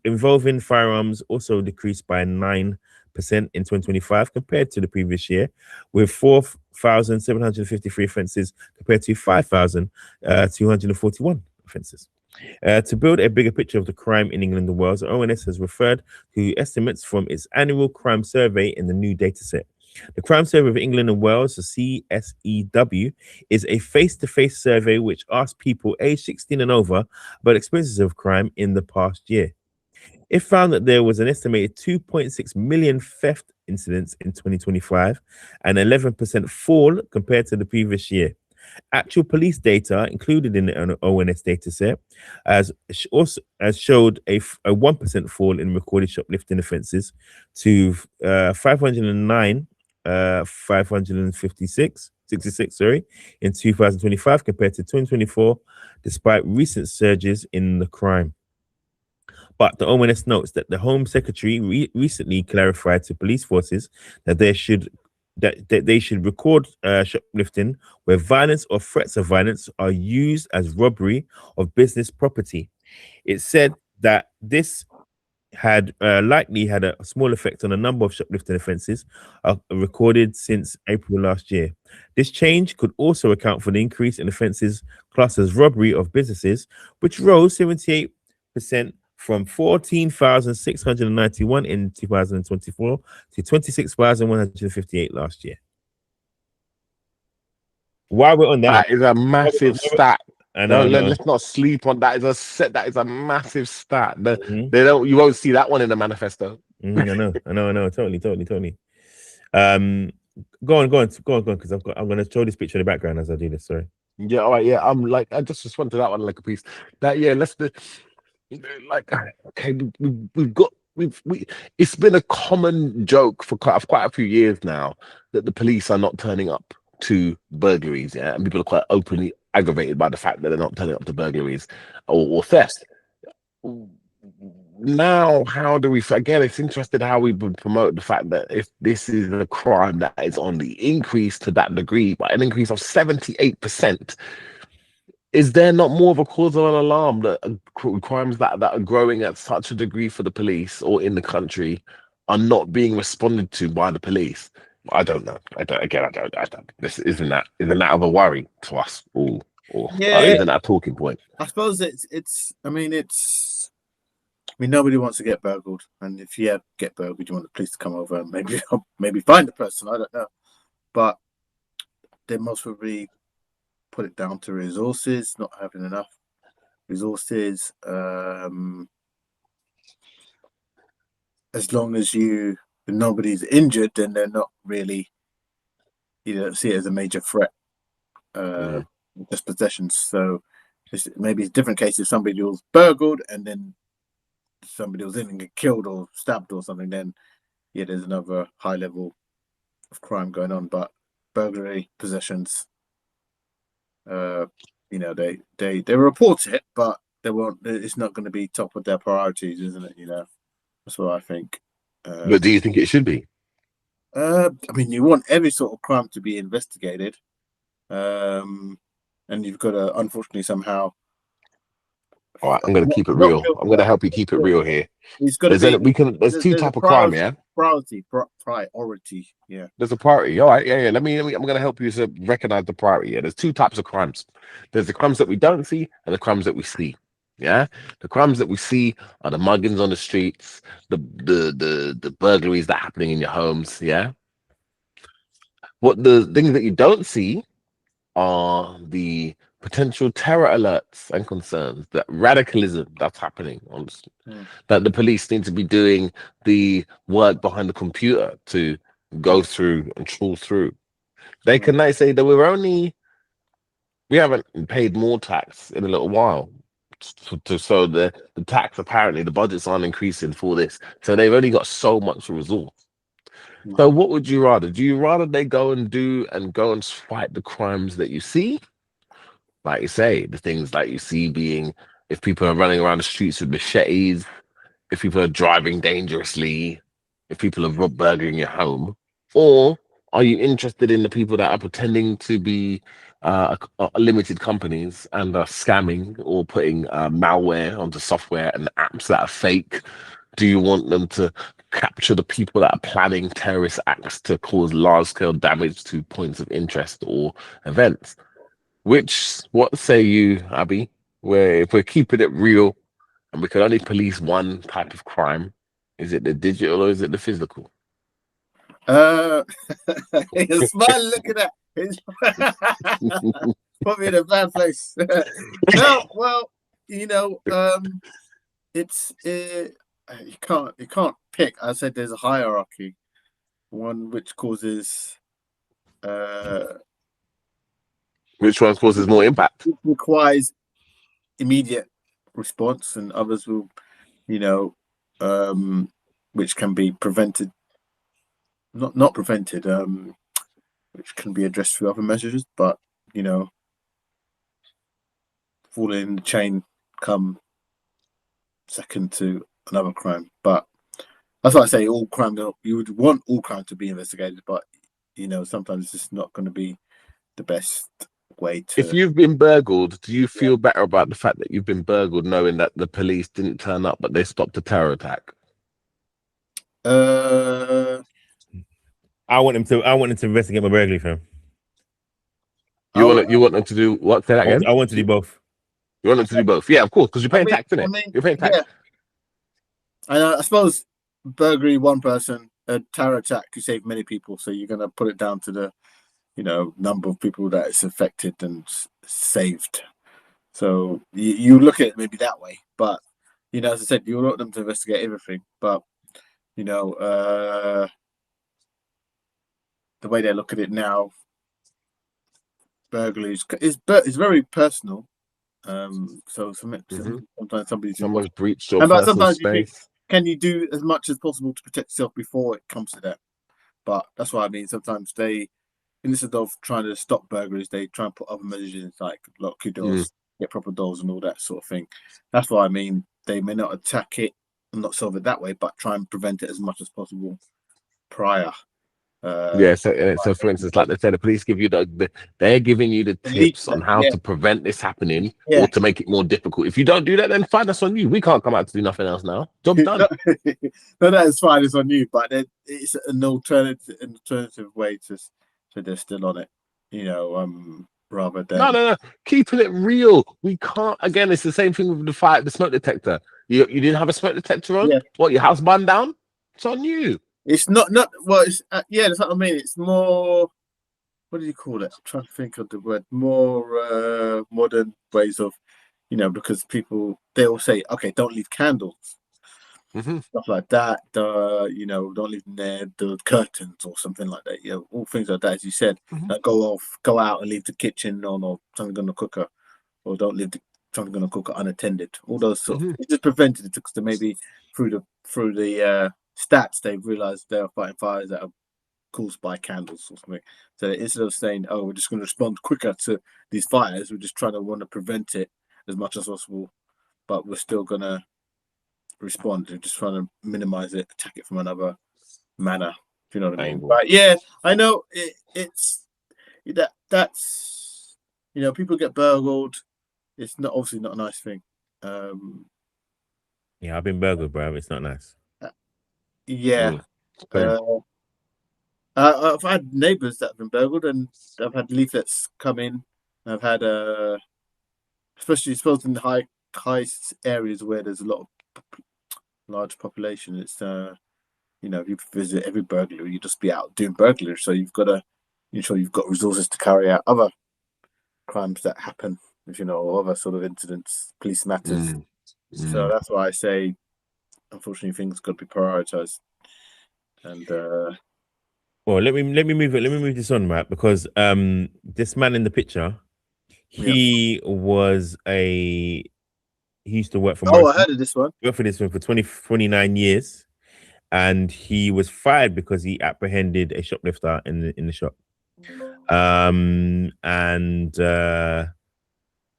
involving firearms also decreased by 9% in 2025 compared to the previous year, with 4,753 offences compared to 5,241 offences. To build a bigger picture of the crime in England and Wales, ONS has referred to estimates from its annual crime survey in the new dataset. The Crime Survey of England and Wales, the CSEW, is a face-to-face survey which asks people aged 16 and over about experiences of crime in the past year. It found that there was an estimated 2.6 million theft incidents in 2025, an 11% fall compared to the previous year. Actual police data included in the ONS dataset has showed a 1% fall in recorded shoplifting offences to 509 566, sorry, in 2025 compared to 2024, despite recent surges in the crime. But the ONS notes that the Home Secretary recently clarified to police forces that they should record shoplifting where violence or threats of violence are used as robbery of business property. It said that this had likely had a small effect on a number of shoplifting offences recorded since April last year. This change could also account for the increase in offences classed as robbery of businesses, which rose 78% from 14,691 in 2024 to 26,158 last year. While we're on that is a massive stat. I know. Let's not sleep on that. That is a massive stat. You won't see that one in the manifesto. I know. Totally. Go on, because I'm gonna show this picture in the background as I do this. Sorry. Yeah, all right. Yeah, I'm like, I just respond to that one like a piece. Let's do. Like, okay, it's been a common joke for quite a few years now that the police are not turning up to burglaries, and people are quite openly aggravated by the fact that they're not turning up to burglaries or theft. Now, how do we, again, it's interesting how we would promote the fact that if this is a crime that is on the increase to that degree, by an increase of 78%, is there not more of a cause of an alarm that crimes that are growing at such a degree for the police or in the country are not being responded to by the police? I don't know. I don't. This isn't that of a worry to us all, or isn't that a talking point? I suppose nobody wants to get burgled, and if you get burgled, you want the police to come over and maybe find the person. I don't know, but they most probably put it down to resources, not having enough resources. As long as nobody's injured, then they're not really, you don't see it as a major threat. Just possessions. So maybe it's different cases. Somebody was burgled and then somebody was in and get killed or stabbed or something. Then there's another high level of crime going on. But burglary, possessions, they report it, but they won't. It's not going to be top of their priorities, isn't it? That's what I think. But do you think it should be? You want every sort of crime to be investigated, and you've got to, unfortunately, somehow. All right, I'm going to keep it real. I'm going to help you keep it real here. It's got to be. There's two types of crime, yeah. Priority, yeah. There's a priority. All right, yeah. I'm going to help you to recognize the priority. Yeah, there's two types of crimes. There's the crimes that we don't see and the crimes that we see. Yeah, the crimes that we see are the muggings on the streets, the burglaries that are happening in your homes. Yeah. What the things that you don't see are the potential terror alerts and concerns, that radicalism that's happening, honestly, that the police need to be doing the work behind the computer to go through and trawl through. They can say that we haven't paid more tax in a little while. So the tax, apparently the budgets aren't increasing for this. So they've only got so much resource. So what would you rather? Do you rather they go and fight the crimes that you see? Like you say, the things like you see being, if people are running around the streets with machetes, if people are driving dangerously, if people are burglaring your home, or are you interested in the people that are pretending to be limited companies and are scamming or putting malware onto software and apps that are fake? Do you want them to capture the people that are planning terrorist acts to cause large-scale damage to points of interest or events? What say you, Abby? If we're keeping it real and we can only police one type of crime, is it the digital or is it the physical? You're smart looking at it. Put me in a bad place. No, well, it's you can't pick. I said there's a hierarchy, one which causes which one causes more impact? It requires immediate response, and others will, which can be prevented not prevented, which can be addressed through other measures, but falling in the chain come second to another crime. But that's why I say all crime. You would want all crime to be investigated, but sometimes it's just not going to be the best way to. If you've been burgled, do you feel better about the fact that you've been burgled, knowing that the police didn't turn up, but they stopped a terror attack? I want him to investigate my burglary film. You want them to do what? Say that again. I want to do both. You want them to do both? Yeah, of course, because you're paying tax, isn't it? You're paying tax. Yeah. I suppose burglary, one person, a terror attack, you save many people. So you're going to put it down to the, number of people that it's affected and saved. So you look at it maybe that way. But, as I said, you want them to investigate everything. But, the way they look at it now, burglary is very personal. So sometimes someone's breached your personal space. Can you do as much as possible to protect yourself before it comes to that? But that's what I mean. Sometimes they, instead of trying to stop burglaries, they try and put other measures like lock your doors, get proper doors, and all that sort of thing. That's what I mean. They may not attack it and not solve it that way, but try and prevent it as much as possible prior. So for instance, like they said, the police give you they're giving you the tips on how to prevent this happening or to make it more difficult. If you don't do that, then fine, that's on you. We can't come out to do nothing else now. Job done. No, that is fine. It's on you, but it's an alternative way to they're still on it. Rather than no, keeping it real. We can't. Again, it's the same thing with the smoke detector. You didn't have a smoke detector on. What, your house burned down? It's on you. It's not well. It's that's what I mean. It's more. What do you call it? I'm trying to think of the word. More modern ways of, because people they all say, okay, don't leave candles, stuff like that. Don't leave the curtains or something like that. All things like that, as you said. That go out and leave the kitchen on or something on the cooker, or don't leave something on the cooker unattended. All those sort of. It just prevented it because maybe through the stats, they've realized they're fighting fires that are caused by candles or something. So instead of saying, "Oh, we're just going to respond quicker to these fires," we're just want to prevent it as much as possible, but we're still going to respond. We're just trying to minimize it, attack it from another manner. If you know what I mean? But yeah, I know it's that's people get burgled. It's obviously not a nice thing. Yeah, I've been burgled, bro. It's not nice. Yeah. I've had neighbours that have been burgled, and I've had leaflets come in. I've had, especially supposed in the high areas where there's a lot of large population. It's if you visit every burglar, you just be out doing burglary. So you've got to ensure you've got resources to carry out other crimes that happen, or other sort of incidents, police matters. So that's why I say, unfortunately, things got to be prioritized. And well, let me move this on, right? Because this man in the picture, he used to work for I heard of this one. Worked for this one for 29 years, and he was fired because he apprehended a shoplifter in the shop.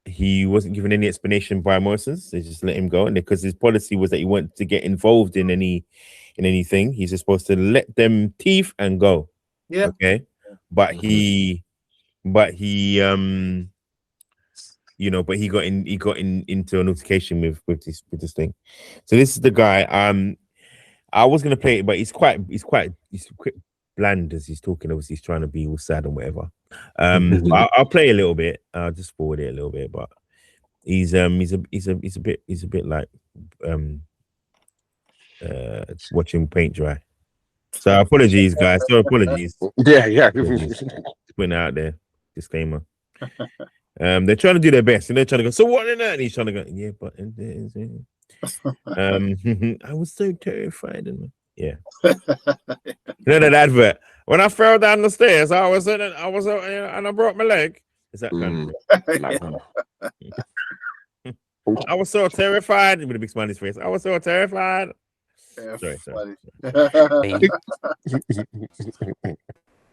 He wasn't given any explanation by Morrison's. They just let him go, and because his policy was that he wanted to get involved in anything, he's just supposed to let them thief and go. Yeah. Okay. But he got into an altercation with this thing. So this is the guy. I was gonna play it, but he's quite bland as he's talking. Obviously, he's trying to be all sad and whatever. I'll play a little bit. I'll just forward it a little bit, but he's a bit like watching paint dry. So apologies, guys. So apologies. Yeah. Just putting it out there. Disclaimer. They're trying to do their best, and they're trying to go. So what in that? And he's trying to go. Yeah, but I was so terrified. Yeah. That advert. When I fell down the stairs, I was and I broke my leg. Is that kind of? I was so terrified with a big smiley face. I was so terrified. Sorry.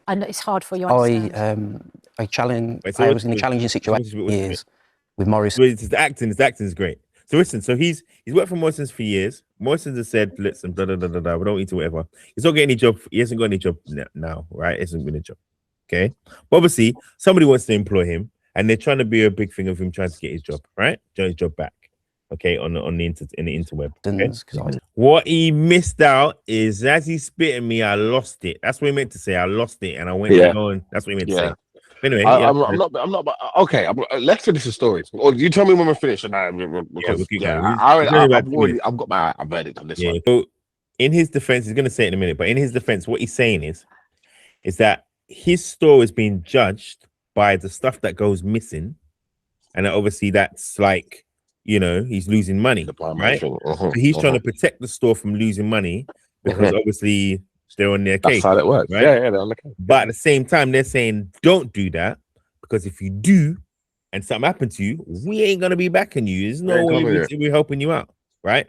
I know it's hard for you. I was in a challenging situation for years with Morrison. His acting is great. So listen, so he's worked for Morrison's for years. Morrison's has said, listen, we don't need to whatever. He's not getting any job. He hasn't got any job now, right? It hasn't been a job. Okay. But obviously, somebody wants to employ him, and they're trying to be a big thing of him trying to get his job, right? Get his job back. Okay, on the interweb. Okay? What he missed out is as he spit at me, I lost it. That's what he meant to say. I lost it, and I went on. That's what he meant to say. But anyway, I'm not. Okay, let's finish the story. Or you tell me when we're finished, and I've got my verdict on this one. So, in his defense, he's going to say it in a minute. But in his defense, what he's saying is that his store is being judged by the stuff that goes missing, and obviously that's like, you know, he's losing money, right? So he's trying to protect the store from losing money because obviously they're on their case. That's how it works. Right? Yeah, they're on the case. But at the same time, they're saying don't do that because if you do and something happened to you, we ain't gonna be backing you. There's no way we're helping you out, right?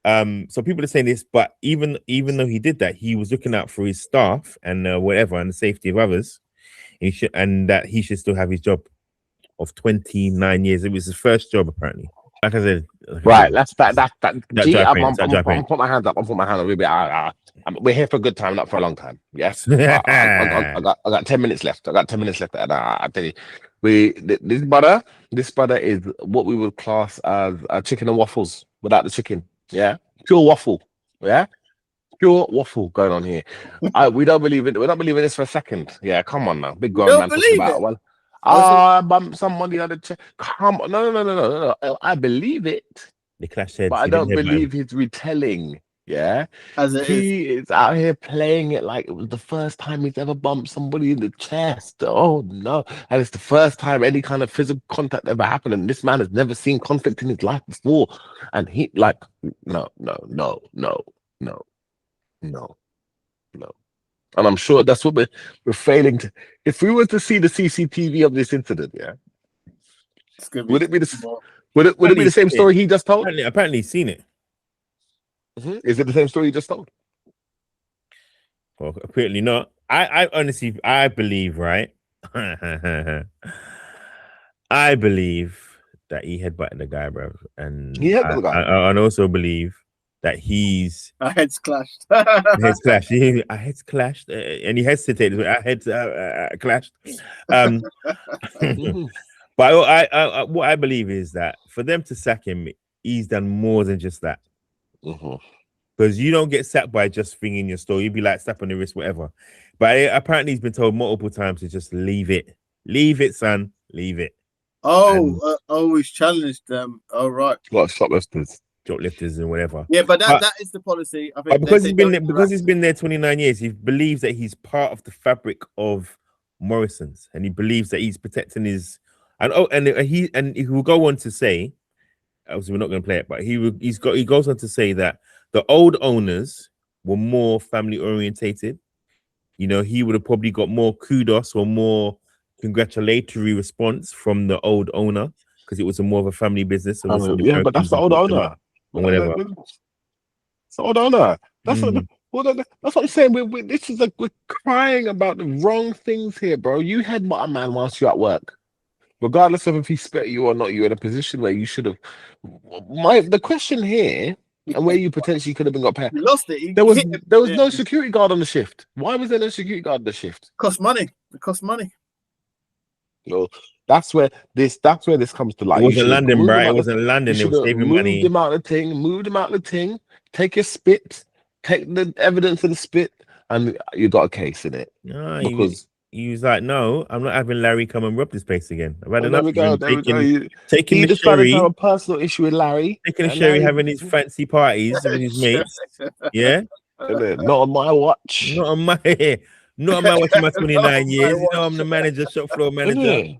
So people are saying this, but even though he did that, he was looking out for his staff and whatever and the safety of others, and that he should still have his job of 29 years. It was his first job apparently. Like I said, right. That's that. I'm put my hand up. I'm put my hand up. We're here for a good time, not for a long time. Yes. I got 10 minutes left. And I tell you, this butter is what we would class as chicken and waffles without the chicken. Yeah, pure waffle. Yeah, pure waffle going on here. We don't believe it. We're not believing this for a second. Yeah, come on now, big grown man talking about one. I bumped somebody on the chair. Come on, no. I believe it. The clash heads, but I don't believe his retelling. Yeah, he is out here playing it like it was the first time he's ever bumped somebody in the chest. Oh no, and it's the first time any kind of physical contact ever happened, and this man has never seen conflict in his life before. And he like, no. And I'm sure that's what we're failing to. If we were to see the CCTV of this incident, yeah, would it be the same story he just told? Apparently he's seen it. Is it the same story he just told? Well, apparently not. I honestly believe, right? I believe that he headbutted the guy, bro, and I also believe that our heads clashed. Our heads clashed, and he hesitated. Our heads clashed. But what I believe is that for them to sack him, he's done more than just that. Because you don't get sacked by just thinking your store. You'd be like slap on the wrist, whatever. But apparently he's been told multiple times to just leave it, son, leave it. He's challenged them. Oh right. What shoplifters and whatever. Yeah, but that is the policy. I think because he's been there 29 years, he believes that he's part of the fabric of Morrison's, and he believes that he's protecting his. And he will go on to say, obviously we're not going to play it, but he goes on to say that the old owners were more family orientated. You know, he would have probably got more kudos or more congratulatory response from the old owner because it was more of a family business. But that's the old owner. Whatever. It's the old owner. That's what I'm saying. We're crying about the wrong things here, bro. You headbutt a man whilst you're at work, regardless of if he spit at you or not. You're in a position where you should have. The question here, and where you potentially could have been got paid. Lost it. There was no security guard on the shift. Why was there no security guard on the shift? Cost money. It cost money. No, that's where this comes to light. It wasn't London, right? It wasn't London. It was saving money. Moved him out of the thing. Take your spit. Take the evidence of the spit, and you got a case in it. No, because he was like, "No, I'm not having Larry come and rob this place again. I've had enough." He decided to have a personal issue with Larry. Taking the sherry, having his fancy parties with his mates. Yeah, not on my watch. Not on my watch. My 29 years. You know, I'm the manager, shop floor manager.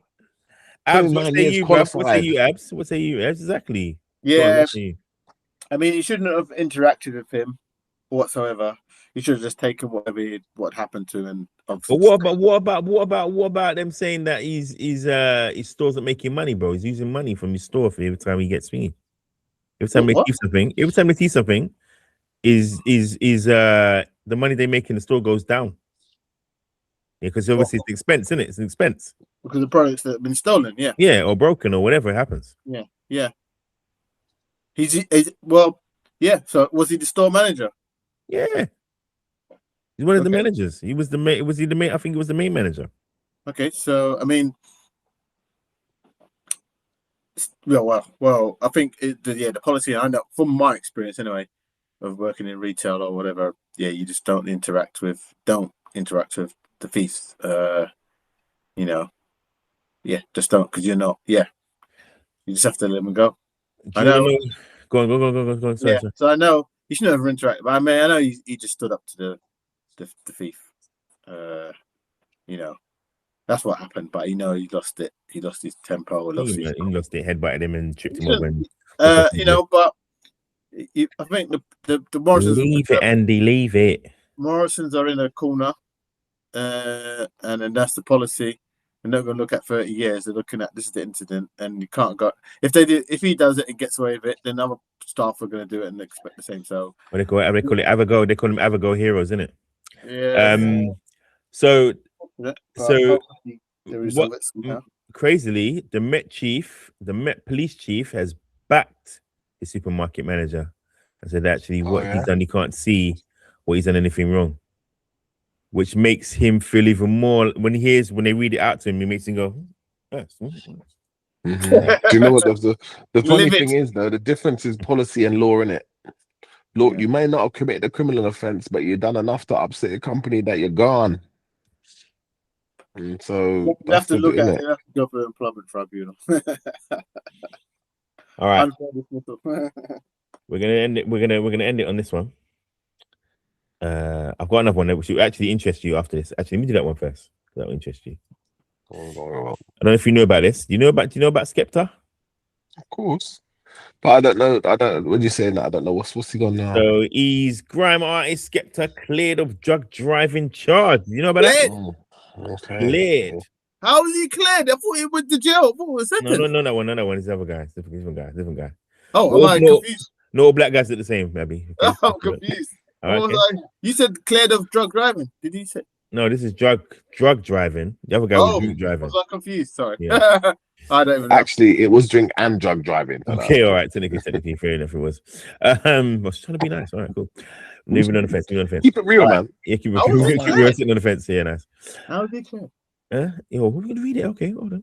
Abs, what say you, bro? What say you, Abs? What say you, Abs? Exactly. Yeah. I mean, you shouldn't have interacted with him whatsoever. You should have just taken what happened to him. But what about them saying that his store's not making money, bro? He's using money from his store for every time he gets thingy. Every time they see something, is the money they make in the store goes down. Yeah, because obviously it's an expense, isn't it? It's an expense. Because the products that have been stolen, yeah. Yeah, or broken or whatever happens. Yeah, yeah. He's yeah. So was he the store manager? Yeah. He's one of the managers. He was the main. Was he the main? I think he was the main manager. Okay, so I mean, well, I think the policy. I know from my experience anyway, of working in retail or whatever. Yeah, you just don't interact with the thieves. Just don't, because you're not. Yeah, you just have to let them go. I know. Go on. Sorry. So I know you should never interact. But I mean, I know he just stood up to the thief. That's what happened. But he lost it. He lost his temper. He lost it, headbutted him and tripped him over. But I think the Morrisons. Leave it, Andy. Leave it. Morrisons are in a corner, and then that's the policy. They're not going to look at 30 years. They're looking at this is the incident, and you can't go. If he does it and gets away with it, then other staff are going to do it and expect the same. So they call it Avago. They call them Avago heroes, isn't it? Yeah. So what, crazily, the Met police chief has backed the supermarket manager and said actually he's done, he can't see what he's done anything wrong. Which makes him feel even more when they read it out to him, it makes him go, yes. Do you know what the funny thing is though? The difference is policy and law, innit? Look, you may not have committed a criminal offense, but you've done enough to upset your company that you're gone. And so you have to look at it. You have to go for the employment tribunal. All right. We're gonna end it. We're gonna end it on this one. I've got another one that will actually interest you after this. Actually, let me do that one first. That will interest you. I don't know if you know about this. Do you know about Skepta? Of course. But I don't when you say that, I don't know what's he got now. So he's grime artist Skepta cleared of drug driving charge. You know about that? Oh, okay. Cleared. How was he cleared? I thought he went to jail. I thought it was sentenced. No, that one is the other guy. Different guy. Oh, I'm confused. No all black guys are the same, maybe. Okay. I'm confused. Okay. You said cleared of drug driving. Did he say? No, this is drug driving. The other guy was drink driving. I was confused. Sorry. Yeah. I don't even know. Actually, it was drink and drug driving. Okay, all right. Technically, fair enough. It was. I was trying to be nice. All right, cool. Leaving on the fence. Keep it real, man. Yeah, keep it real. Sitting on the fence. Yeah, nice. How did it we're going to read it. Okay, hold on.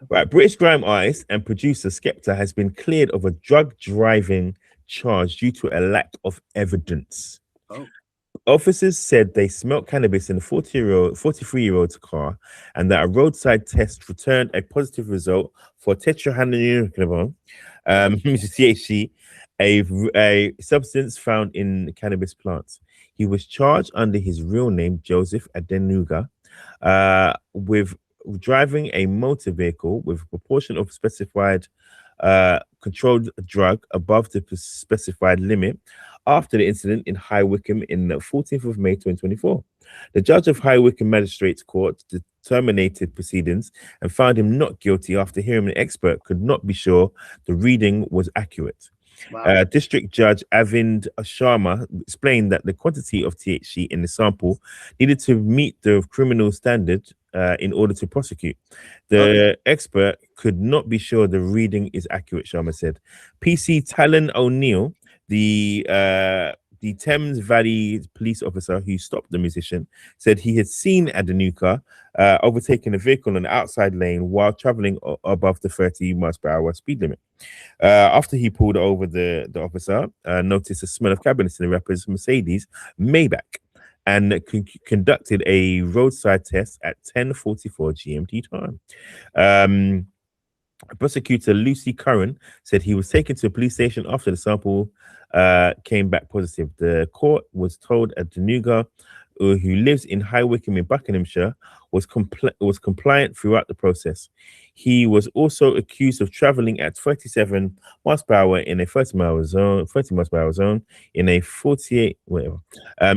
Right, British grime artist and producer Skepta has been cleared of a drug driving charge due to a lack of evidence. Oh. Officers said they smelt cannabis in a 43-year-old's car, and that a roadside test returned a positive result for tetrahydrocannabinol, THC, a substance found in cannabis plants. He was charged under his real name, Joseph Adenuga, with driving a motor vehicle with a proportion of specified controlled drug above the specified limit after the incident in High Wycombe in the 14th of May 2024. The judge of High Wycombe Magistrates Court terminated proceedings and found him not guilty after hearing an expert could not be sure the reading was accurate. Wow. District Judge Avind Sharma explained that the quantity of THC in the sample needed to meet the criminal standard in order to prosecute. The expert could not be sure the reading is accurate, Sharma said. PC Talon O'Neill, the Thames Valley police officer who stopped the musician, said he had seen Adenuga overtaking a vehicle on the outside lane while traveling above the 30 miles per hour speed limit. After he pulled over the officer, noticed a smell of cannabis in the rapper's Mercedes Maybach and conducted a roadside test at 10:44 GMT time. Prosecutor Lucy Curran said he was taken to a police station after the sample came back positive. The court was told Adenuga, who lives in High Wycombe in Buckinghamshire, was compliant throughout the process. He was also accused of traveling at 37 miles per hour in a 30 miles per hour zone in a 48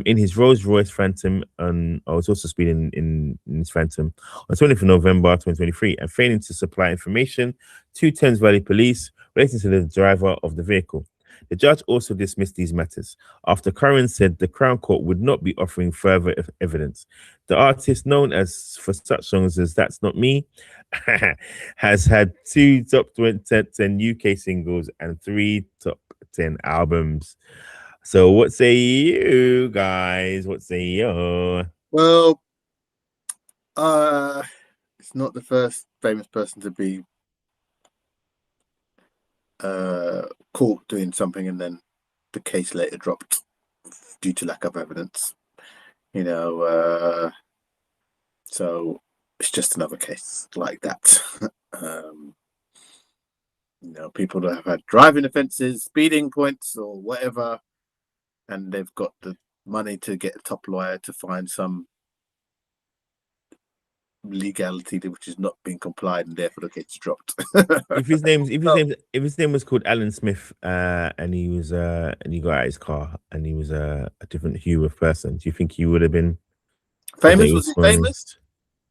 in his Rolls Royce Phantom, and I was also speeding in his Phantom on 20th of November 2023 and failing to supply information to Thames Valley Police relating to the driver of the vehicle. The judge also dismissed these matters after Curran said the Crown Court would not be offering further evidence. The artist, known as for such songs as That's Not Me, has had 2 top 10 UK singles and 3 top 10 albums. So what say you guys? What say you? Well, it's not the first famous person to be caught doing something and then the case later dropped due to lack of evidence. You know, so it's just another case like that. You know, people that have had driving offences, speeding points, or whatever, and they've got the money to get a top lawyer to find some legality which is not being complied, and therefore the case dropped. if his name was called Alan Smith, and he was and he got out his car and he was a different hue of person, do you think he would have been famous? Was he famous?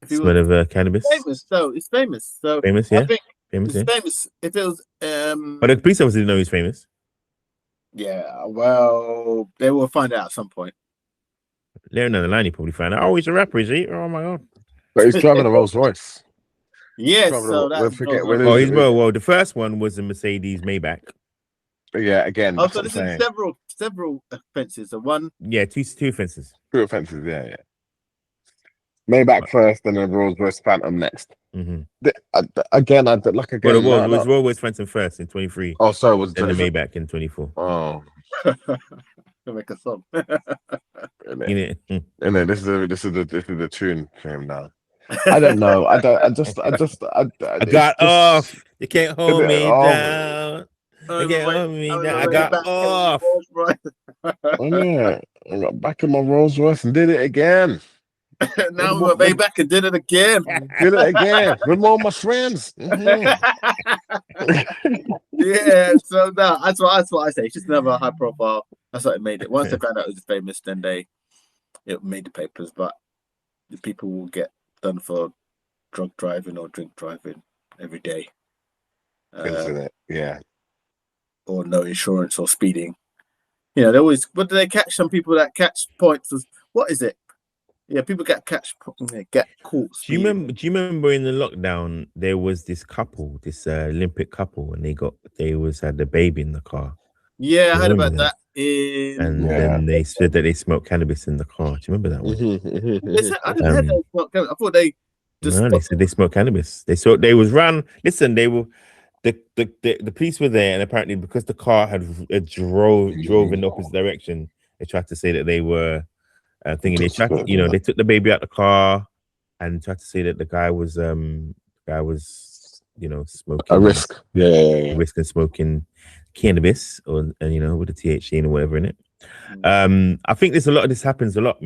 Smell of cannabis. Famous, so it's famous. So famous, yeah. I think famous, it's yeah. famous. If it was, but the police officers didn't know he was famous. Yeah, well, they will find out at some point. Later down the line, he probably found out. Oh, he's a rapper, is he? Oh my god! But he's driving a Rolls Royce. Yes, so that's well, the first one was a Mercedes Maybach. Yeah, again. Oh, so there's several offences. The one. Yeah, two offences. 2 offences. Yeah. Maybach first, and then Rolls Royce Phantom next. Mm-hmm. Again, it was Rolls Royce Phantom first in 23. Oh, sorry, was then the Maybach in 24. Oh, to make a song. And then this is the tune for him now. I don't know. I got off. You can't hold me down. You can't hold me down. I got off. Oh yeah, I got back in my Rolls Royce and did it again. Now we went back and did it again. Did it again with all my friends. Yeah, so no, that's what I say. It's just another high profile. That's what it made it. Once they found out it was famous, then it made the papers. But the people will get done for drug driving or drink driving every day. Yeah. Or no insurance or speeding. You know, they always. What do they catch? Some people that catch points. What is it? Yeah, people get caught. Do you remember in the lockdown there was this couple, this Olympic couple, and they had the baby in the car. Yeah, I heard about that. Then they said that they smoked cannabis in the car. Do you remember that one? I didn't hear they smoked cannabis. I thought they just. No, they said they smoked cannabis. They was run. Listen, they were. The police were there, and apparently because the car had drove in the opposite direction, they tried to say that they were. Thinking they tried to, they took the baby out the car and tried to say that the guy was smoking a risk, risking smoking cannabis or with the THC and whatever in it. I think there's a lot of this happens a lot,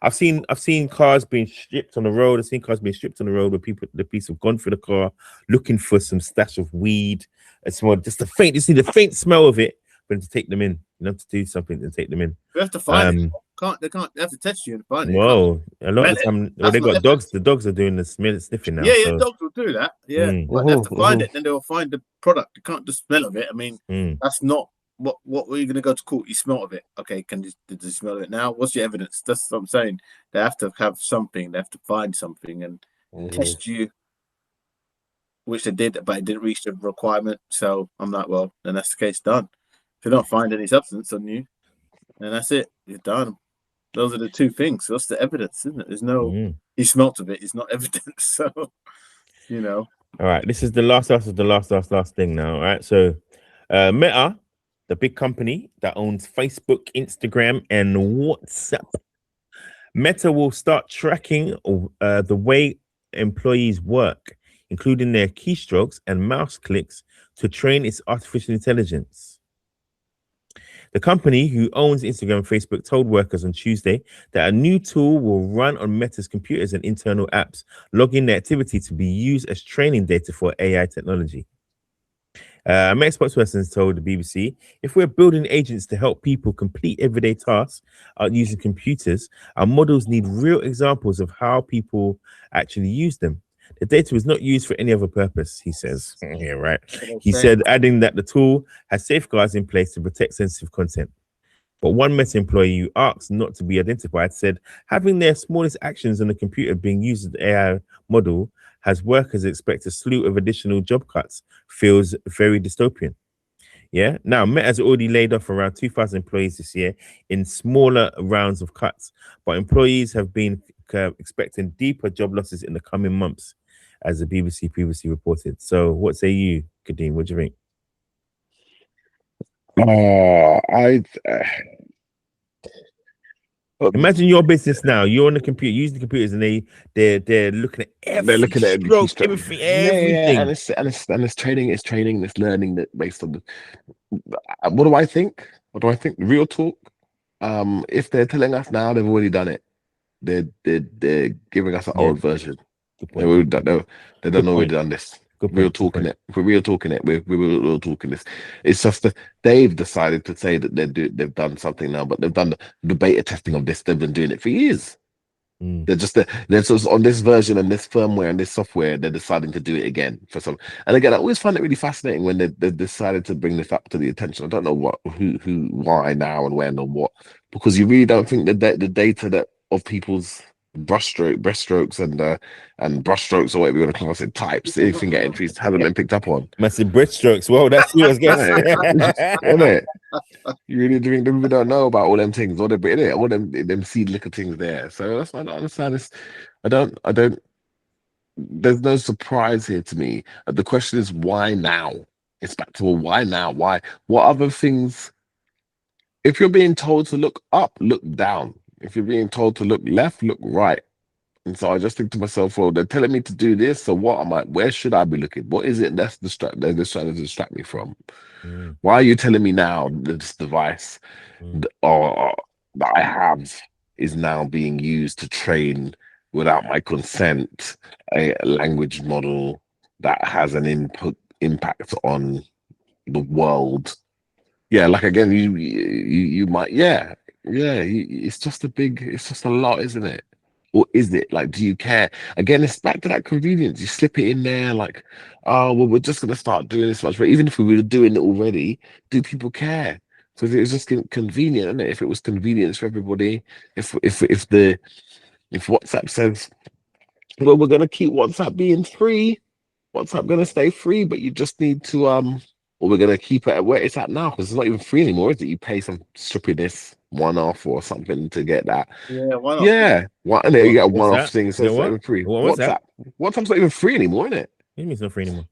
I've seen cars being stripped on the road. I've seen cars being stripped on the road where the police have gone through the car looking for some stash of weed. It's just the faint smell of it, but to take them in, to do something and take them in. You have to find it. They have to test you and find it. Whoa, a lot of the time, they got dogs. The dogs are doing the sniffing now. Yeah, dogs will do that. Yeah, but they have to find it, then they will find the product. You can't just smell of it. I mean, that's not what were you going to go to court? You smell of it. Okay, did you smell of it now? What's your evidence? That's what I'm saying. They have to have something. They have to find something and test you, which they did, but it didn't reach the requirement. So I'm like, well, then that's the case done. If they don't find any substance on you, then that's it. You're done. Those are the two things. That's the evidence, isn't it? There's no. He smelt of it. It's not evidence. So, All right. This is the last thing now. All right. So, Meta, the big company that owns Facebook, Instagram, and WhatsApp, Meta will start tracking the way employees work, including their keystrokes and mouse clicks, to train its artificial intelligence. The company, who owns Instagram and Facebook, told workers on Tuesday that a new tool will run on Meta's computers and internal apps, logging their activity to be used as training data for AI technology. Meta spokesperson told the BBC, if we're building agents to help people complete everyday tasks using computers, our models need real examples of how people actually use them. The data was not used for any other purpose, he says. Yeah, right. He said, adding that the tool has safeguards in place to protect sensitive content. But one Meta employee who asked not to be identified said having their smallest actions on the computer being used as the AI model has workers expect a slew of additional job cuts feels very dystopian. Yeah. Now, Meta has already laid off around 2,000 employees this year in smaller rounds of cuts, but employees have been expecting deeper job losses in the coming months, as the BBC previously reported. So, what say you, Kadeem? What do you think? Imagine your business now. You're on the computer, using the computers, and they're looking at every stroke, everything. Yeah, and it's training, it's learning that based on the. What do I think? Real talk. If they're telling us now, they've already done it. They're giving us an old version. They don't know we've done this. We're talking it. We're real talking it. We're real talking this. It's just that they've decided to say that they've done something now, but they've done the beta testing of this. They've been doing it for years. They're just on this version and this firmware and this software. They're deciding to do it again for some. And again, I always find it really fascinating when they decided to bring this up to the attention. I don't know who, why now and when or what, because you really don't think that the data that of people's breaststrokes and brushstrokes or whatever you want to class it, types, anything entries haven't been picked up on. Massive breaststrokes. Well, that's what I was guessing. Isn't it? You really think people don't know about all them things, all them seed liquor things there. So that's why I don't understand this. I don't. There's no surprise here to me. The question is why now? It's back to why now? Why? What other things? If you're being told to look up, look down. If you're being told to look left, look right. And so I just think to myself, well, they're telling me to do this. So what am I? Where should I be looking? What is it they're just trying to distract me from? Why are you telling me now that this device or that I have is now being used to train without my consent a language model that has an impact on the world? Yeah, like again, you might, it's just a lot, isn't it? Or is it? Like, do you care? Again, it's back to that convenience. You slip it in there, like, oh, well, we're just gonna start doing this much. But even if we were doing it already, do people care? So it was just convenient, isn't it? If it was convenience for everybody, if WhatsApp says, well, we're gonna keep WhatsApp being free, WhatsApp gonna stay free, but you just need to or we're gonna keep it at where it's at now because it's not even free anymore, is it? You pay some stupidness one-off or something to get that. Yeah, why not? Yeah, and then you get a one-off thing that says it's not even free. WhatsApp's not even free anymore, isn't it? What do you mean it's not free anymore?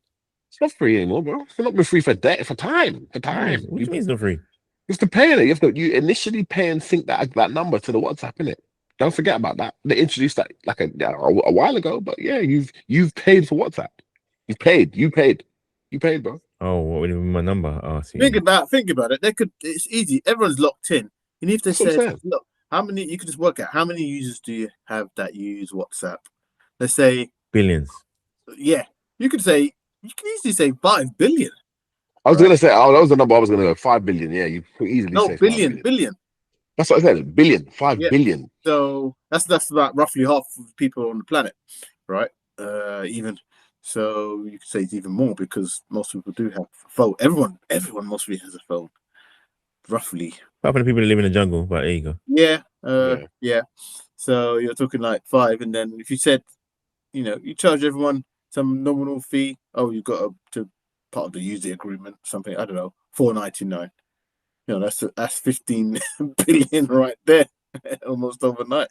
It's not free anymore, bro. It's not been free for time. For time. What do you mean it's not free? You have to pay it. You initially pay and sync that number to the WhatsApp, innit? Don't forget about that. They introduced that like a while ago, but yeah, you've paid for WhatsApp. You paid, bro. Oh, what would be my number? Oh, see. Think about it. It's easy. Everyone's locked in. And if they say, look, how many, you can just work out how many users do you have that use WhatsApp? Let's say billions. Yeah, you can easily say 5 billion. I was gonna say, that was the number I was gonna go. 5 billion. Yeah, you could easily say billion. That's what I said. Billion. 5 billion. So that's about roughly half of the people on the planet, right? Even. So you could say it's even more because most people do have a phone. Everyone mostly has a phone, roughly. Apart from the people that live in the jungle, but there you go. Yeah. So you're talking like 5, and then if you said, you charge everyone some nominal fee. Oh, you got to part of the user agreement, something, I don't know, $4.99. That's 15 billion right there, almost overnight.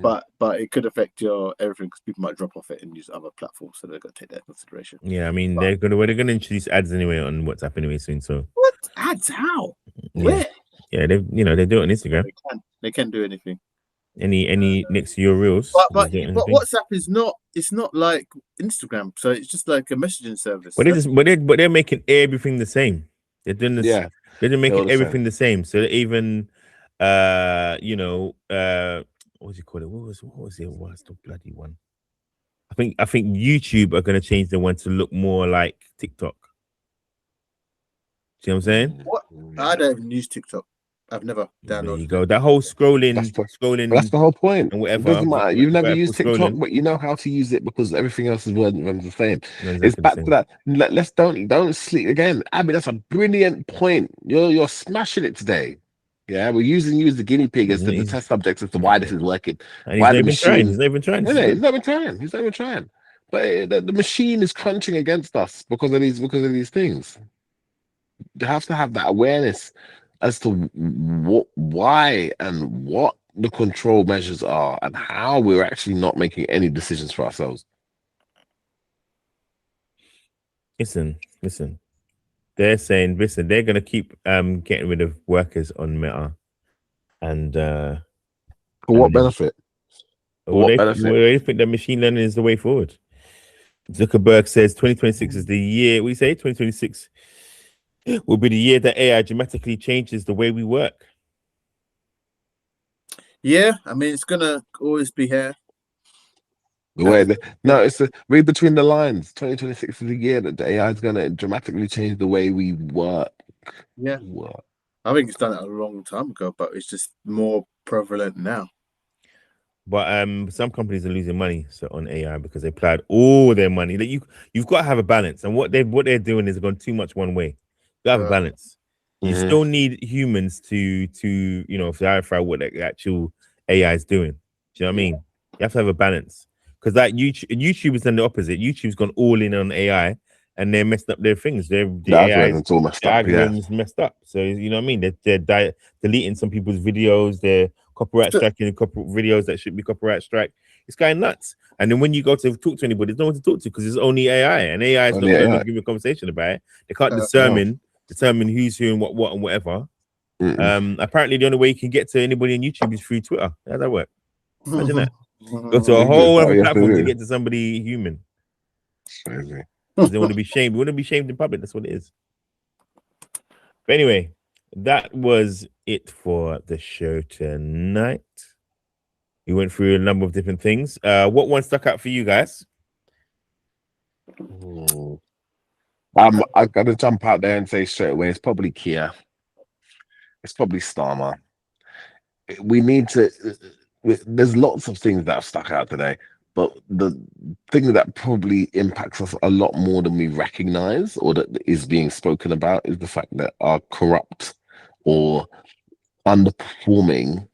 But it could affect your everything because people might drop off it and use other platforms, so they've got to take that into consideration. Yeah, I mean they're gonna introduce ads anyway on WhatsApp anyway soon. So what ads? How? Where? Yeah, they do it on Instagram. They can do anything. Any next to your reels. But WhatsApp is not. It's not like Instagram, so it's just like a messaging service. But they're making everything the same. They're doing this. Yeah, they're making everything the same. So even what do you call it? What was it? What's the bloody one? I think YouTube are going to change the one to look more like TikTok. See what I'm saying? What? I don't even use TikTok. I've never downloaded. There you go. That whole scrolling. That's the whole point. And whatever. It doesn't matter. You've never used TikTok, scrolling. but you know how to use it because everything else is runs the same. Exactly it's back to that. Let's don't sleep again. Abby, that's a brilliant point. You're smashing it today. Yeah, we're using you as the guinea pig as the test subject as to why this is working. And why the machine? He's not even trying. He's not even trying. But the machine is crunching against us because of these things. You have to have that awareness as to why and what the control measures are and how we're actually not making any decisions for ourselves. Listen. They're saying, they're going to keep getting rid of workers on Meta. And for what benefit? They think that machine learning is the way forward. Zuckerberg says 2026 is the year. We say 2026 will be the year that AI dramatically changes the way we work. Yeah, I mean, it's gonna always be here. It's read between the lines. 2026 is the year that the AI is gonna dramatically change the way we work. Yeah, I think it's done it a long time ago, but it's just more prevalent now. But some companies are losing money on AI because they applied all their money. That you've got to have a balance, and what they're doing is gone too much one way. You have a balance. You still need humans to verify what the actual AI is doing. Do you know what I mean? You have to have a balance because like YouTube has done the opposite. YouTube's gone all in on AI and they're messed up their things. The algorithm's messed up. So you know what I mean? They're deleting some people's videos. They're copyright striking videos that should be copyright strike. It's going nuts. And then when you go to talk to anybody, there's no one to talk to because it's only AI, and AI is not going to give you a conversation about it. They can't determine who's who and what and whatever. Apparently, the only way you can get to anybody on YouTube is through Twitter. How does that work? Imagine that. Go to a whole other platform to get to somebody human. Crazy. They want to be shamed. We want to be shamed in public. That's what it is. But anyway, that was it for the show tonight. We went through a number of different things. What one stuck out for you guys? I'm gonna jump out there and say straight away, it's probably Keir. It's probably Starmer. We need to. There's lots of things that have stuck out today, but the thing that probably impacts us a lot more than we recognize or that is being spoken about is the fact that our corrupt or underperforming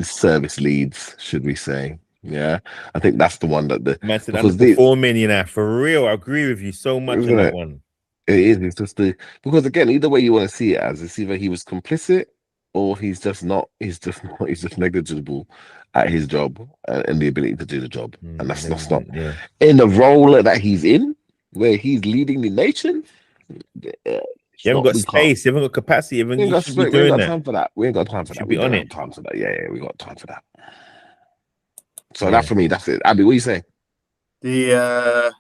service leads, should we say? Yeah, I think that's the one that man said underperforming. For real, I agree with you so much on that one. It is. It's just because again, either way you want to see it as, it's either he was complicit or he's just negligible at his job and the ability to do the job, and that's not in the role that he's in, where he's leading the nation. You haven't got space. You haven't got capacity. We ain't got time for that. We ain't got time for that. We don't have time for that. Yeah, we got time for that. So that for me, that's it. Abby, what are you saying? The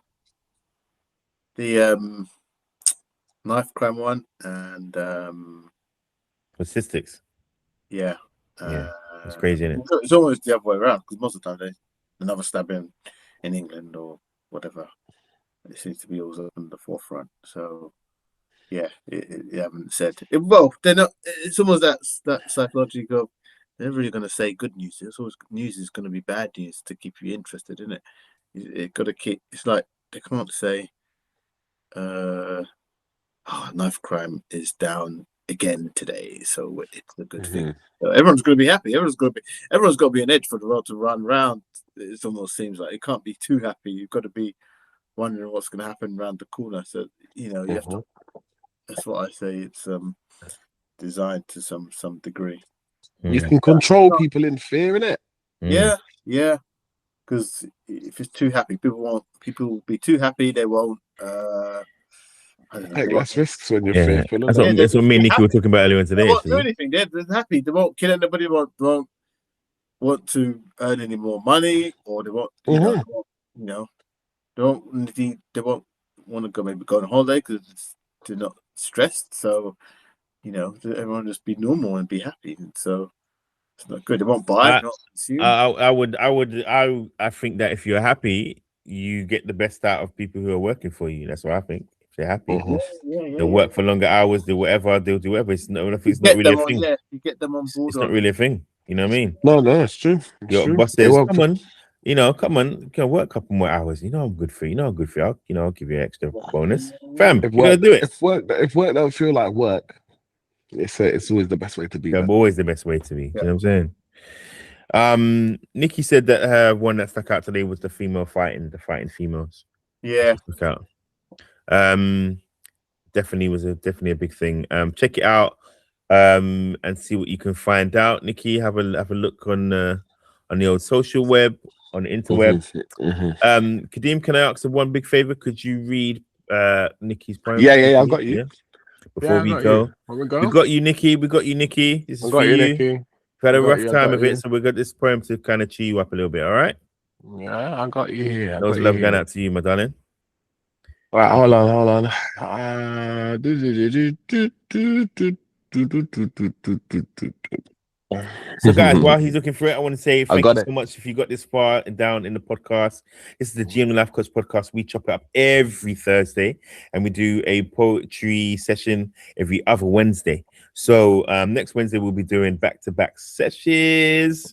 knife crime one and statistics. Yeah, it's crazy, isn't it? It's almost the other way around because most of the time another stabbing in England or whatever, it seems to be always on the forefront. So yeah, you haven't said it. Well, they're not. It's almost that psychological. They're really going to say good news. It's always news is going to be bad news to keep you interested, isn't it? It got to keep. It's like they can't say, knife crime is down again today, so it's a good thing. So everyone's going to be happy. Everyone's got to be an edge for the world to run round. It almost seems like it can't be too happy. You've got to be wondering what's going to happen around the corner. So you have to. That's what I say. It's designed to some degree. You can control people in fear, innit? Yeah. Because if it's too happy, people will be too happy. They won't. Take less risks when you're fearful. That's what me and Nikki were talking about earlier today. They won't do anything. They're happy. They won't kill anybody. Won't want to earn any more money, or they won't. They won't want to go on holiday because they're not stressed. So everyone just be normal and be happy. And so it's not good. They won't buy. Not consume. I think that if you're happy, you get the best out of people who are working for you. That's what I think. If They're happy. Yeah, They'll work for longer hours. Do whatever. They'll do whatever. It's not really a thing. You get them on board. It's not really a thing. You know what I mean? No, it's true. Your boss says, "Come on, come on, you can work a couple more hours. You know I'm good for you. You know I'm good for you. I'll give you an extra bonus, fam. You're gonna do it. If work don't feel like work, it's always the best way to be. Always the best way to be. You know what I'm saying? Nikki said that her one that stuck out today was the fighting females. Yeah. Stuck out. Definitely was definitely a big thing. Check it out and see what you can find out. Nikki, have a look on the old social web, on the interweb. Kadeem, can I ask one big favor? Could you read Nikki's poem? Yeah, I've got you. Yeah. Before we go. We got you, Nikki. This is for you. Nikki. You've had a rough time of it, so we got this poem to kind of cheer you up a little bit. All right. Yeah, I got you here. Those love going out to you, my darling. All right, hold on. So, guys, while he's looking for it, I want to say thank you so much if you got this far down in the podcast. This is the GM Life Coach podcast. We chop it up every Thursday, and we do a poetry session every other Wednesday. So, next Wednesday we'll be doing back-to-back sessions.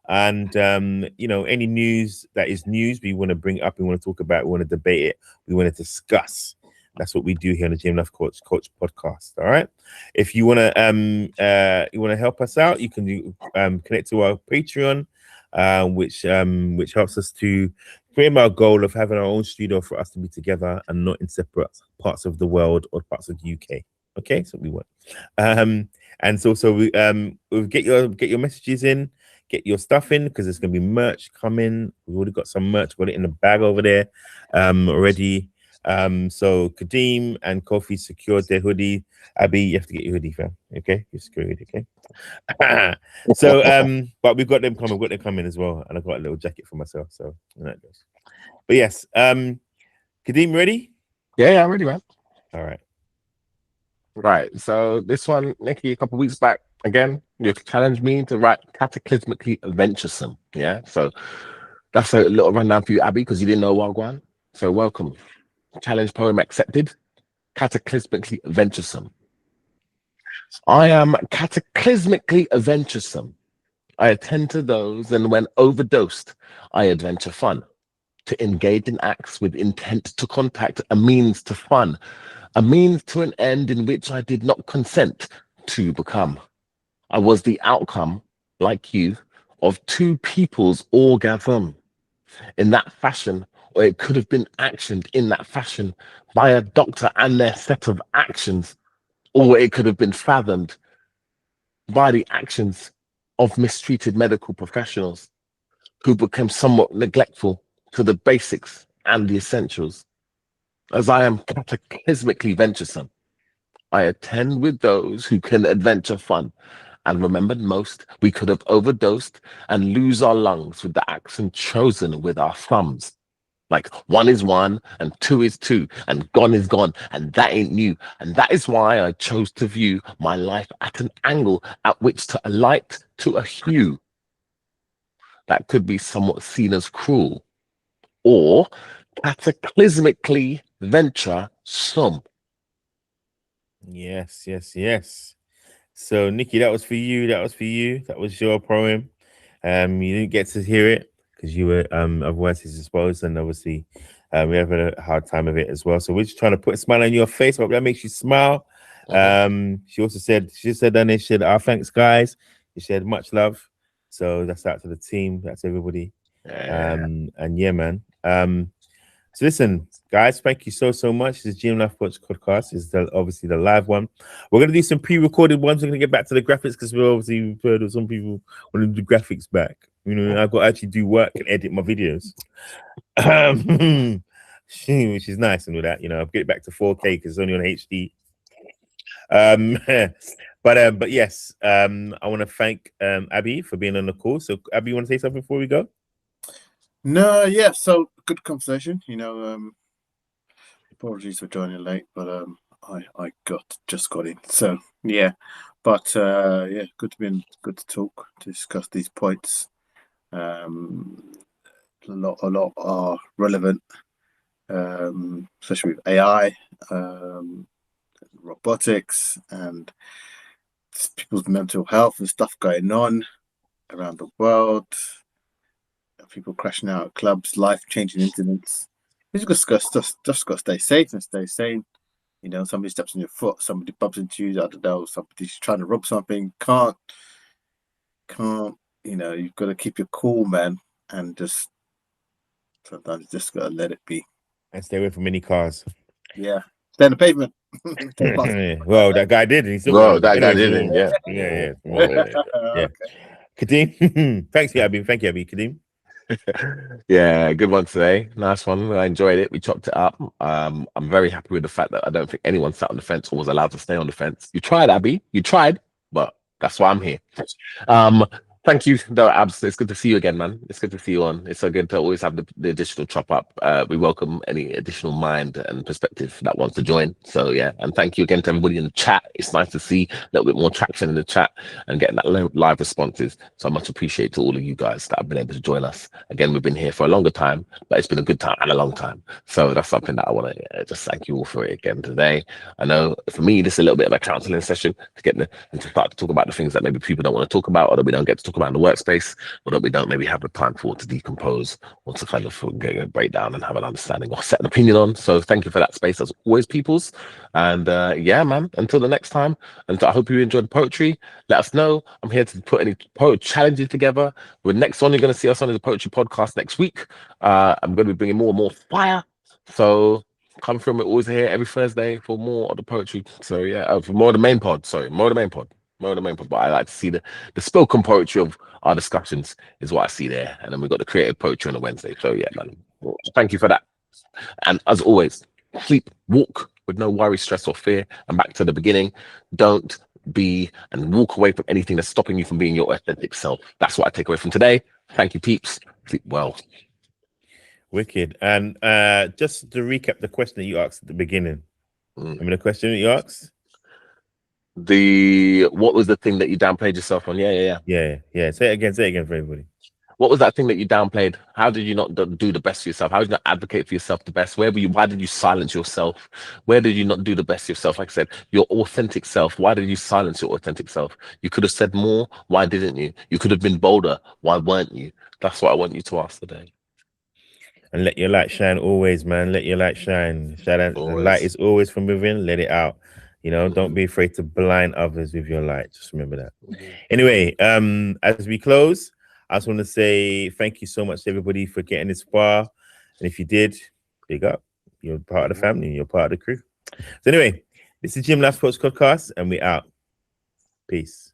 And any news that is news, we want to bring it up, we want to talk about it, we want to debate it, we want to discuss. That's what we do here on the GM Life Coach podcast. All right. If you want to help us out, you can connect to our Patreon, which helps us to frame our goal of having our own studio for us to be together and not in separate parts of the world or parts of the UK. Okay, so we want. And so we we'll get your messages in. Get your stuff in because there's gonna be merch coming. We've already got some merch, got it in the bag over there already. So Kadeem and Kofi secured their hoodie. Abby, you have to get your hoodie, fam. Okay, you secure it, okay. So but we've got them coming as well, and I've got a little jacket for myself. So that goes. But yes, Kadeem, ready? Yeah, I'm ready, man. All right. Right. So this one, Nikki, a couple of weeks back, again, you challenged me to write cataclysmically venturesome. Yeah. So that's a little rundown for you, Abby, because you didn't know Wagwan. So welcome. Challenge poem accepted. Cataclysmically venturesome. I am cataclysmically venturesome. I attend to those, and when overdosed, I adventure fun. To engage in acts with intent to contact, a means to fun. A means to an end in which I did not consent to become. I was the outcome, like you, of two people's orgasm. In that fashion, or it could have been actioned in that fashion by a doctor and their set of actions, or it could have been fathomed by the actions of mistreated medical professionals who became somewhat neglectful to the basics and the essentials. As I am cataclysmically venturesome, I attend with those who can adventure fun. And remembered most, we could have overdosed and lose our lungs with the accent chosen with our thumbs. Like 1 is 1 and 2 is 2 and gone is gone, and that ain't new. And that is why I chose to view my life at an angle at which to alight to a hue that could be somewhat seen as cruel, or cataclysmically venturesome. Yes. So Nikki, that was for you. That was your poem. You didn't get to hear it because you were otherwise disposed, and obviously we have a hard time of it as well. So we're just trying to put a smile on your face. Hope that makes you smile. She said then she said, thanks guys. She said much love. So that's out to the team. That's everybody. And yeah, man. So listen, guys, thank you so much. This is GM Life Coach podcast. This is obviously the live one. We're going to do some pre-recorded ones. We're going to get back to the graphics because we've heard of some people want to do graphics back. You know, I've got to actually do work and edit my videos, which is nice and all that. You know, I'll get it back to 4K because it's only on HD. But yes, I want to thank Abby for being on the call. So Abby, you want to say something before we go? No, yeah, so good conversation. You know, apologies for joining late, but I just got in. So yeah, but yeah, good to talk, to discuss these points. A lot are relevant. especially with AI, robotics, and people's mental health and stuff going on around the world. People crashing out at clubs, life-changing incidents. You just got to stay safe and stay sane. You know, somebody steps on your foot, somebody bumps into you, I don't know, somebody's trying to rob something. Can't. You know, you've got to keep your cool, man, and just sometimes just gotta let it be. And stay away from many cars. Yeah, stay on the pavement. Well, that guy did. He still that guy didn't. Yeah. Yeah. Kadeem, thanks, Abby. Thank you, Abby. Kadeem. Yeah, good one today. Nice one. I enjoyed it. We chopped it up. I'm very happy with the fact that I don't think anyone sat on the fence or was allowed to stay on the fence. You tried, Abby. You tried, but that's why I'm here. Thank you, though, Abs. It's good to see you again, man. It's good to see you on. It's so good to always have the additional chop up. We welcome any additional mind and perspective that wants to join. So, yeah. And thank you again to everybody in the chat. It's nice to see a little bit more traction in the chat and getting that live responses. So I much appreciate to all of you guys that have been able to join us. Again, we've been here for a longer time, but it's been a good time and a long time. So that's something that I want to just thank you all for it again today. I know for me, this is a little bit of a counseling session to get and to start to talk about the things that maybe people don't want to talk about, or that we don't get to talk about in the workspace, or that we don't maybe have the time for to decompose or to kind of get a breakdown and have an understanding or set an opinion on. So thank you for that space as always, peoples. And yeah, man, until the next time, and I hope you enjoyed the poetry. Let us know. I'm here to put any poetry challenges together. With next one, you're going to see us on the poetry podcast next week. I'm going to be bringing more and more fire. So come from it always here every Thursday for more of the poetry. So yeah, for more of the main pod. Sorry, more of the main pod. But I like to see the spoken poetry of our discussions is what I see there. And then we've got the creative poetry on a Wednesday. So yeah, man, thank you for that. And as always, sleep, walk with no worry, stress or fear. And back to the beginning, don't be and walk away from anything that's stopping you from being your authentic self. That's what I take away from today. Thank you, peeps. Sleep well. Wicked. And just to recap the question that you asked at the beginning. Remember the question that you asked? What was the thing that you downplayed yourself on? Yeah. Say it again for everybody. What was that thing that you downplayed? How did you not do the best for yourself? How did you not advocate for yourself the best? Why did you silence yourself? Where did you not do the best yourself? Like I said, your authentic self. Why did you silence your authentic self? You could have said more. Why didn't you? You could have been bolder. Why weren't you? That's what I want you to ask today. And let your light shine always, man. Let your light shine. The light is always from within. Let it out. You know, don't be afraid to blind others with your light. Just remember that. Anyway, as we close, I just want to say thank you so much to everybody for getting this far. And if you did, big up. You're part of the family. You're part of the crew. So anyway, this is Jim Last Sports Podcast, and we out. Peace.